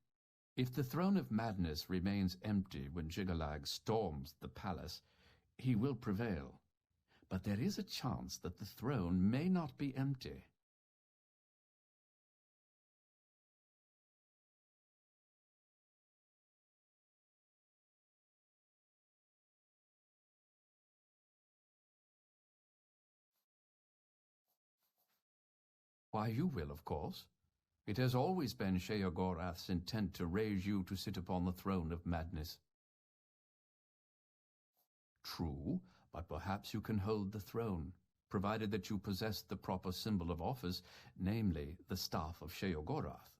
If the Throne of Madness remains empty when Jiggalag storms the palace, he will prevail. But there is a chance that the throne may not be empty. Why, you will, of course. It has always been Sheogorath's intent to raise you to sit upon the throne of madness. True, but perhaps you can hold the throne, provided that you possess the proper symbol of office, namely the staff of Sheogorath.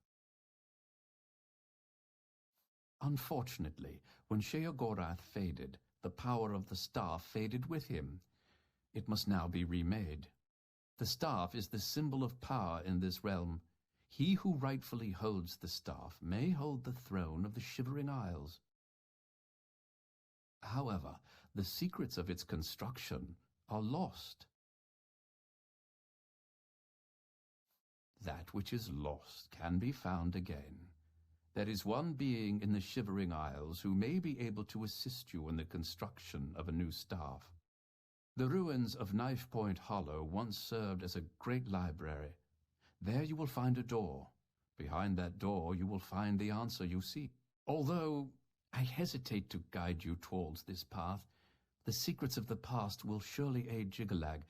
Unfortunately, when Sheogorath faded, the power of the staff faded with him. It must now be remade. The staff is the symbol of power in this realm. He who rightfully holds the staff may hold the throne of the Shivering Isles. However, the secrets of its construction are lost. That which is lost can be found again. There is one being in the Shivering Isles who may be able to assist you in the construction of a new staff. The ruins of Knife Point Hollow once served as a great library. There you will find a door. Behind that door you will find the answer you seek. Although I hesitate to guide you towards this path, the secrets of the past will surely aid Jiggalag,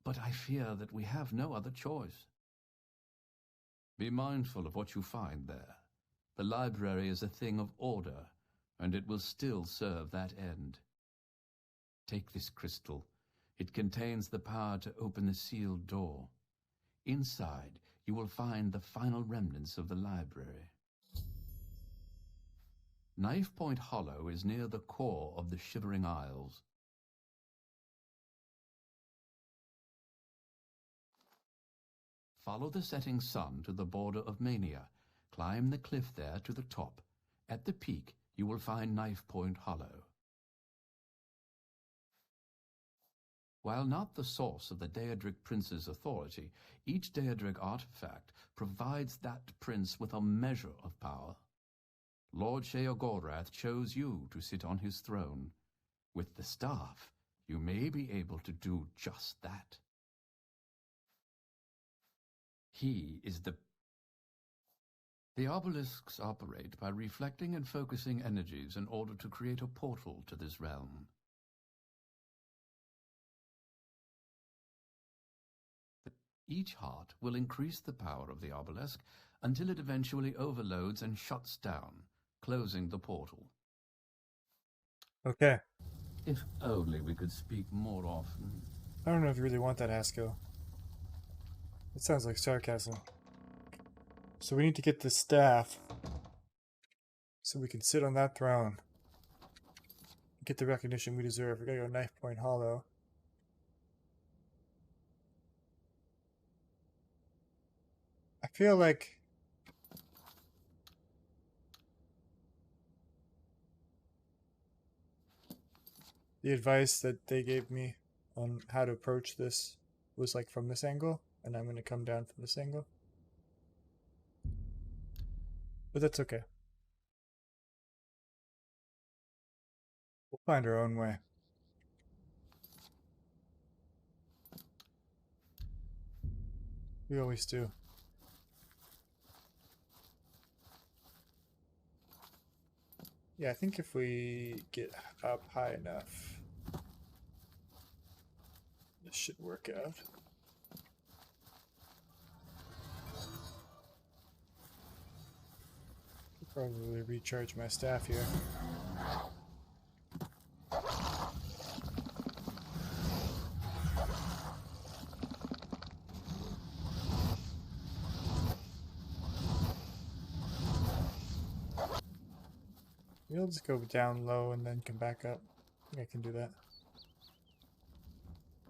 but I fear that we have no other choice. Be mindful of what you find there. The library is a thing of order, and it will still serve that end. Take this crystal. It contains the power to open the sealed door. Inside, you will find the final remnants of the library. Knife Point Hollow is near the core of the Shivering Isles. Follow the setting sun to the border of Mania. Climb the cliff there to the top. At the peak, you will find Knife Point Hollow. While not the source of the Daedric Prince's authority, each Daedric artifact provides that prince with a measure of power. Lord Sheogorath chose you to sit on his throne. With the staff, you may be able to do just that. He is The obelisks operate by reflecting and focusing energies in order to create a portal to this realm. Each heart will increase the power of the obelisk until it eventually overloads and shuts down, closing the portal. Okay. If only we could speak more often. I don't know if you really want that, Haskell. It sounds like sarcasm. So we need to get the staff so we can sit on that throne. Get the recognition we deserve. We gotta go Knife Point Hollow. I feel like the advice that they gave me on how to approach this was like from this angle, and I'm going to come down from this angle. But that's okay. We'll find our own way. We always do. Yeah, I think if we get up high enough, this should work out. Could probably recharge my staff here. We'll just go down low and then come back up. I think I can do that.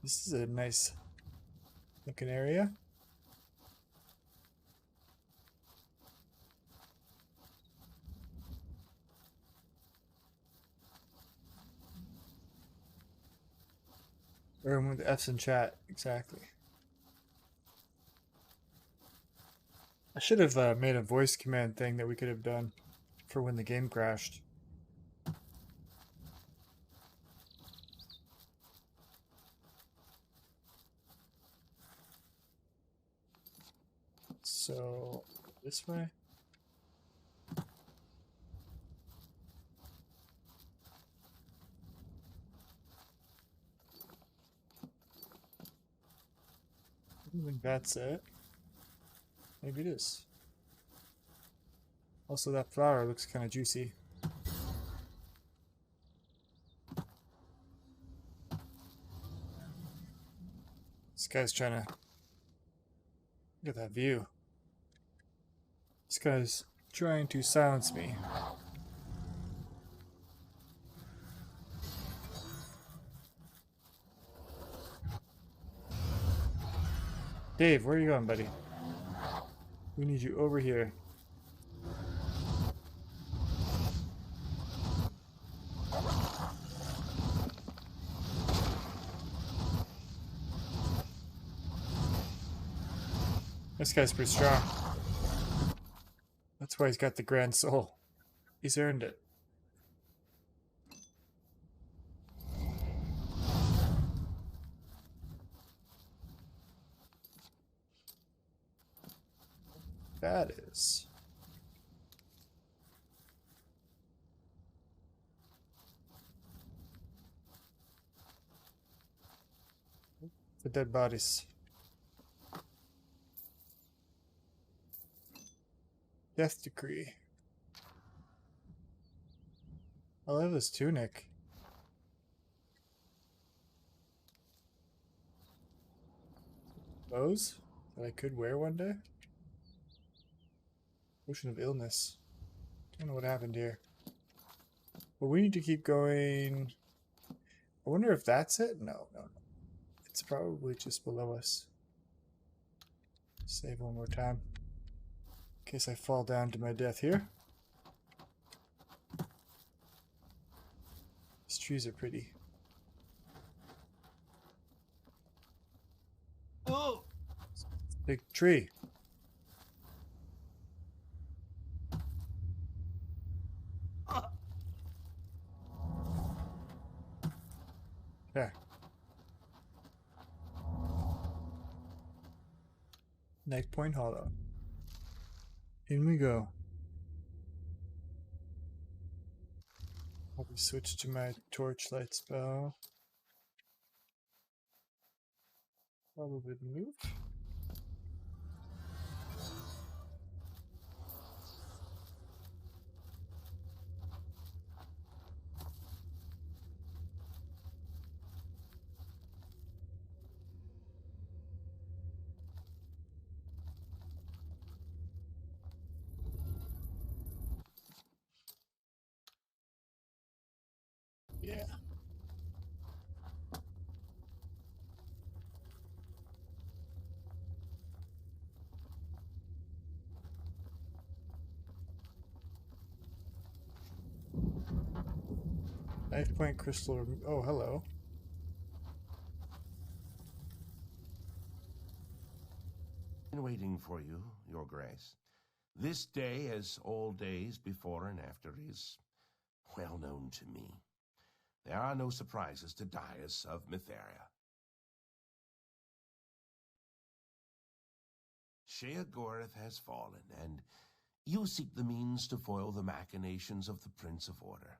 This is a nice looking area. Or with the F's in chat, exactly. I should have made a voice command thing that we could have done for when the game crashed. So, this way? I don't think that's it. Maybe it is. Also, that flower looks kind of juicy. This guy's trying to... Look at that view. This guy's trying to silence me. Dave, where are you going, buddy? We need you over here. This guy's pretty strong. That's why he's got the grand soul. He's earned it. That is. The dead bodies. Death decree. I love this tunic. Clothes that I could wear one day? Potion of illness. Don't know what happened here. But we need to keep going. I wonder if that's it? No. It's probably just below us. Save one more time. In case I fall down to my death here. These trees are pretty. Oh! Big tree. There. Neck Point Hollow. In we go. I'll switch to my torchlight spell. Probably move. Yeah. Knife point crystal. Oh, hello. Been waiting for you, Your Grace. This day, as all days before and after, is well known to me. There are no surprises to Dias of Mytheria. Sheogorath has fallen, and you seek the means to foil the machinations of the Prince of Order.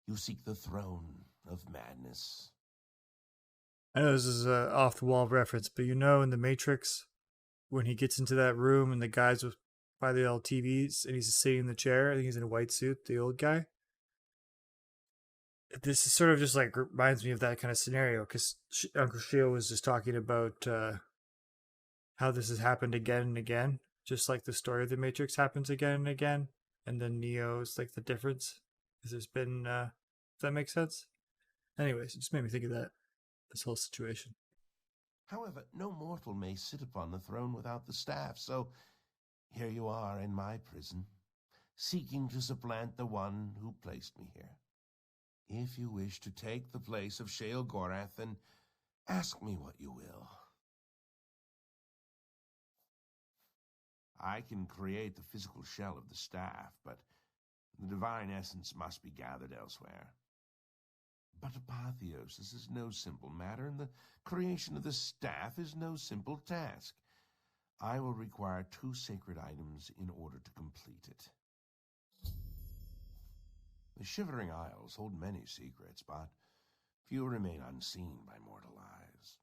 You seek the throne of madness. I know this is an off-the-wall reference, but you know in The Matrix, when he gets into that room and the guys with by the LTVs and he's sitting in the chair, I think he's in a white suit, the old guy. This is sort of just like reminds me of that kind of scenario, because Uncle Shio was just talking about how this has happened again and again, just like the story of the Matrix happens again and again, and then Neo is like the difference. Because there's been, if that makes sense. Anyways, it just made me think of that, this whole situation. However, no mortal may sit upon the throne without the staff, so here you are in my prison, seeking to supplant the one who placed me here. If you wish to take the place of Sheogorath, then ask me what you will. I can create the physical shell of the staff, but the divine essence must be gathered elsewhere. But apotheosis is no simple matter, and the creation of the staff is no simple task. I will require 2 sacred items in order to complete it. The Shivering Isles hold many secrets, but few remain unseen by mortal eyes.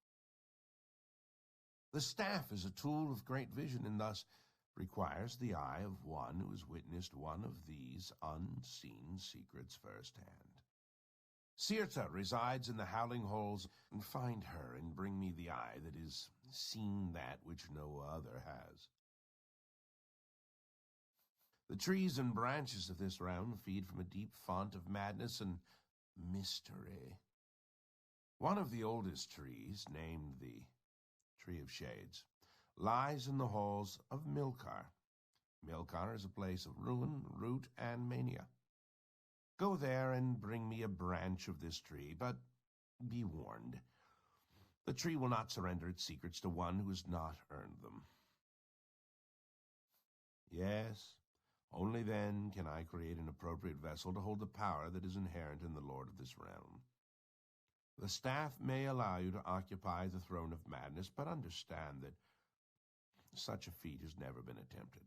The staff is a tool of great vision, and thus requires the eye of one who has witnessed one of these unseen secrets firsthand. Sirta resides in the Howling Halls, and find her and bring me the eye that has seen that which no other has. The trees and branches of this realm feed from a deep font of madness and mystery. One of the oldest trees, named the Tree of Shades, lies in the halls of Milkar. Milkar is a place of ruin, root, and mania. Go there and bring me a branch of this tree, but be warned. The tree will not surrender its secrets to one who has not earned them. Yes, only then can I create an appropriate vessel to hold the power that is inherent in the Lord of this realm. The staff may allow you to occupy the throne of madness, but understand that such a feat has never been attempted.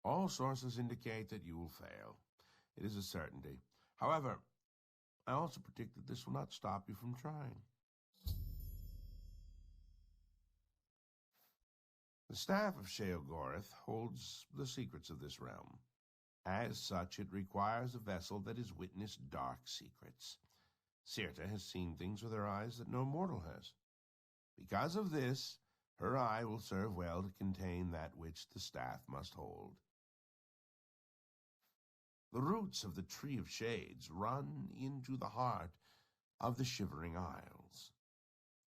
All sources indicate that you will fail. It is a certainty. However, I also predict that this will not stop you from trying. The staff of Sheogorath holds the secrets of this realm. As such, it requires a vessel that has witnessed dark secrets. Sirta has seen things with her eyes that no mortal has. Because of this, her eye will serve well to contain that which the staff must hold. The roots of the Tree of Shades run into the heart of the Shivering Isles.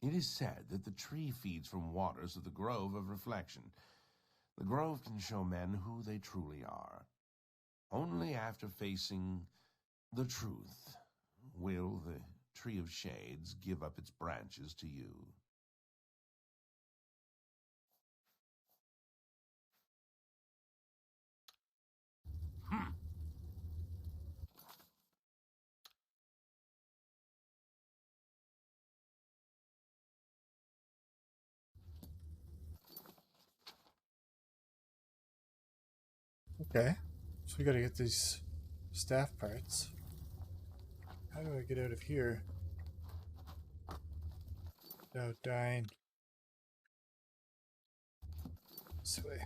It is said that the tree feeds from waters of the Grove of Reflection. The Grove can show men who they truly are. Only after facing the truth will the Tree of Shades give up its branches to you. Okay, so we gotta get these staff parts. How do I get out of here without dying? This way.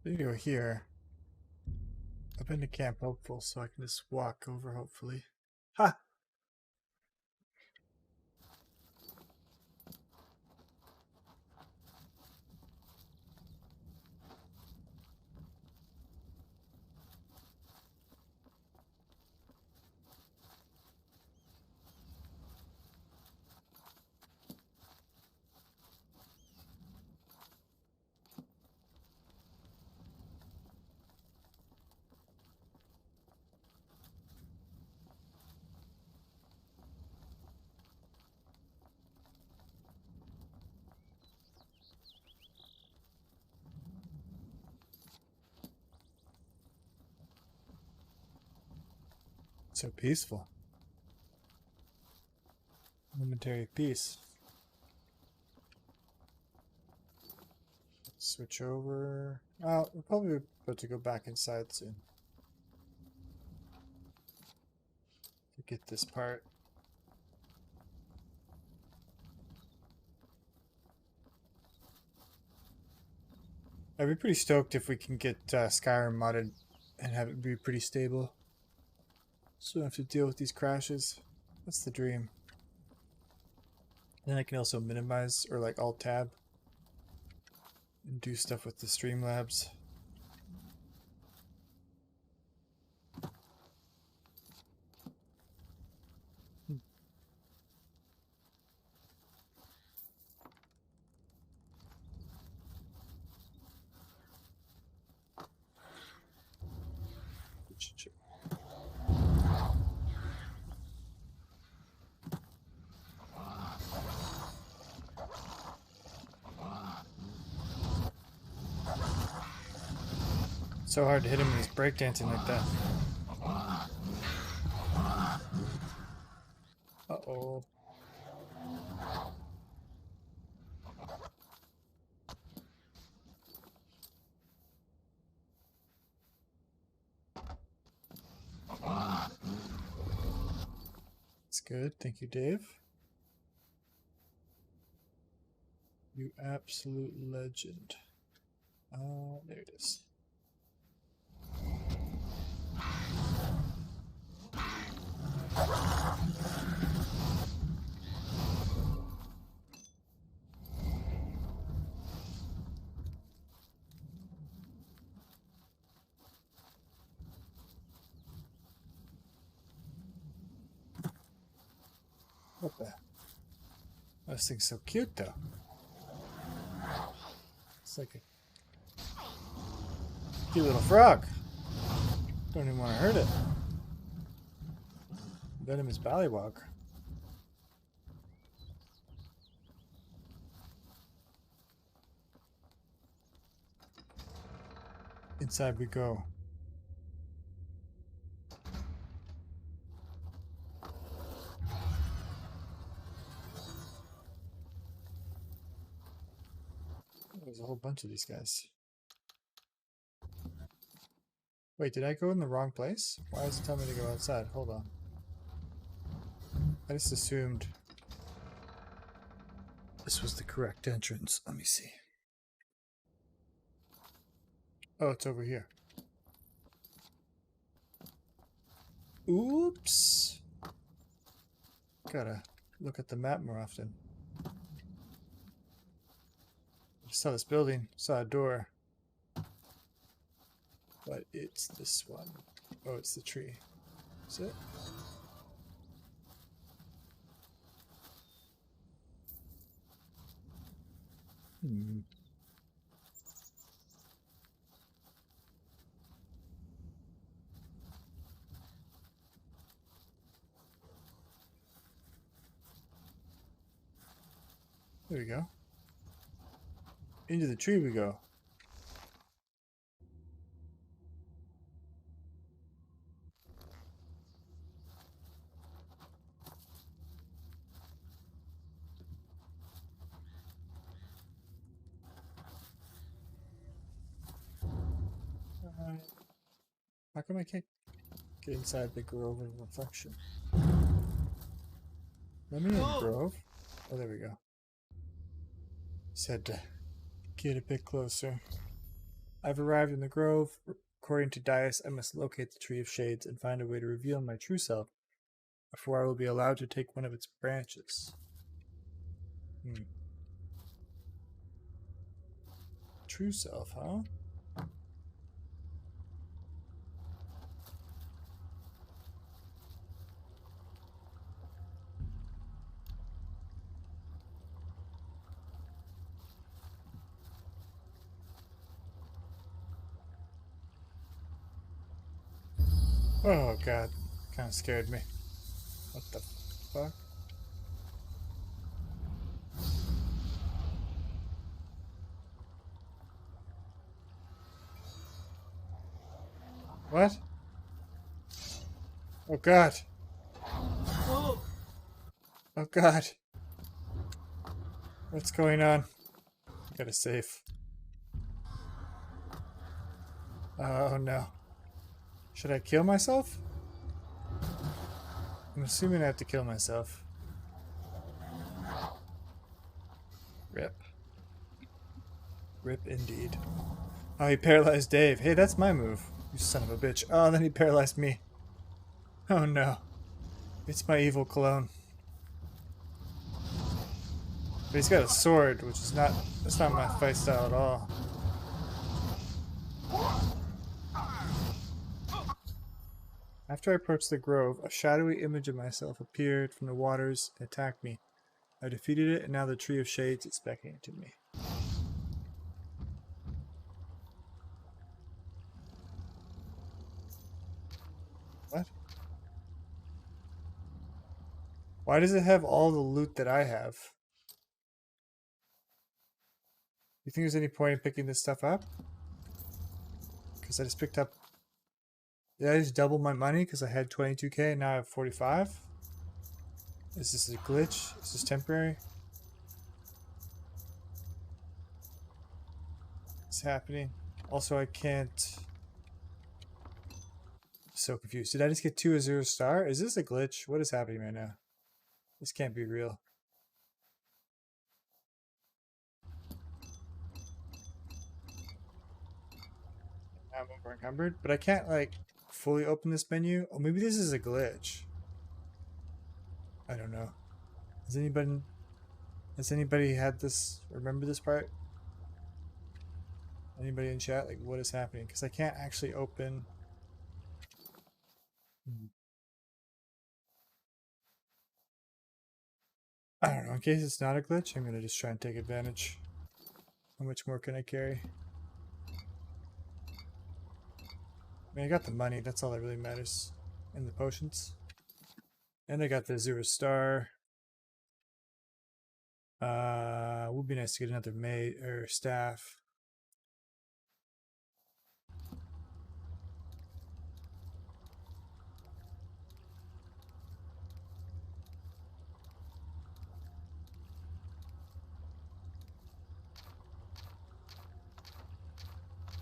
We go here. I've been to Camp Hopeful, so I can just walk over, hopefully. Ha! So peaceful. Momentary peace. Switch over. Oh, we're probably about to go back inside soon. To get this part. I'd be pretty stoked if we can get Skyrim modded and have it be pretty stable. So I don't have to deal with these crashes. That's the dream. Then I can also minimize or like alt tab and do stuff with the Streamlabs. So hard to hit him when he's breakdancing like that. Uh-oh. That's good. Thank you, Dave. You absolute legend. There it is. What the? This thing's so cute, though. It's like a cute little frog. Don't even want to hurt it. Venomous Ballywog. Inside we go. There's a whole bunch of these guys. Wait, did I go in the wrong place? Why does it tell me to go outside? Hold on. I just assumed this was the correct entrance. Let me see. Oh, it's over here. Oops. Gotta look at the map more often. I saw this building, saw a door. But it's this one. Oh, it's the tree. Is it? Hmm. There we go. Into the tree we go. How come I can't get inside the grove of reflection? Let me in the grove. Oh, there we go. Said to get a bit closer. I've arrived in the grove. According to Dias, I must locate the Tree of Shades and find a way to reveal my true self before I will be allowed to take one of its branches. True self, huh? Oh god, kind of scared me. What the fuck? What? Oh god. Oh god. What's going on? Gotta save. Oh no. Should I kill myself? I'm assuming I have to kill myself. Rip. Rip indeed. Oh, he paralyzed Dave. Hey, that's my move. You son of a bitch. Oh, then he paralyzed me. Oh no. It's my evil clone. But he's got a sword, which is not... That's not my fight style at all. After I approached the grove, a shadowy image of myself appeared from the waters and attacked me. I defeated it, and now the Tree of Shades is beckoning to me. What? Why does it have all the loot that I have? You think there's any point in picking this stuff up? Because I just picked up... Did I just double my money because I had 22k and now I have 45? Is this a glitch? Is this temporary? What's happening? Also, I can't... I'm so confused. Did I just get 2 as 0 star? Is this a glitch? What is happening right now? This can't be real. Now I'm over encumbered, but I can't like fully open this menu. Oh, maybe this is a glitch. I don't know. Has anybody had this? Remember this part? Anybody in chat? Like, what is happening? Because I can't actually open. I don't know. In case it's not a glitch, I'm gonna just try and take advantage. How much more can I carry? I mean, I got the money. That's all that really matters. And the potions. And I got the 0 star. Would be nice to get another mage or staff.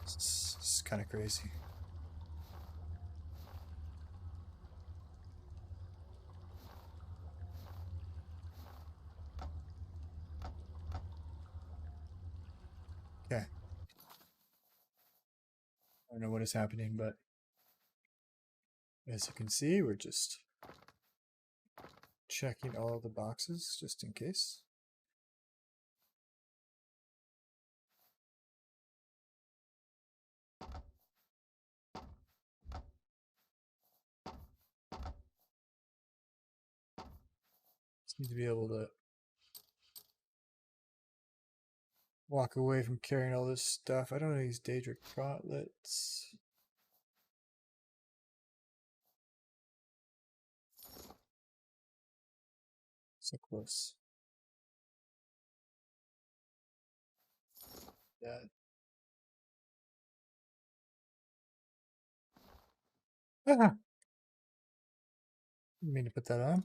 It's kind of crazy. Okay. I don't know what is happening, but as you can see, we're just checking all the boxes just in case. Just need to be able to walk away from carrying all this stuff. I don't know these Daedric gauntlets. So close. Yeah. Ah! Didn't mean to put that on.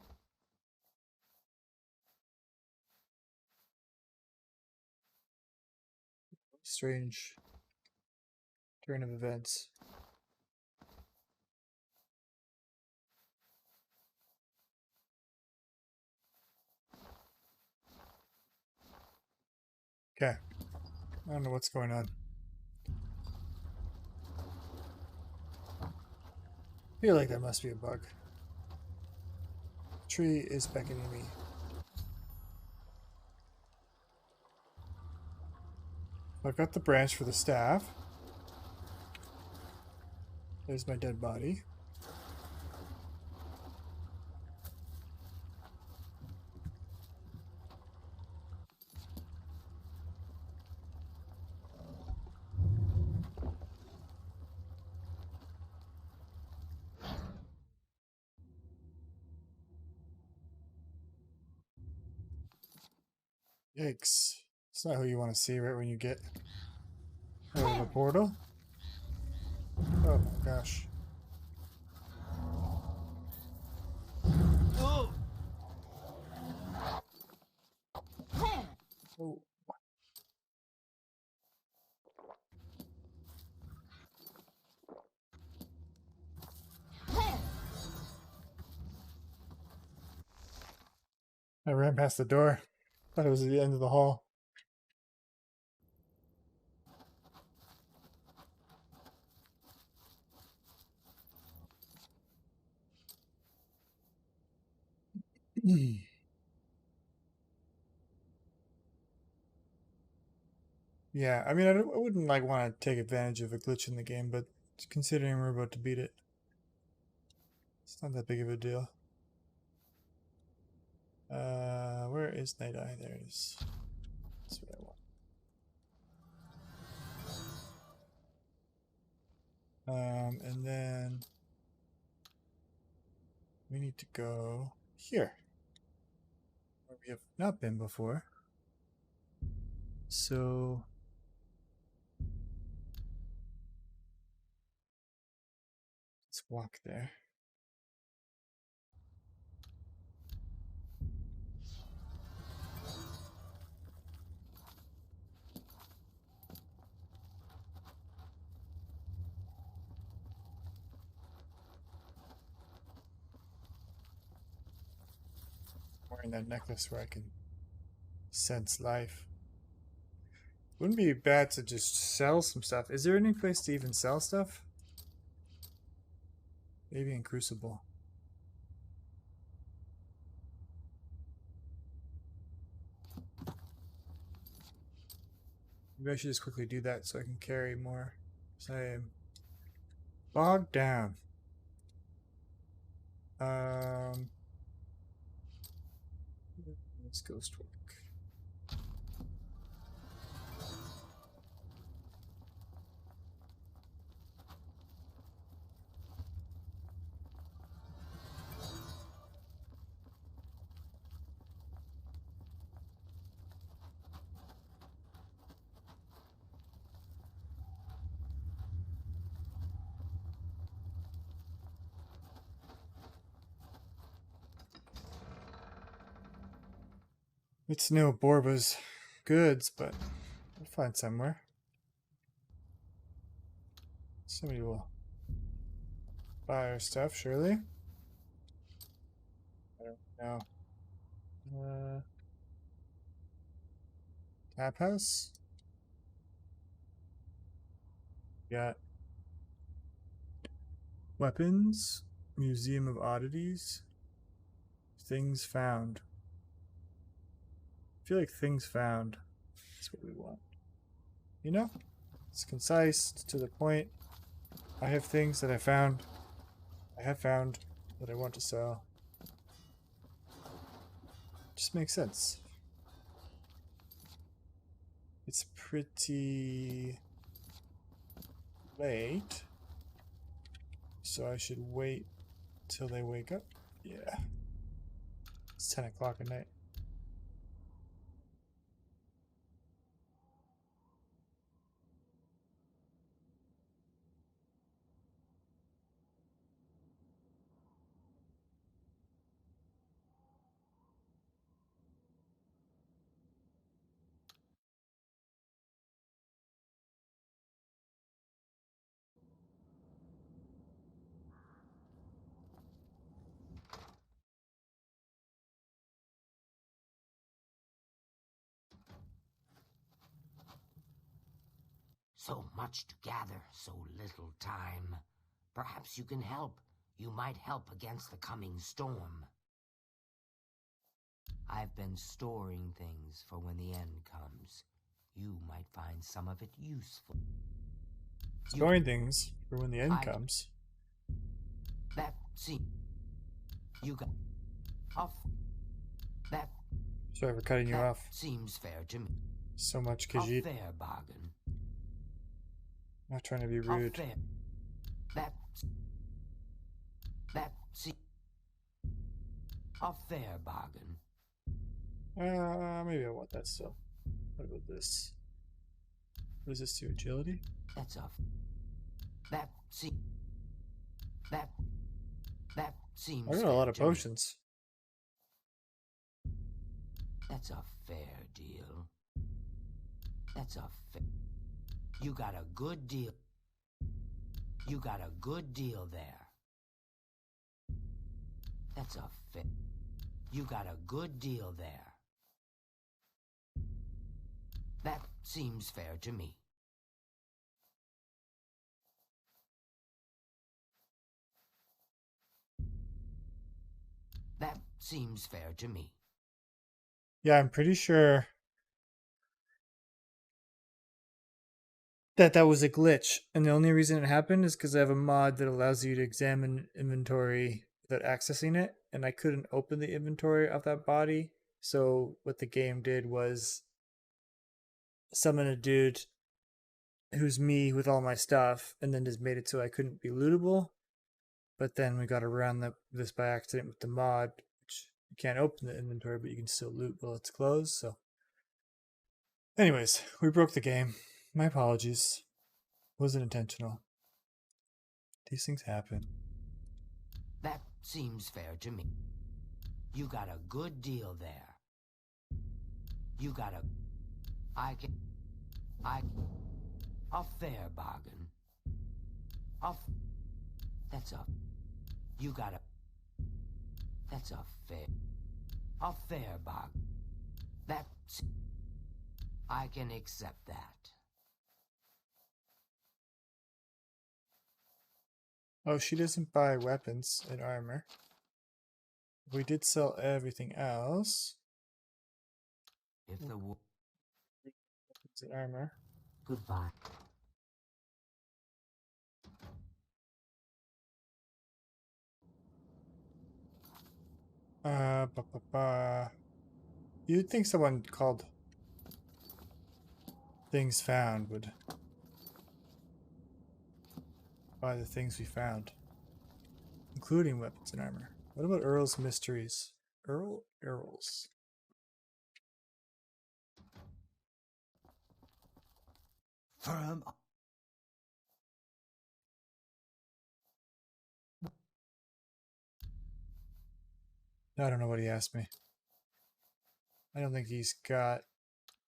Strange turn of events. Okay. I don't know what's going on. I feel like that must be a bug. The tree is beckoning me. I've got the branch for the staff. There's my dead body. Yikes. It's not who you want to see right when you get out of the portal. Oh my gosh. Oh. I ran past the door. Thought it was at the end of the hall. Yeah, I mean, I wouldn't like want to take advantage of a glitch in the game, but considering we're about to beat it, it's not that big of a deal. Where is Night Eye? There it is. That's what I want. And then we need to go here, where we have not been before. So let's walk there. Wearing that necklace where I can sense life. Wouldn't be bad to just sell some stuff. Is there any place to even sell stuff? Maybe in Crucible. Maybe I should just quickly do that so I can carry more. So I am bogged down. Let's ghost work. It's no Borba's goods, but I'll find somewhere. Somebody will buy our stuff, surely. I don't know. Tap house? got weapons, Museum of Oddities, things found. I feel like things found is what we want. You know? It's concise, it's to the point. I have things that I found. I have found that I want to sell. Just makes sense. It's pretty late, so I should wait till they wake up. Yeah. It's 10 o'clock at night. So much to gather, so little time. Perhaps you can help. You might help against the coming storm. I've been storing things for when the end comes. You might find some of it useful. Storing things for when the end comes. That see. You got off. That. Sorry for cutting you off. Seems fair to me. So much, A Khajiit. fair bargain. Not trying to be rude. That see. A fair bargain. Maybe I want that still. What about this? What is this to agility? That's a. That see. That seems. I got a lot of potions. That's a fair deal. That's a fair. You got a good deal. You got a good deal there. That's a fair. You got a good deal there. That seems fair to me. That seems fair to me. Yeah, I'm pretty sure that was a glitch, and the only reason it happened is because I have a mod that allows you to examine inventory without accessing it, and I couldn't open the inventory of that body. So what the game did was summon a dude who's me with all my stuff, and then just made it so I couldn't be lootable. But then we got around this by accident with the mod, which you can't open the inventory, but you can still loot while it's closed. So anyways, we broke the game. My apologies. Wasn't intentional. These things happen. That seems fair to me. You got a good deal there. You got a. A fair bargain. That's a. You got a. That's a fair. A fair bargain. That's. I can accept that. Oh, she doesn't buy weapons and armor. We did sell everything else. If the weapons and armor. Goodbye. You'd think someone called Things Found would buy the things we found, including weapons and armor. What about Earl's Mysteries? Earl's. Firm. I don't know what he asked me. I don't think he's got.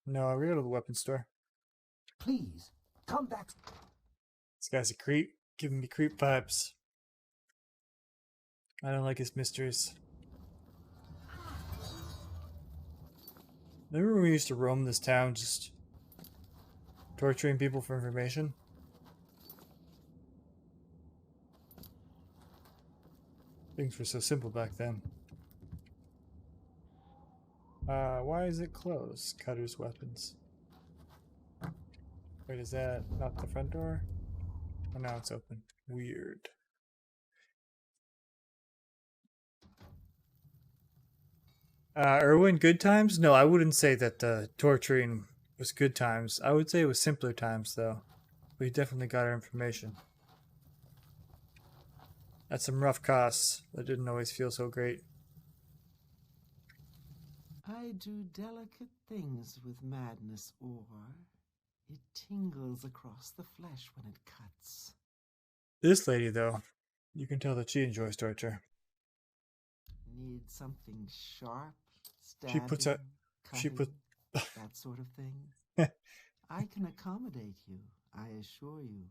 No, we're going to go to the weapons store. Please, come back. This guy's a creep, giving me creep vibes. I don't like his mysteries. Remember when we used to roam this town just torturing people for information? Things were so simple back then. Why is it closed? Cutter's weapons. Wait, is that not the front door? Oh, now it's open. Weird. Erwin, good times? No, I wouldn't say that the torturing was good times. I would say it was simpler times, though. We definitely got our information. At some rough costs that didn't always feel so great. I do delicate things with madness ore. It tingles across the flesh when it cuts. This lady, though, you can tell that she enjoys torture. Need something sharp, stabbing, She puts a... She cutting, put... that sort of thing. I can accommodate you, I assure you.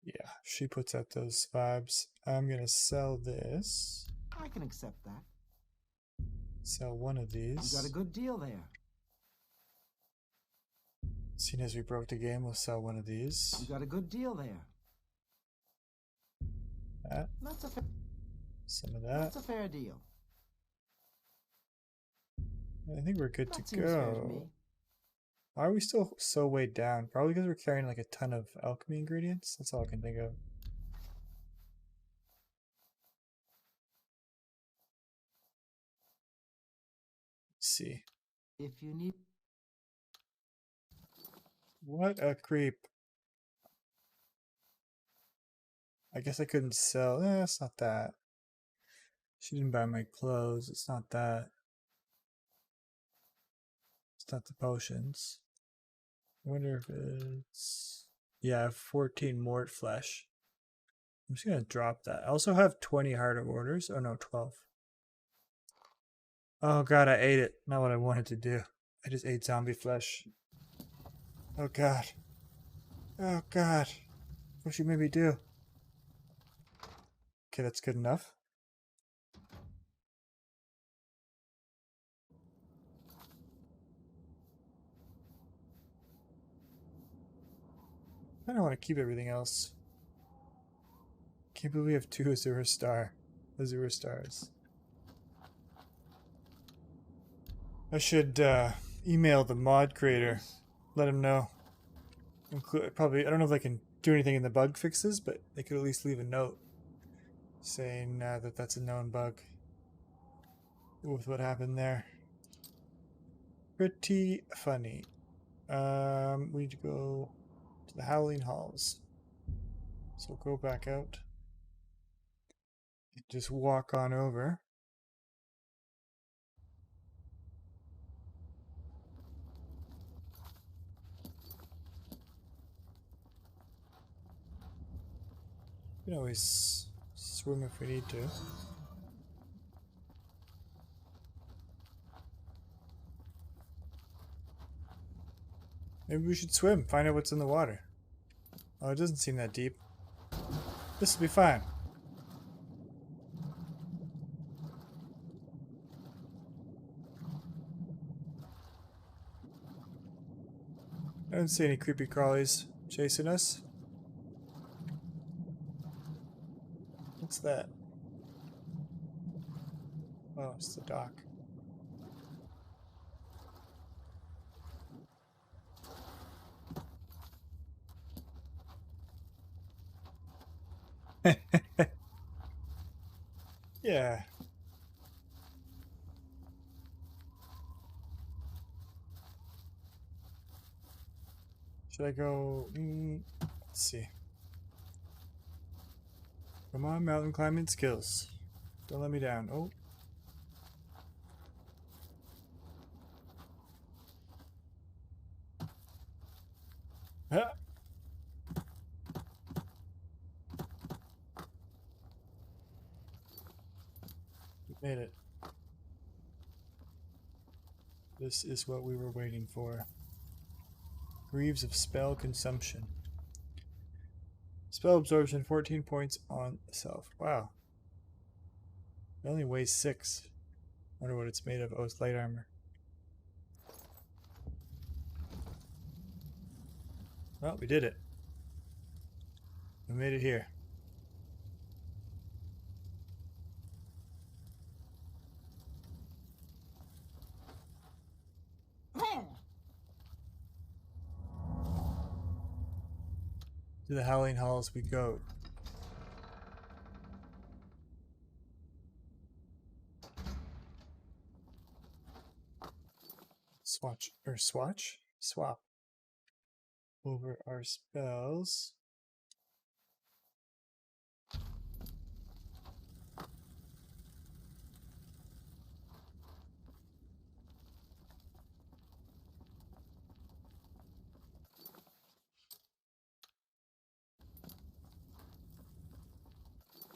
Yeah, she puts out those vibes. I'm gonna sell this. I can accept that. Sell one of these. You got a good deal there. Seeing as we broke the game, we'll sell one of these. You got a good deal there. That. That's a Some of that. That's a fair deal. I think we're good That to seems fair to me. go. Why are we still so weighed down? Probably because we're carrying like a ton of alchemy ingredients. That's all I can think of. Let's see. If you need... What a creep. I guess I couldn't sell. It's not that. She didn't buy my clothes. It's not that. It's not the potions. I wonder if it's... Yeah, I have 14 mort flesh. I'm just gonna drop that. I also have 20 harder orders. Oh no, 12. Oh god, I ate it. Not what I wanted to do. I just ate zombie flesh. Oh god. Oh god. What you made me do? Okay, that's good enough. I don't want to keep everything else. Can't believe we have 2 Azure stars. I should email the mod creator, let him know. Probably, I don't know if I can do anything in the bug fixes, but they could at least leave a note saying that that's a known bug with what happened there. Pretty funny. We need to go to the Howling Halls. So go back out. Just walk on over. We can always swim if we need to. Maybe we should swim, find out what's in the water. Oh, it doesn't seem that deep. This will be fine. I don't see any creepy crawlies chasing us. What's that? Oh, it's the dock. Yeah. Should I go? Let's see. Come on, mountain climbing skills. Don't let me down. Oh. Ah. We made it. This is what we were waiting for. Greaves of spell consumption. Spell absorption 14 points on self. Wow. It only weighs 6. Wonder what it's made of. Oh, it's light armor. Well, we did it. We made it here. To the Howling Halls we go. Swap over our spells.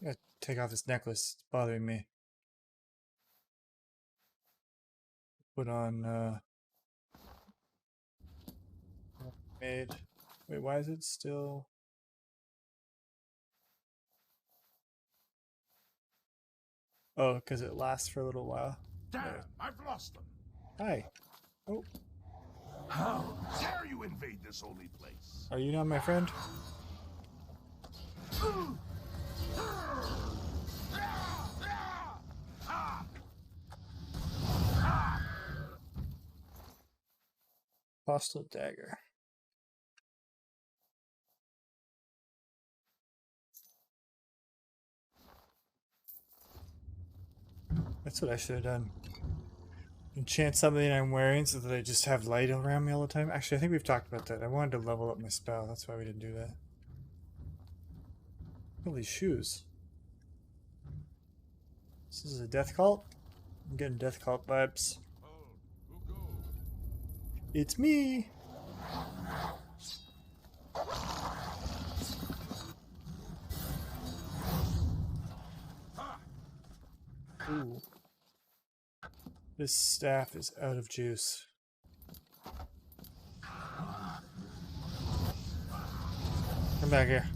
I gotta take off this necklace. It's bothering me. Put on Mage. Wait, why is it still? Oh, because it lasts for a little while. Damn, I've lost them. Hi. Oh. How dare you invade this holy place? Are you not my friend? Hostile dagger. That's what I should have done. Enchant something I'm wearing so that I just have light around me all the time. Actually, I think we've talked about that. I wanted to level up my spell. That's why we didn't do that. All these shoes. This is a death cult? I'm getting death cult vibes. It's me! Ooh. This staff is out of juice. Come back here.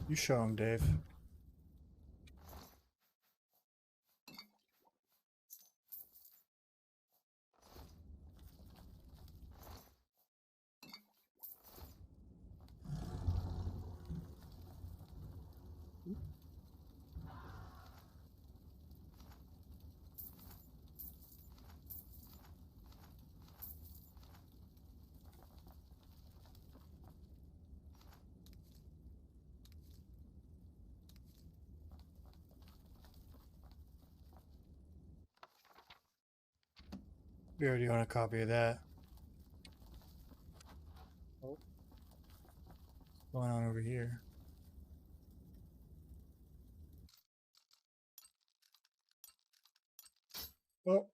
You show him, Dave. We already own a copy of that. Oh. What's going on over here? Oh.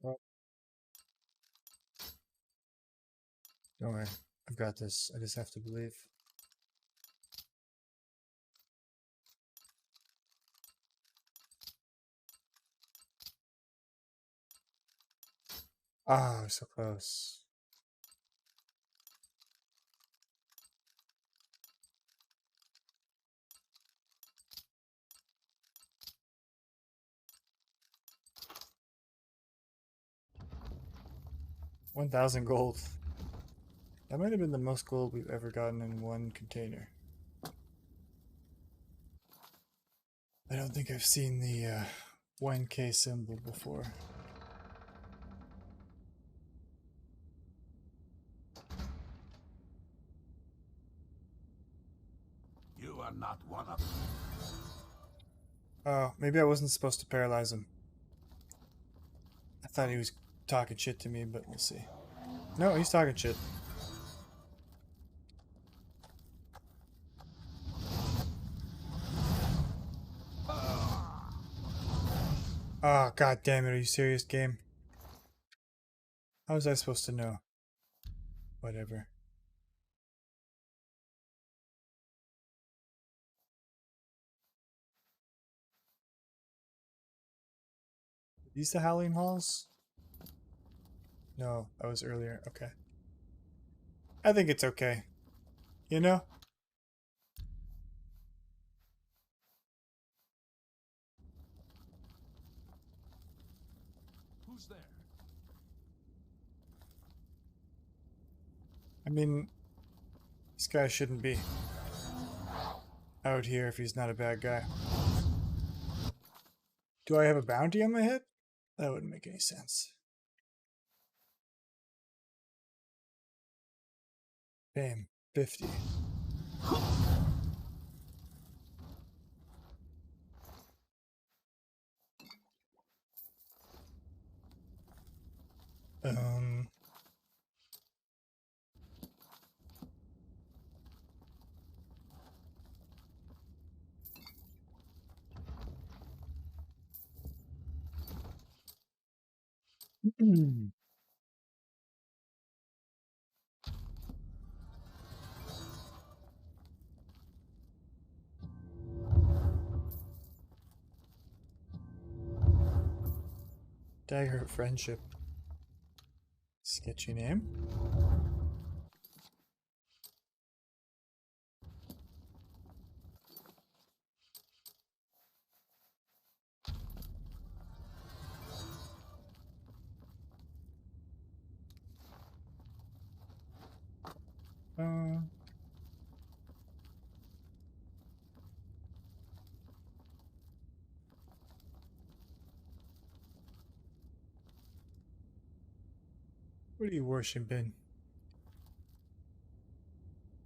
Oh. Don't worry. I've got this. I just have to believe. Ah, so close. $1,000 gold. That might have been the most gold we've ever gotten in one container. I don't think I've seen the 1K symbol before. You are not one of them. Oh, maybe I wasn't supposed to paralyze him. I thought he was talking shit to me, but we'll see. No, he's talking shit. Oh, god damn it, are you serious, game? How was I supposed to know? Whatever. Are these the Howling Halls? No, that was earlier. Okay. I think it's okay. You know? Who's there? I mean, this guy shouldn't be out here if he's not a bad guy. Do I have a bounty on my head? That wouldn't make any sense. Bam, 50. Dagger of Friendship. Sketchy name. What are you worshiping?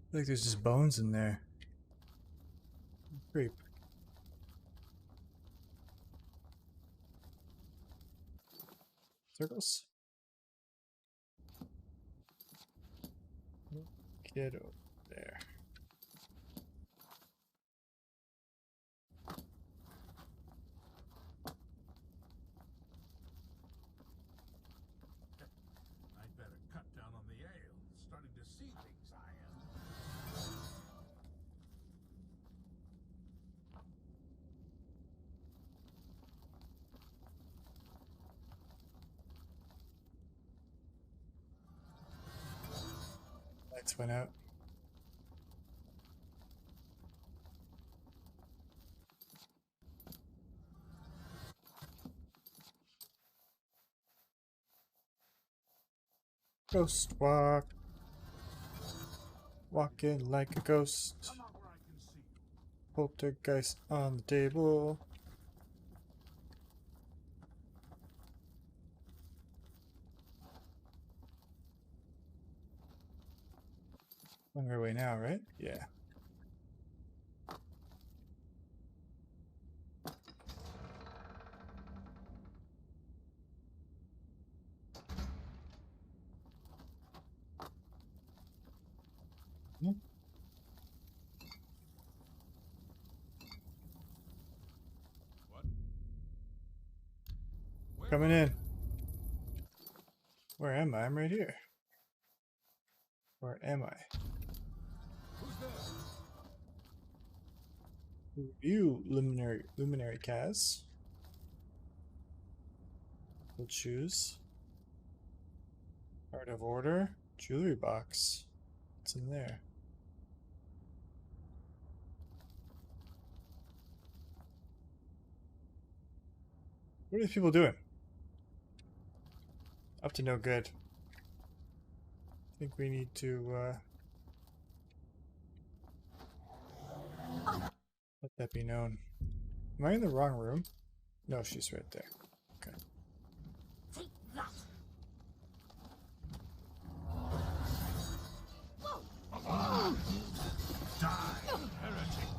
I feel like there's just bones in there. Creep. Circles? Get over there. I'd better cut down on the ale. Starting to see things I am. Lights went out. Ghost walk. Walking like a ghost. Come out where I can see you. Poltergeist on the table. On our way now, right? Yeah. What? Where? Coming in. Where am I? I'm right here. Where am I? Who's there? You, luminary Kaz. Gold shoes. Heart of Order. Jewelry box. What's in there? What are these people doing? Up to no good. I think we need to, let that be known. Am I in the wrong room? No, she's right there. Okay. Take that! Die, heretic!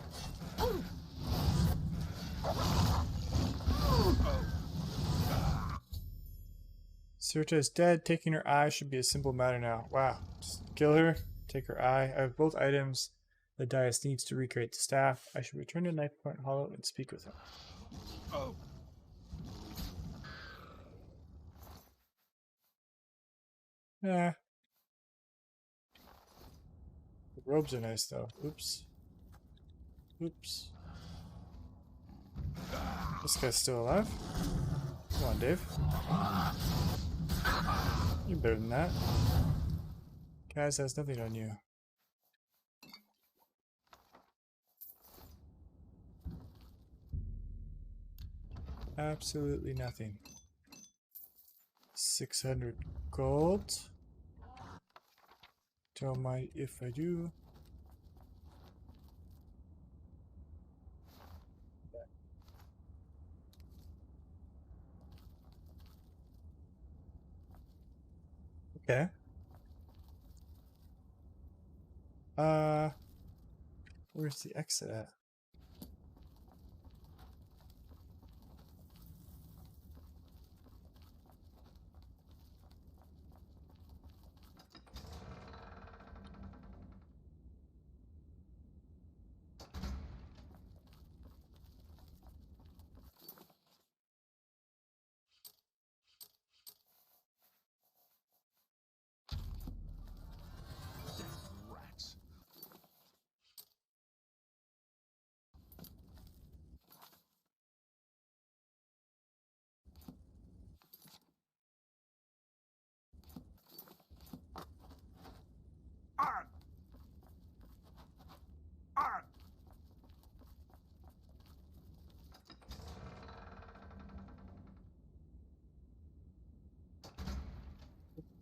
Sirta is dead. Taking her eye should be a simple matter now. Wow. Just kill her. Take her eye. I have both items. The Dias needs to recreate the staff. I should return to Knife Point Hollow and speak with him. Oh! Yeah. The robes are nice though. Oops. Oops. This guy's still alive? Come on, Dave. You're better than that. Kaz has nothing on you. Absolutely nothing. 600 gold. Don't mind if I do. Okay. Where's the exit at? Rats. Arr! Arr!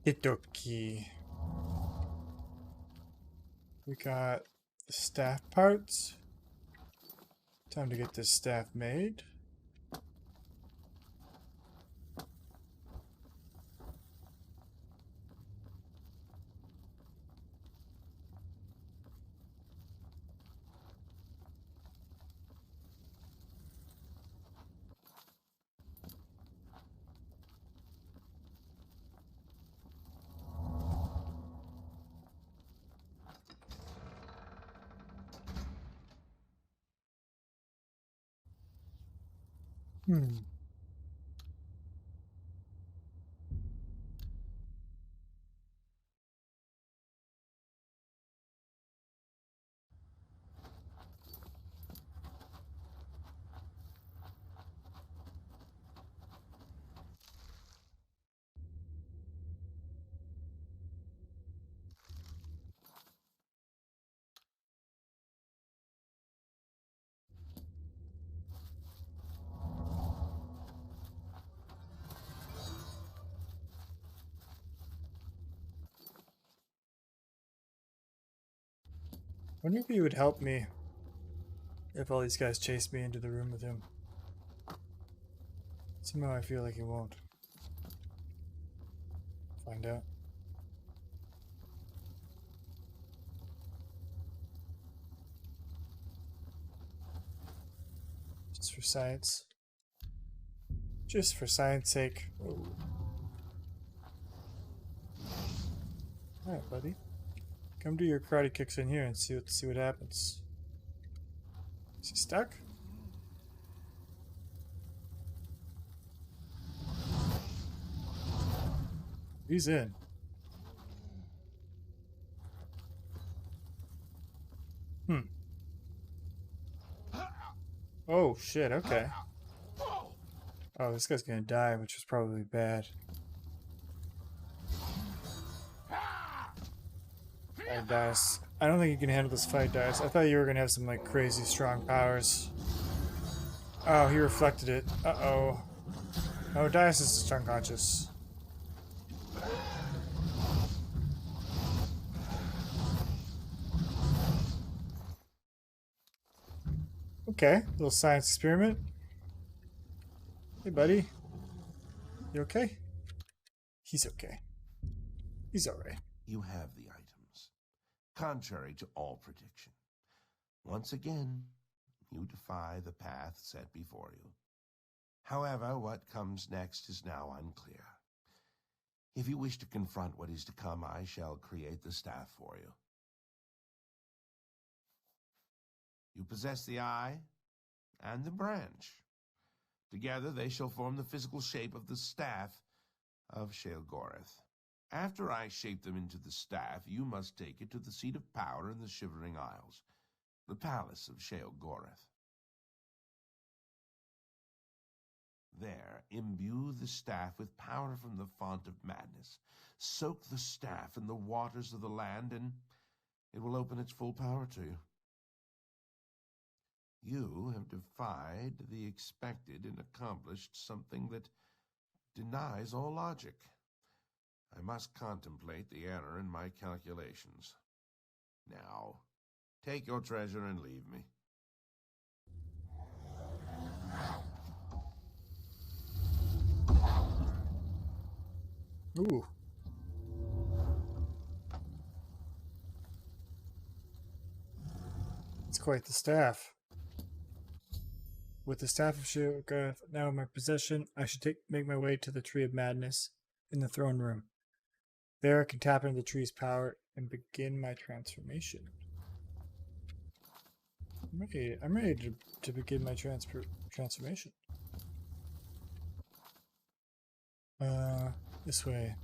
Itoki. We got the staff parts. Time to get this staff made. Wonder if he would help me if all these guys chased me into the room with him. Somehow I feel like he won't. Find out. Just for science. Just for science sake. Oh. Alright, buddy. Come do your karate kicks in here and see what happens. Is he stuck? He's in. Oh shit, okay. Oh, this guy's gonna die, which is probably bad. Fight dice. I don't think you can handle this fight dice. I thought you were gonna have some like crazy strong powers. Oh, he reflected it. Uh-oh. Oh, Dias is just unconscious. Okay, little science experiment. Hey, buddy. You okay? He's okay. He's alright. You have the items, contrary to all prediction. Once again, you defy the path set before you. However, what comes next is now unclear. If you wish to confront what is to come, I shall create the staff for you. You possess the eye and the branch. Together they shall form the physical shape of the staff of Shealgoreth. After I shape them into the staff, you must take it to the seat of power in the Shivering Isles, the palace of Shealgoreth. There, imbue the staff with power from the font of madness. Soak the staff in the waters of the land, and it will open its full power to you. You have defied the expected and accomplished something that denies all logic. I must contemplate the error in my calculations. Now, take your treasure and leave me. Ooh. It's quite the staff. With the Staff of Sheogoth now in my possession, I should make my way to the Tree of Madness in the throne room. There I can tap into the tree's power and begin my transformation. I'm ready to begin my transformation. This way.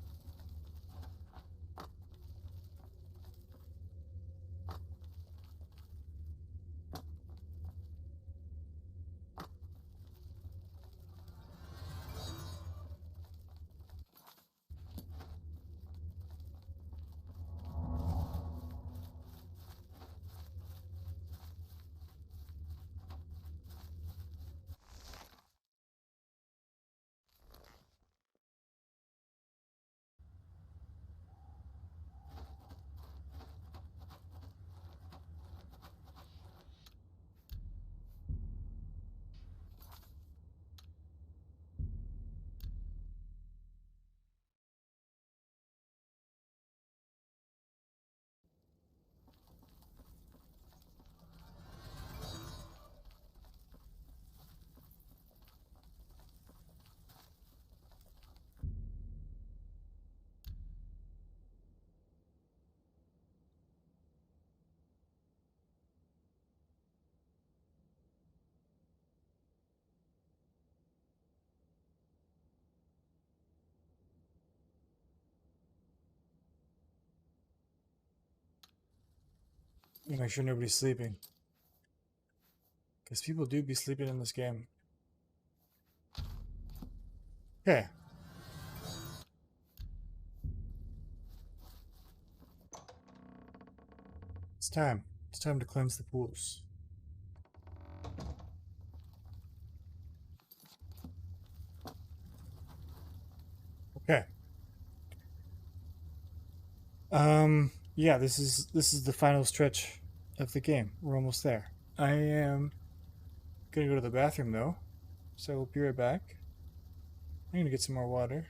Make sure nobody's sleeping. Because people do be sleeping in this game. Okay. It's time. It's time to cleanse the pools. Okay. Yeah, this is the final stretch of the game. We're almost there. I am gonna go to the bathroom though, so we'll be right back. I'm gonna get some more water,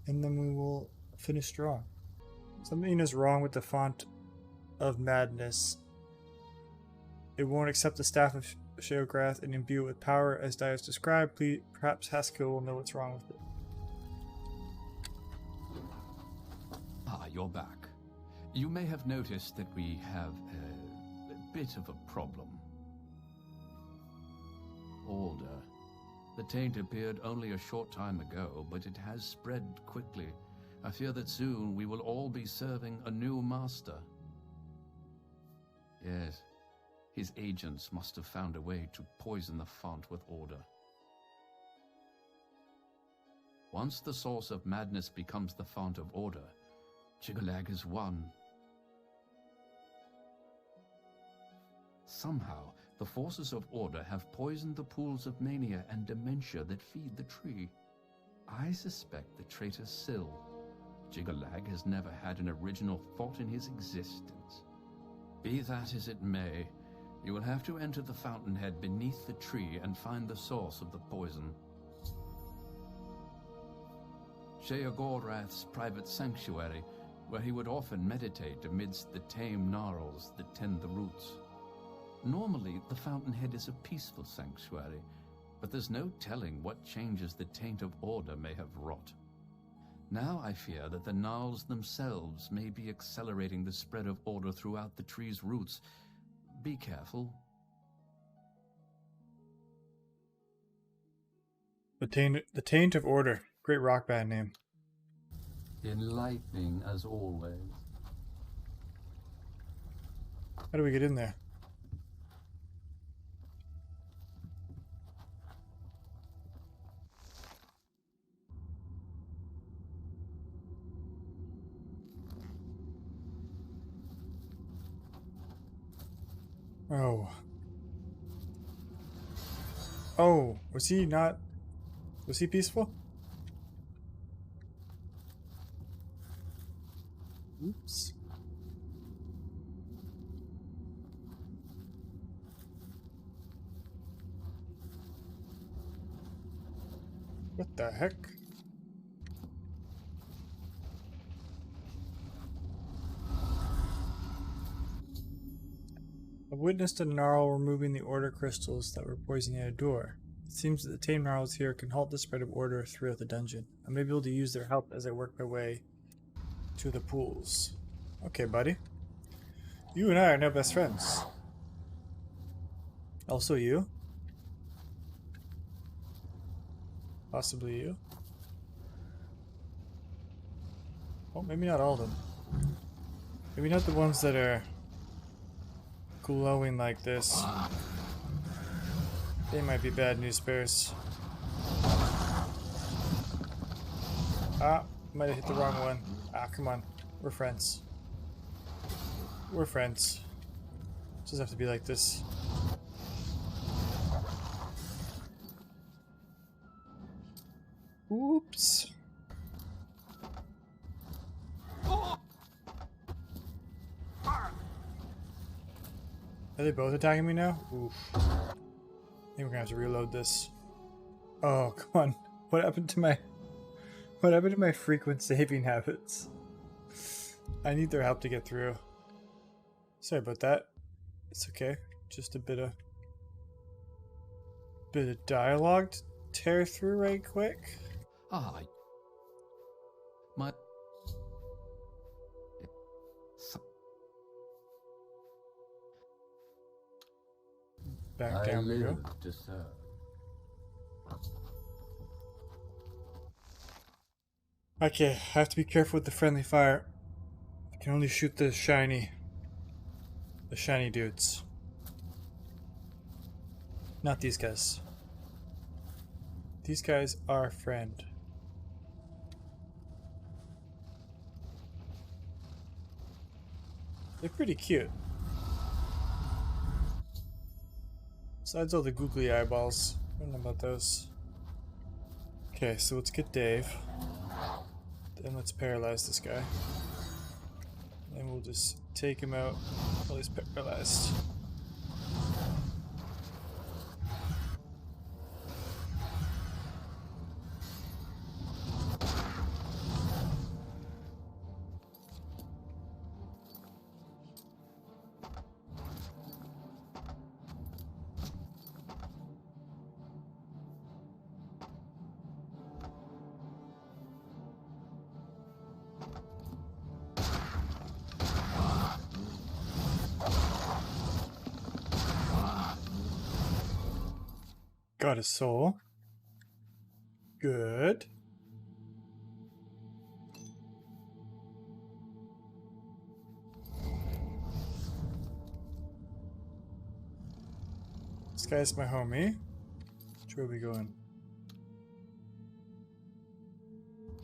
and then we will finish strong. Something is wrong with the font of madness. It won't accept the Staff of Sheogoth and imbue it with power as Dias described. Please, perhaps Haskell will know what's wrong with it. Ah, you're back. You may have noticed that we have a bit of a problem. Order. The taint appeared only a short time ago, but it has spread quickly. I fear that soon we will all be serving a new master. Yes, his agents must have found a way to poison the font with order. Once the source of madness becomes the font of order, Chigolag is won. Somehow, the forces of order have poisoned the pools of mania and dementia that feed the tree. I suspect the traitor Syl. Chigolag has never had an original thought in his existence. Be that as it may, you will have to enter the fountainhead beneath the tree and find the source of the poison. Sheogorath's private sanctuary, where he would often meditate amidst the tame gnarls that tend the roots. Normally, the fountainhead is a peaceful sanctuary, but there's no telling what changes the taint of order may have wrought. Now I fear that the gnarls themselves may be accelerating the spread of order throughout the tree's roots. Be careful. The Taint of Order. Great rock band name. Enlightening as always. How do we get in there? Oh. Oh, was he peaceful? Oops. What the heck? I've witnessed a Gnarl removing the Order crystals that were poisoning a door. It seems that the tame Gnarls here can halt the spread of Order throughout the dungeon. I may be able to use their help as I work my way to the pools. Okay, buddy. You and I are now best friends. Also you? Possibly you? Oh, maybe not all of them. Maybe not the ones that are glowing like this. They might be bad news bears. Ah, might have hit the wrong one. Ah, come on. We're friends. We're friends. It doesn't have to be like this. Oops. Are they both attacking me now? Oof. I think we're gonna have to reload this. Oh, come on. What happened to my frequent saving habits? I need their help to get through. Sorry about that. It's okay. Just a bit of dialogue to tear through right quick. Ah, my... Back down we go. To serve. Okay, I have to be careful with the friendly fire. I can only shoot the shiny dudes. Not these guys. These guys are a friend. They're pretty cute. Besides all the googly eyeballs. I don't know about those. Okay, so let's get Dave. Then let's paralyze this guy. And we'll just take him out while he's paralyzed. Got a soul. Good. This guy's my homie. Which way are we going?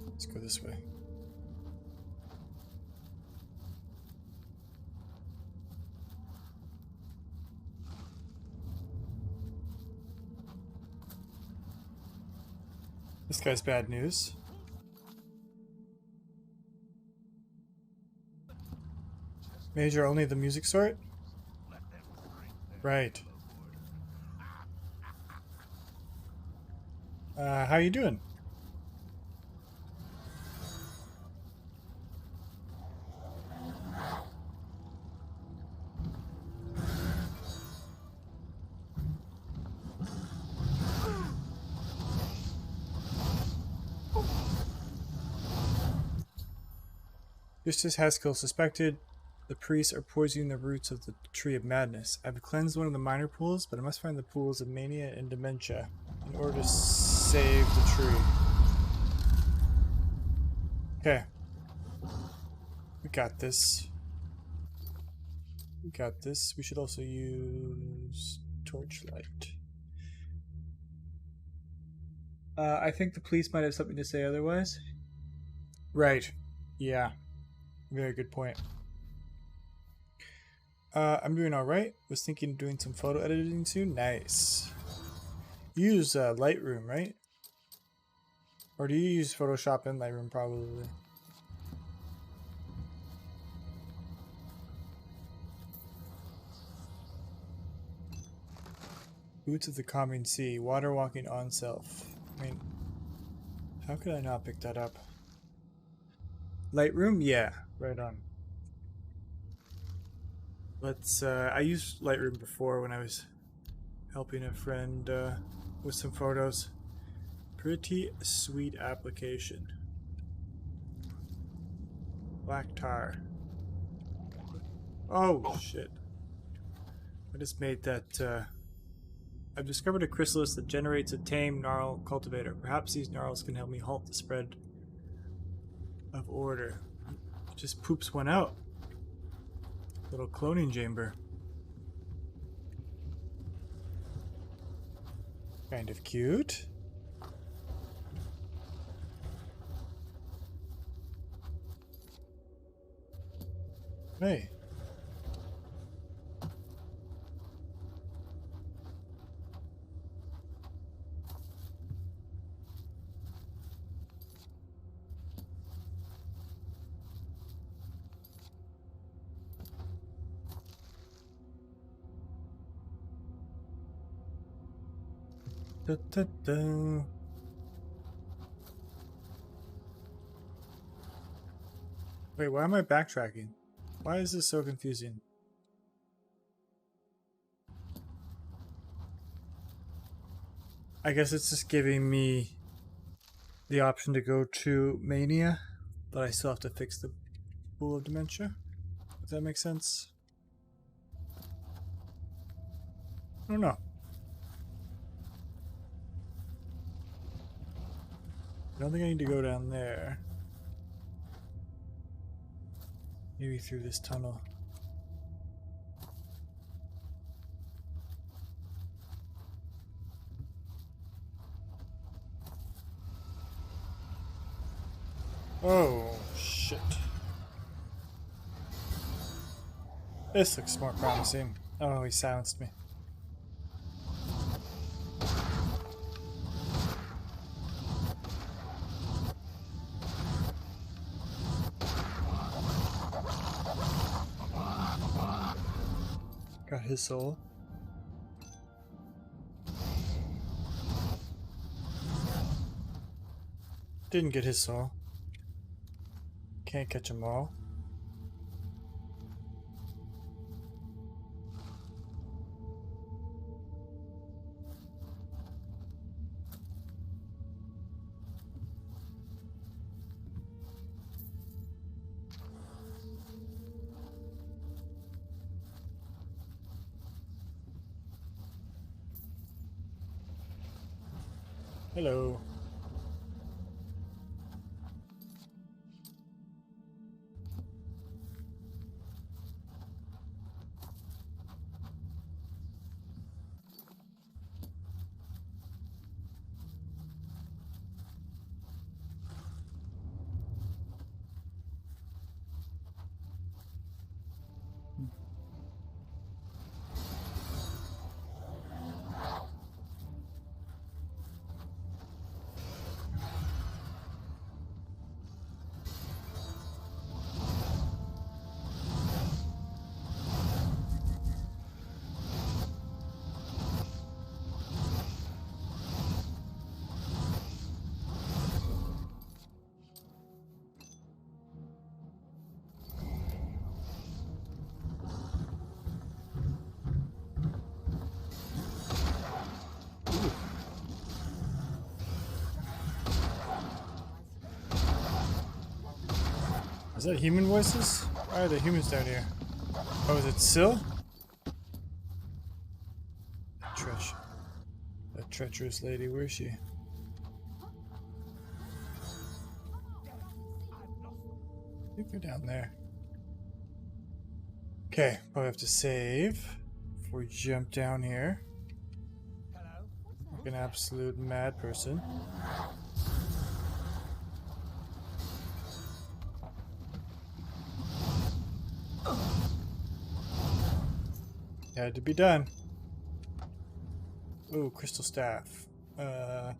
Let's go this way. This guy's bad news. Mage are only the music sort? Right. How you doing? Just as Haskell suspected, the priests are poisoning the roots of the Tree of Madness. I've cleansed one of the minor pools, but I must find the pools of Mania and Dementia in order to save the tree. Okay. We got this. We got this. We should also use Torchlight. I think the police might have something to say otherwise. Right. Yeah. Very good point. I'm doing alright. Was thinking of doing some photo editing soon. Nice. You use Lightroom, right? Or do you use Photoshop and Lightroom probably? Boots of the Calming Sea. Water walking on self. I mean, how could I not pick that up? Lightroom? Yeah, right on. Let's, I used Lightroom before when I was helping a friend with some photos. Pretty sweet application. Black tar. Oh, shit. I just made that, I've discovered a chrysalis that generates a tame gnarl cultivator. Perhaps these gnarls can help me halt the spread of order. Just poops one out. Little cloning chamber. Kind of cute. Hey. Da, da, da. Wait, why am I backtracking? Why is this so confusing? I guess it's just giving me the option to go to Mania, but I still have to fix the Pool of Dementia. Does that make sense? I don't know. I don't think I need to go down there. Maybe through this tunnel. Oh, shit. This looks more promising. Oh, he silenced me. Got his soul. Didn't get his soul. Can't catch them all. Hello. Is that human voices? Why are there humans down here? Oh, is it Syl? That treacherous lady, where is she? I think they're down there. Okay, probably have to save before we jump down here. Like an absolute mad person. Had to be done. Ooh, crystal staff. Don't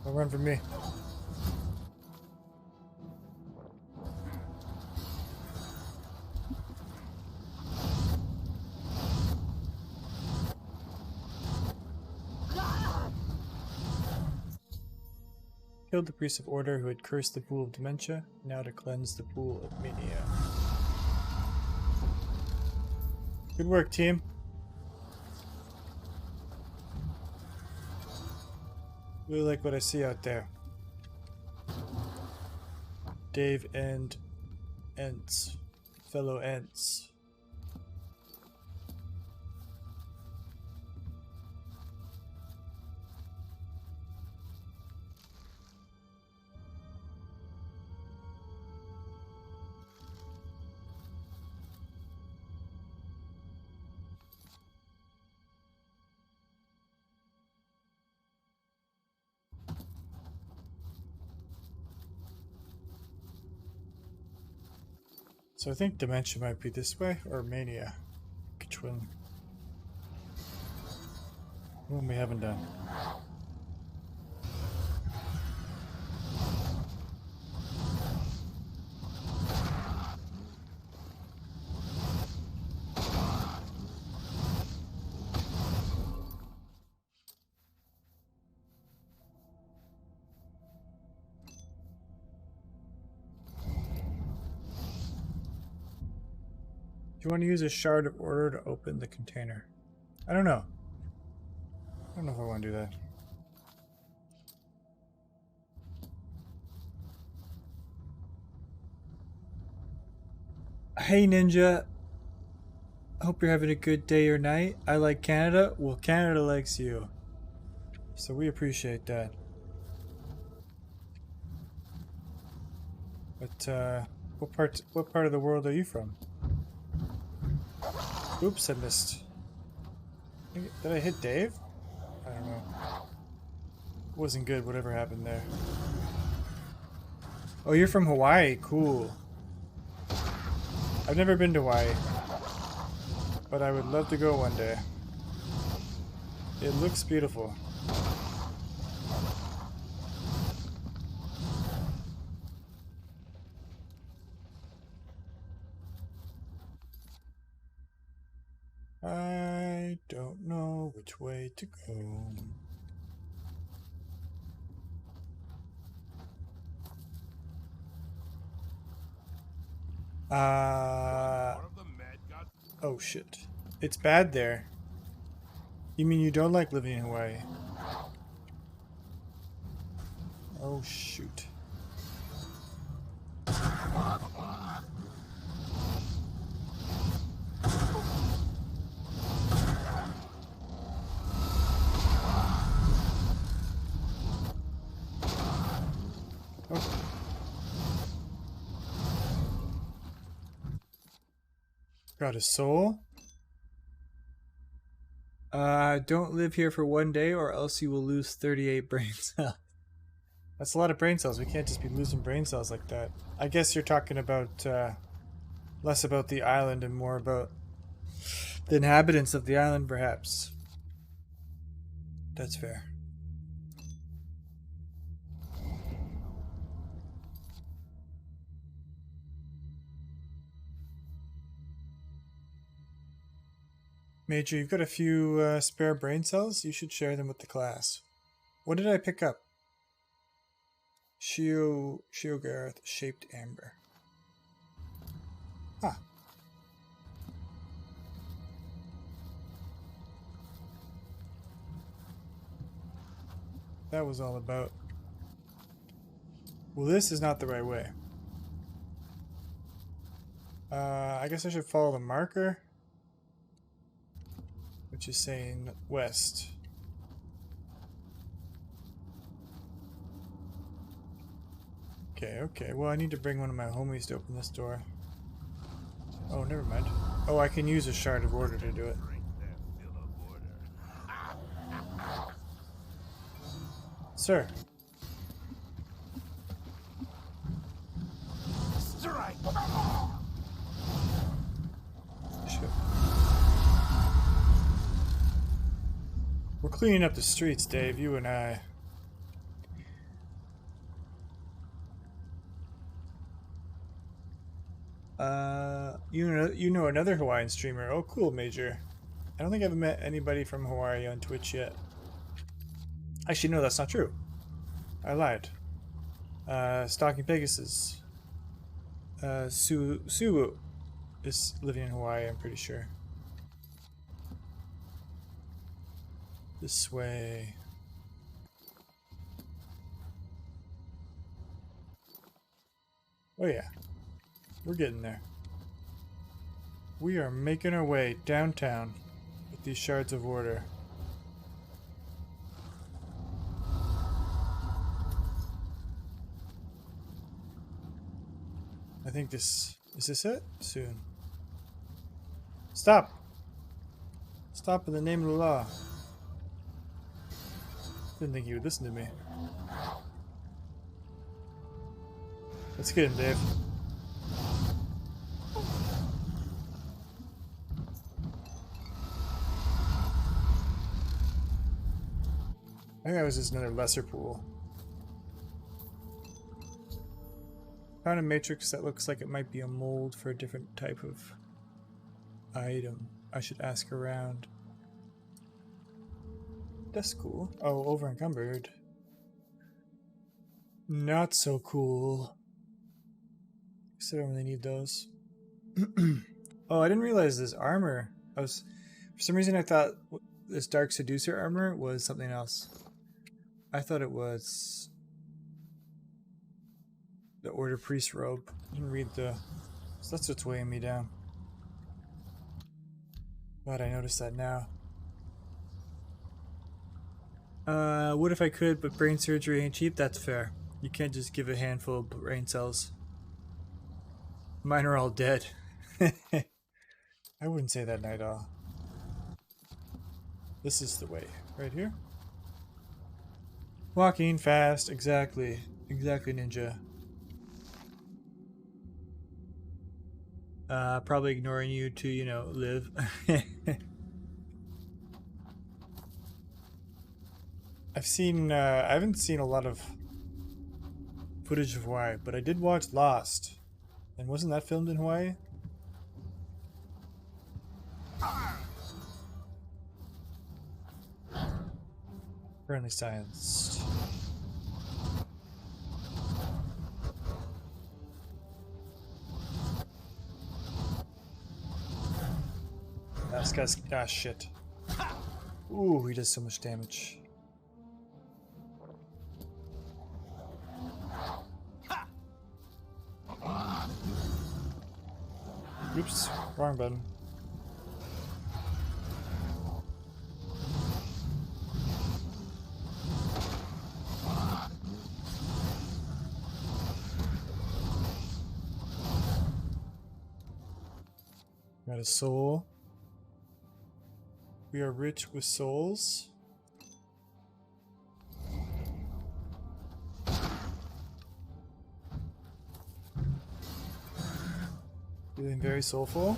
run from me. Killed the priest of order who had cursed the pool of dementia, now to cleanse the pool of mania. Good work, team. Really like what I see out there. Dave and Ents. Fellow Ents. So I think dementia might be this way, or mania. Which one? One we haven't done. Do you want to use a shard of order to open the container? I don't know. I don't know if I want to do that. Hey Ninja. I hope you're having a good day or night. I like Canada. Well, Canada likes you. So we appreciate that. But what part of the world are you from? Oops, I missed. Did I hit Dave? I don't know. It wasn't good, whatever happened there. Oh, you're from Hawaii. Cool. I've never been to Hawaii, but I would love to go one day. It looks beautiful. I don't know which way to go. Oh shit. It's bad there. You mean you don't like living in Hawaii? Oh shoot. Got a soul? Don't live here for one day or else you will lose 38 brain cells. That's a lot of brain cells. We can't just be losing brain cells like that. I guess you're talking about, less about the island and more about the inhabitants of the island, perhaps. That's fair. Major, you've got a few spare brain cells. You should share them with the class. What did I pick up? Shiogarth shaped amber. Huh. That was all about. Well, this is not the right way. I guess I should follow the marker, which is saying west. Okay. Well, I need to bring one of my homies to open this door. Oh, never mind. Oh, I can use a shard of order to do it. Sir. Strike. Shit. We're cleaning up the streets, Dave, you and I. You know another Hawaiian streamer. Oh, cool, Major. I don't think I've met anybody from Hawaii on Twitch yet. Actually, no, that's not true. I lied. Stalking Pegasus. Suwu is living in Hawaii, I'm pretty sure. This way. Oh yeah, we're getting there. We are making our way downtown with these shards of order. I think this... Is this it? Soon. Stop! Stop in the name of the law. Didn't think you would listen to me. Let's get him, Dave. I think that was just another lesser pool. Found a matrix that looks like it might be a mold for a different type of item. I should ask around. That's cool. Oh, over encumbered. Not so cool. I don't really need those. Oh, I didn't realize this armor. For some reason I thought this Dark Seducer armor was something else. I thought it was the Order Priest robe. I didn't read the... So that's what's weighing me down. Glad I noticed that now. What if I could, but brain surgery ain't cheap? That's fair. You can't just give a handful of brain cells. Mine are all dead. I wouldn't say that night all. This is the way. Right here. Walking fast. Exactly. Exactly, ninja. Probably ignoring you to, you know, live. I haven't seen a lot of footage of Hawaii, but I did watch Lost. And wasn't that filmed in Hawaii? Currently silenced. This guy's... ah, shit. Ooh, he does so much damage. Oops, wrong button. Got a soul. We are rich with souls. Feeling very soulful.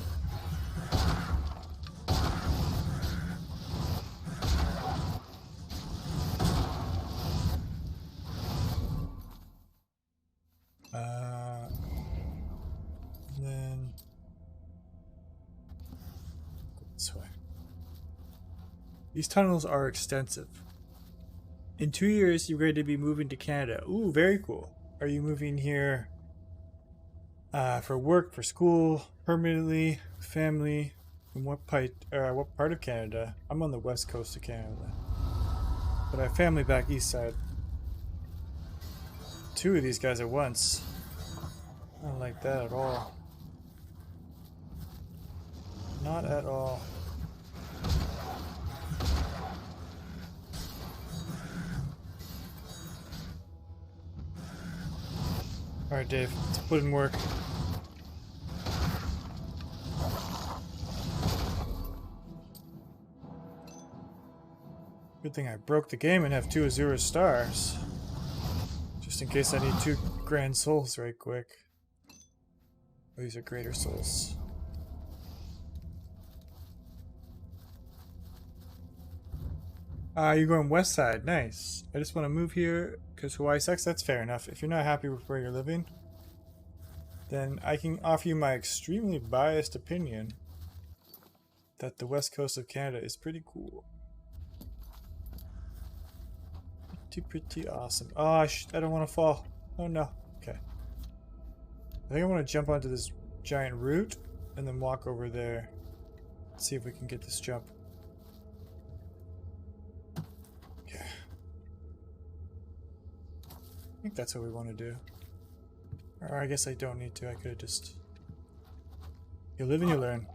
Then go this way. These tunnels are extensive. In 2 years, you're going to be moving to Canada. Ooh, very cool. Are you moving here for work, for school, permanently, family? In what part of Canada? I'm on the west coast of Canada, but I have family back east side. 2 of these guys at once. I don't like that at all. Not at all. Alright, Dave, let's put in work. Good thing I broke the game and have 2 Azura stars. Just in case I need 2 grand souls right quick. Oh, these are greater souls. You're going west side. Nice. I just want to move here because Hawaii sucks. That's fair enough. If you're not happy with where you're living, then I can offer you my extremely biased opinion that the west coast of Canada is pretty cool. Pretty awesome. Oh, I don't want to fall. Oh no. Okay. I think I want to jump onto this giant root and then walk over there. See if we can get this jump. Yeah. I think that's what we want to do. Or I guess I don't need to. I could have just... You live and you learn.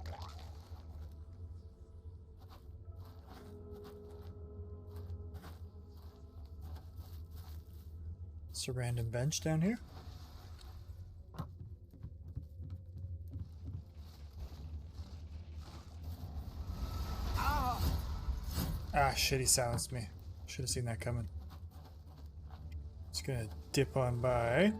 It's a random bench down here. Ah, shit, he silenced me. Should have seen that coming. Just gonna dip on by.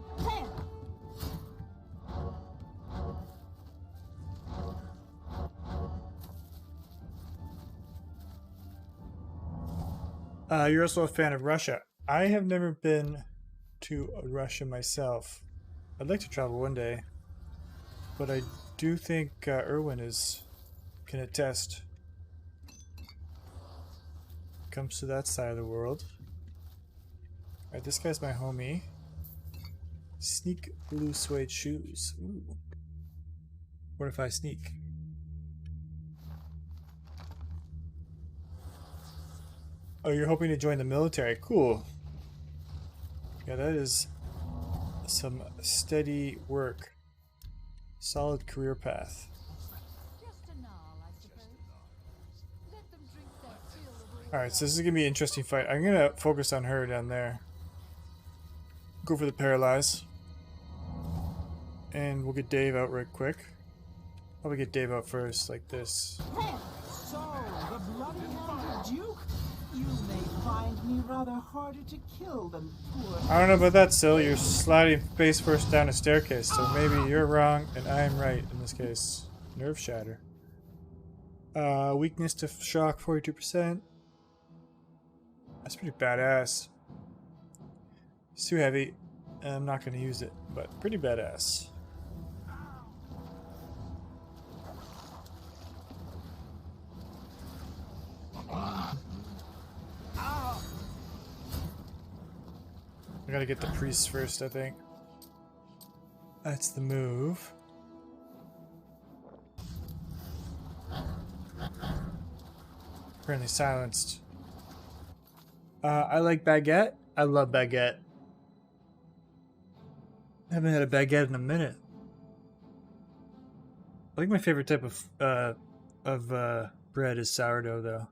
You're also a fan of Russia. I have never been to Russia myself. I'd like to travel one day, but I do think Erwin can attest. Comes to that side of the world. Alright, this guy's my homie. Sneak blue suede shoes. Ooh. What if I sneak? Oh, you're hoping to join the military. Cool. Yeah, that is some steady work. Solid career path. Alright, so this is going to be an interesting fight. I'm going to focus on her down there. Go for the paralyze. And we'll get Dave out right quick. Probably get Dave out first, like this. So, the bloody-handed Duke? You may find me rather harder to kill than poor... I don't know about that, Syl. You're sliding face first down a staircase, so maybe you're wrong and I'm right in this case. Nerve shatter. Weakness to shock, 42%. That's pretty badass. It's too heavy. I'm not going to use it, but pretty badass. I gotta get the priests first, I think. That's the move. Apparently silenced. I like baguette. I love baguette. I haven't had a baguette in a minute. I think my favorite type of bread is sourdough, though.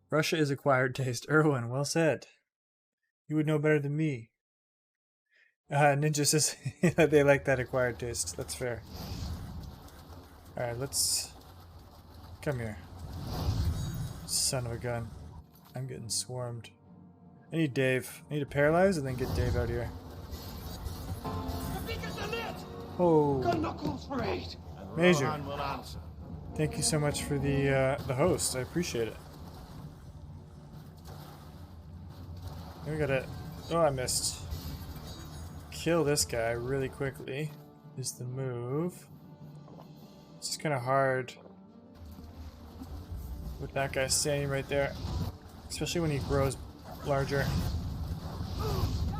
Russia is acquired taste. Erwin, well said. You would know better than me. Ninja says they like that acquired taste. That's fair. Alright, let's... Come here. Son of a gun. I'm getting swarmed. I need Dave. I need to paralyze and then get Dave out here. Oh. Major. Thank you so much for the host. I appreciate it. We gotta... Oh, I missed. Kill this guy really quickly is the move. It's just kind of hard with that guy standing right there. Especially when he grows larger.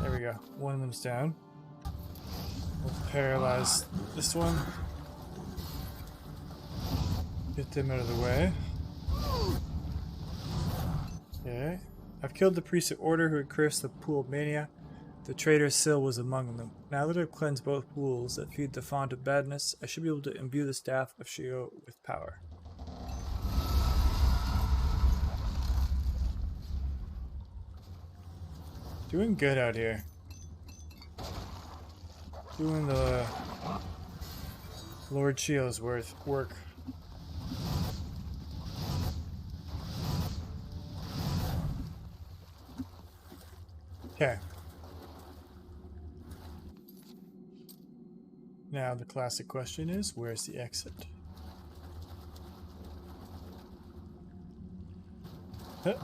There we go. One of them's down. We'll paralyze this one. Get them out of the way. Okay. I've killed the priest of order who had cursed the pool of mania. The traitor Syl was among them. Now that I've cleansed both pools that feed the font of badness, I should be able to imbue the staff of Shio with power. Doing good out here. Doing the Lord Shio's work. Okay. Now the classic question is, where's the exit? Huh.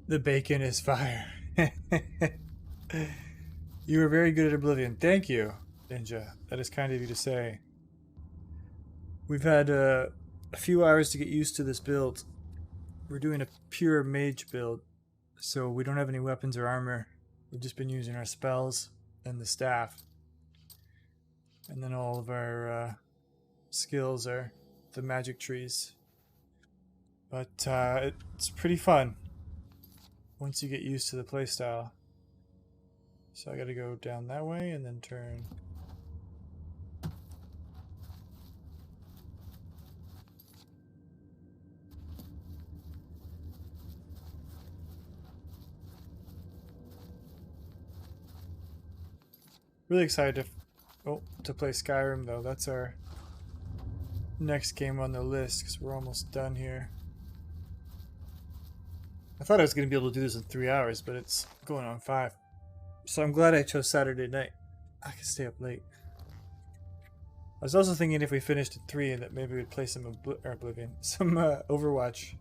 The bacon is fire. You were very good at Oblivion. Thank you, Ninja. That is kind of you to say. We've had a few hours to get used to this build. We're doing a pure mage build, so we don't have any weapons or armor. We've just been using our spells and the staff. And then all of our skills are the magic trees. But it's pretty fun once you get used to the playstyle. So I gotta go down that way and then turn. Really excited to play Skyrim though. That's our next game on the list because we're almost done here. I thought I was going to be able to do this in 3 hours, but it's going on 5. So I'm glad I chose Saturday night. I can stay up late. I was also thinking if we finished at 3 that maybe we'd play some Oblivion, some Overwatch.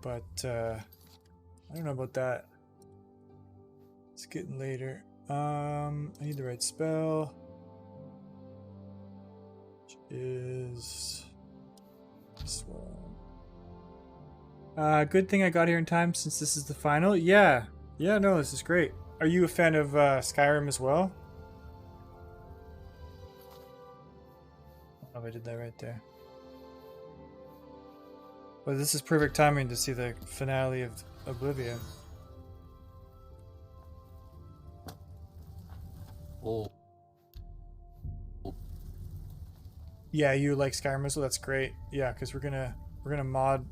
But I don't know about that. It's getting later. I need the right spell. Which is this one. Good thing I got here in time since this is the final. Yeah, no, this is great. Are you a fan of Skyrim as well? Oh, I did that right there. Well, this is perfect timing to see the finale of Oblivion. Oh. Yeah, you like Skyrim as well. That's great. Yeah, because we're gonna mod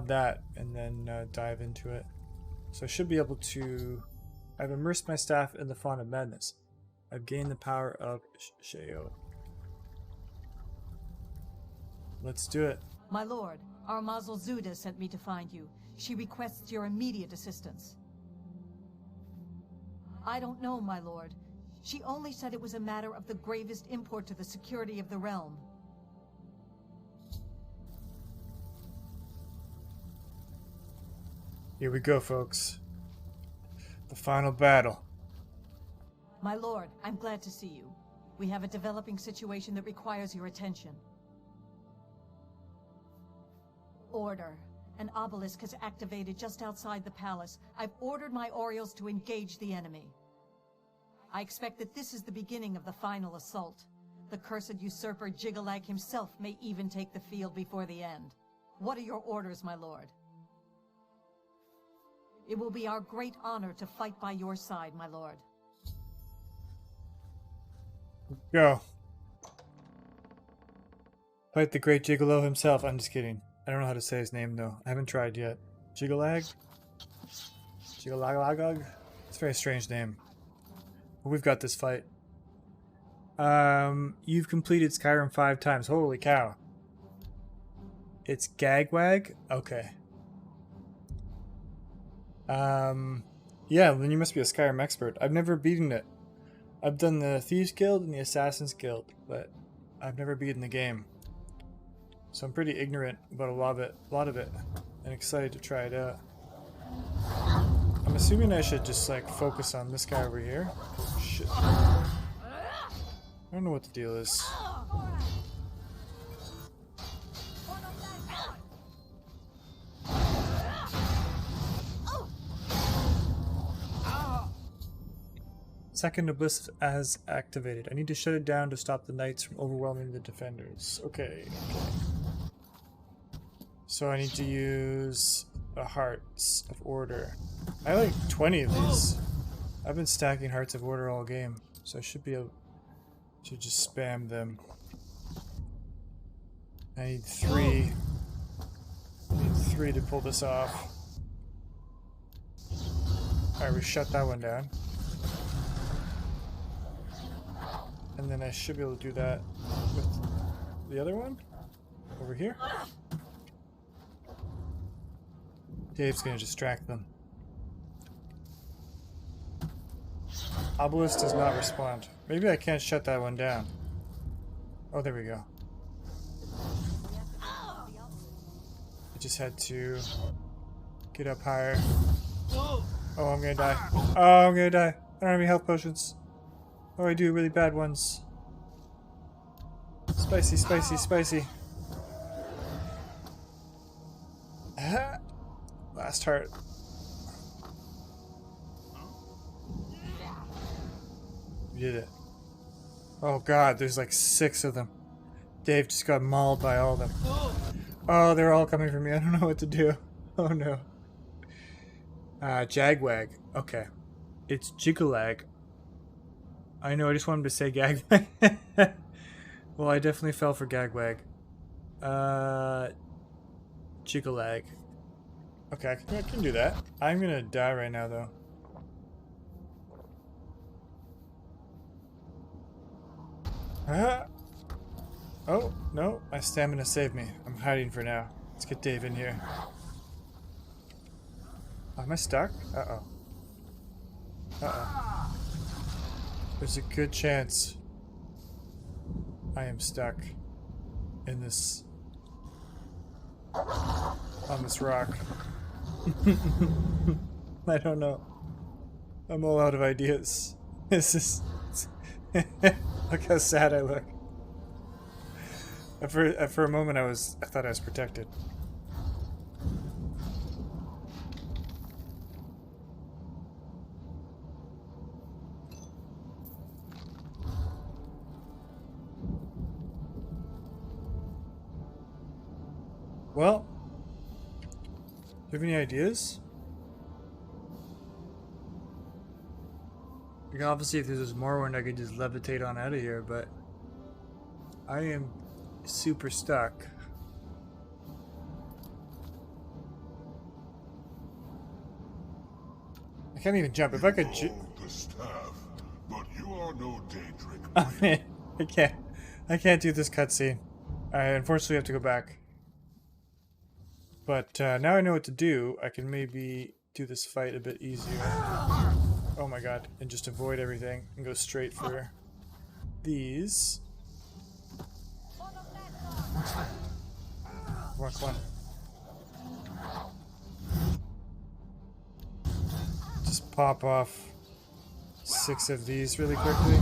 that and then dive into it. So I should be able to. I've immersed my staff in the font of madness. I've gained the power of Sheo. Let's do it. My lord, our Mazel Zuda sent me to find you. She requests your immediate assistance. I don't know, my lord. She only said it was a matter of the gravest import to the security of the realm. Here we go, folks. The final battle. My lord, I'm glad to see you. We have a developing situation that requires your attention. Order. An obelisk has activated just outside the palace. I've ordered my Orioles to engage the enemy. I expect that this is the beginning of the final assault. The cursed usurper Jigalag himself may even take the field before the end. What are your orders, my lord? It will be our great honor to fight by your side, my lord. Go. Fight the great Gigolo himself. I'm just kidding. I don't know how to say his name though. I haven't tried yet. Jigalag? Jigalagagag? It's a very strange name. But we've got this fight. You've completed Skyrim 5 times. Holy cow. It's Gagwag? Okay. Yeah, then you must be a Skyrim expert. I've never beaten it. I've done the Thieves Guild and the Assassin's Guild, but I've never beaten the game. So I'm pretty ignorant about a lot of it, and excited to try it out. I'm assuming I should just like focus on this guy over here. Shit. I don't know what the deal is. Second Obelisk as activated. I need to shut it down to stop the knights from overwhelming the defenders. Okay. So I need to use the Hearts of Order. I like 20 of these. I've been stacking Hearts of Order all game, so I should be able to just spam them. I need 3. I need 3 to pull this off. Alright, we shut that one down. And then I should be able to do that with the other one over here. Dave's gonna distract them. Obelisk does not respond. Maybe I can't shut that one down. Oh, there we go. I just had to get up higher. Oh, I'm gonna die. Oh, I'm gonna die. I don't have any health potions. Oh, I do really bad ones. Spicy, spicy, spicy. Last heart. You did it. Oh god, there's like 6 of them. Dave just got mauled by all of them. Oh, they're all coming for me. I don't know what to do. Oh no. Jagwag. Okay. It's Jigalag. I know, I just wanted to say Gagwag. Well, I definitely fell for Gagwag. Jigalag. Okay, I can do that. I'm gonna die right now, though. Oh, no. My stamina saved me. I'm hiding for now. Let's get Dave in here. Am I stuck? Uh-oh. Uh-oh. There's a good chance I am stuck in this... on this rock. I don't know. I'm all out of ideas. This is... Look how sad I look. For a moment I thought I was protected. Well, do you have any ideas? Like, obviously, if there's more one, I could just levitate on out of here, but I am super stuck. I can't even jump. If I could the staff, but you are no Daedric. I can't do this cutscene. I unfortunately have to go back. But now I know what to do. I can maybe do this fight a bit easier. Oh my god. And just avoid everything and go straight for these. Come on. Just pop off 6 of these really quickly.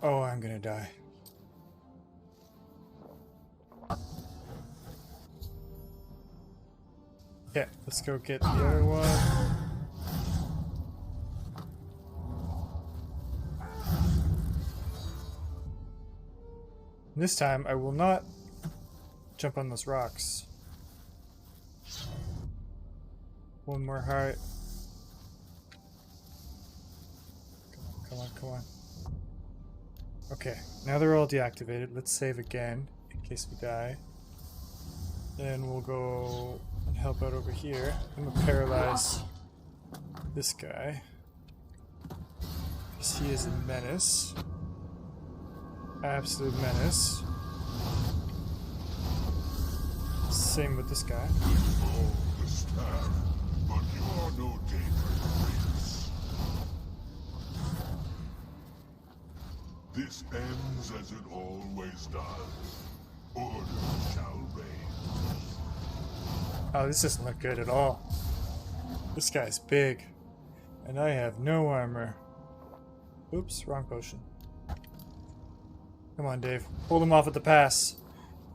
Oh, I'm gonna die. Yeah, let's go get the other one. This time, I will not jump on those rocks. One more heart. Come on. Okay, now they're all deactivated. Let's save again, in case we die. Then we'll go and help out over here. I'm gonna paralyze this guy, because he is a menace. Absolute menace. Same with this guy. Oh, the staff, but you are no Daedric. This ends as it always does. Order shall reign. Oh, this doesn't look good at all. This guy's big, and I have no armor. Oops, wrong potion. Come on, Dave. Hold him off at the pass.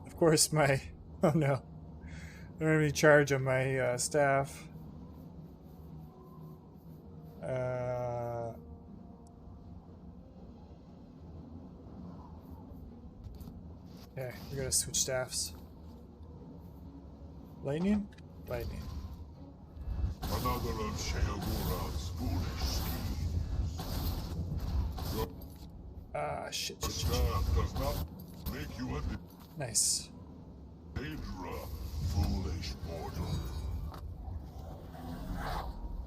Of course, my... Oh no. I don't have any charge on my staff. Yeah, we gotta switch staffs. Lightning? Lightning. Another of Sheogora's foolish schemes. Shit. The staff does not make you a nice. Daedra, foolish mortal.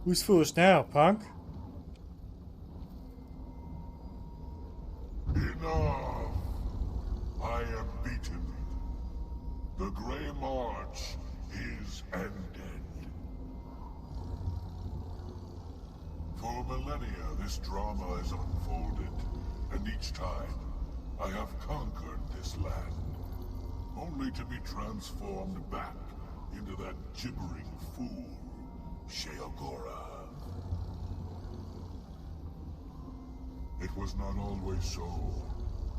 Who's foolish now, punk? Enough! I am beaten. The Grey March is ended. For millennia, this drama has unfolded, and each time, I have conquered this land, only to be transformed back into that gibbering fool, Sheogora. It was not always so.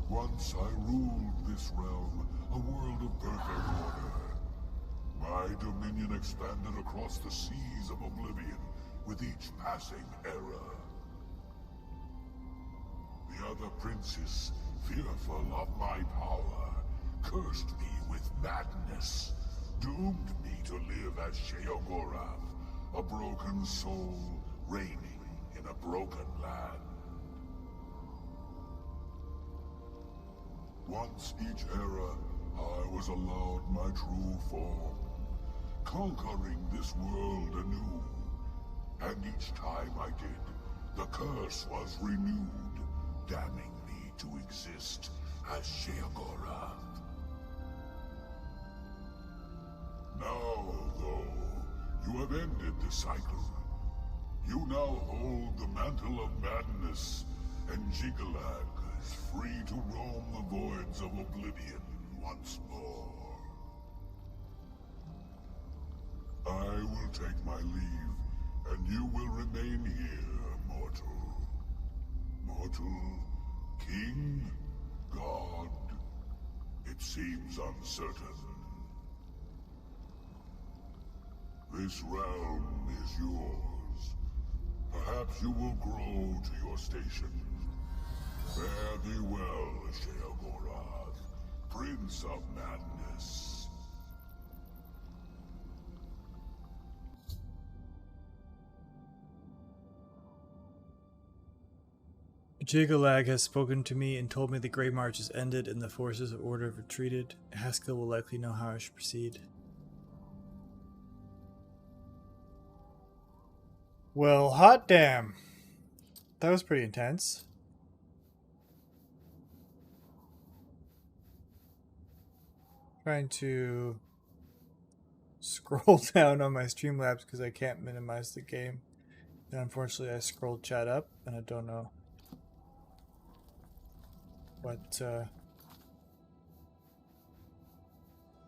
Once I ruled this realm, a world of perfect order. My dominion expanded across the seas of Oblivion with each passing era. The other princes, fearful of my power, cursed me with madness, doomed me to live as Sheogorath, a broken soul reigning in a broken land. Once each era, I was allowed my true form, conquering this world anew. And each time I did, the curse was renewed, damning me to exist as Sheogorath. Now, though, you have ended the cycle. You now hold the mantle of madness, and Jigalag is free to roam the voids of Oblivion once more. I will take my leave, and you will remain here, mortal. Mortal, king, god, it seems uncertain. This realm is yours. Perhaps you will grow to your station. Fare thee well, Sheogorath, Prince of Madness. Jigalag has spoken to me and told me the Grey March has ended and the forces of Order have retreated. Haskell will likely know how I should proceed. Well, hot damn. That was pretty intense. Trying to scroll down on my Streamlabs because I can't minimize the game. And unfortunately I scrolled chat up and I don't know what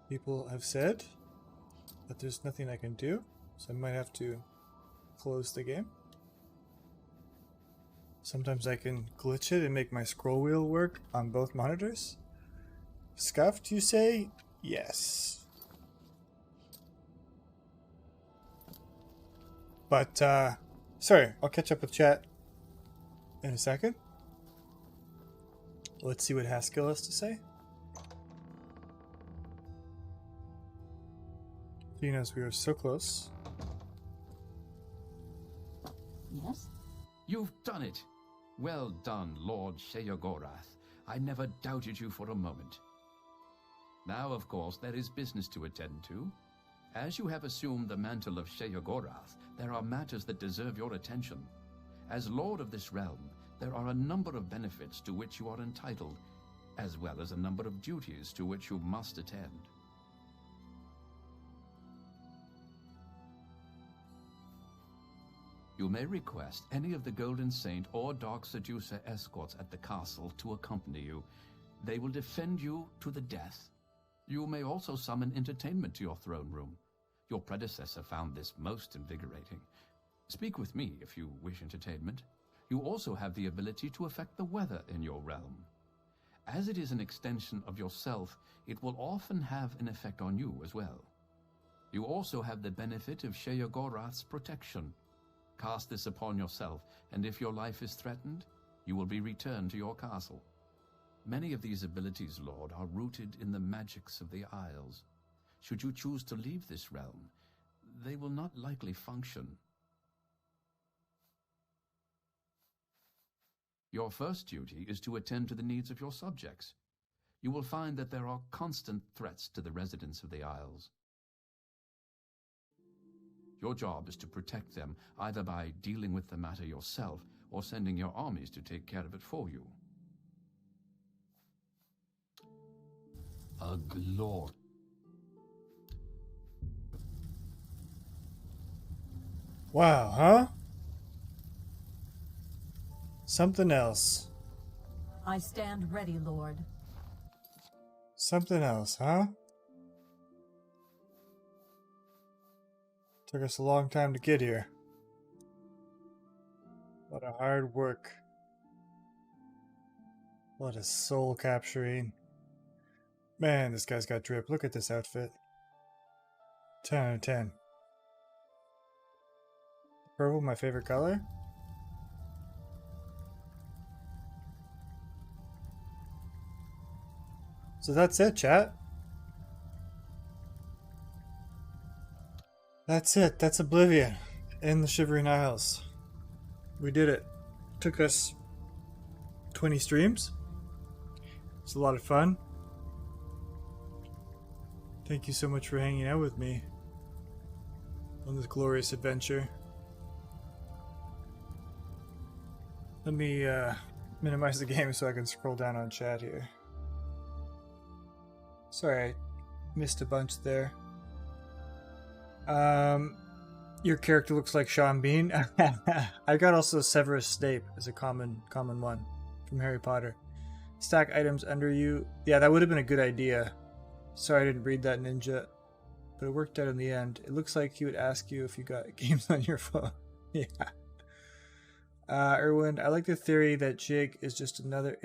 people have said, but there's nothing I can do, so I might have to close the game. Sometimes I can glitch it and make my scroll wheel work on both monitors. Scuffed, you say? Yes. But, sorry, I'll catch up with chat in a second. Let's see what Haskell has to say. Seeing as we were so close. Yes? You've done it! Well done, Lord Sheogorath. I never doubted you for a moment. Now, of course, there is business to attend to. As you have assumed the mantle of Sheogorath, there are matters that deserve your attention. As Lord of this realm, there are a number of benefits to which you are entitled, as well as a number of duties to which you must attend. You may request any of the Golden Saint or Dark Seducer escorts at the castle to accompany you. They will defend you to the death. You may also summon entertainment to your throne room. Your predecessor found this most invigorating. Speak with me if you wish entertainment. You also have the ability to affect the weather in your realm. As it is an extension of yourself, it will often have an effect on you as well. You also have the benefit of Sheogorath's protection. Cast this upon yourself, and if your life is threatened, you will be returned to your castle. Many of these abilities, Lord, are rooted in the magics of the Isles. Should you choose to leave this realm, they will not likely function. Your first duty is to attend to the needs of your subjects. You will find that there are constant threats to the residents of the Isles. Your job is to protect them, either by dealing with the matter yourself or sending your armies to take care of it for you. Lord. Wow, huh? Something else. I stand ready, Lord. Something else, huh? Took us a long time to get here. A lot of hard work. A lot of soul capturing. Man, this guy's got drip. Look at this outfit. 10 out of 10. Purple, my favorite color? So that's it, chat. That's it. That's Oblivion in the Shivering Isles. We did it. Took us 20 streams. It's a lot of fun. Thank you so much for hanging out with me on this glorious adventure. Let me minimize the game so I can scroll down on chat here. Sorry, I missed a bunch there. Your character looks like Sean Bean. I got also Severus Snape as a common one from Harry Potter. Stack items under you. Yeah, that would have been a good idea. Sorry I didn't read that, Ninja, but it worked out in the end. It looks like he would ask you if you got games on your phone. Yeah. Erwin, I like the theory that Jig is just another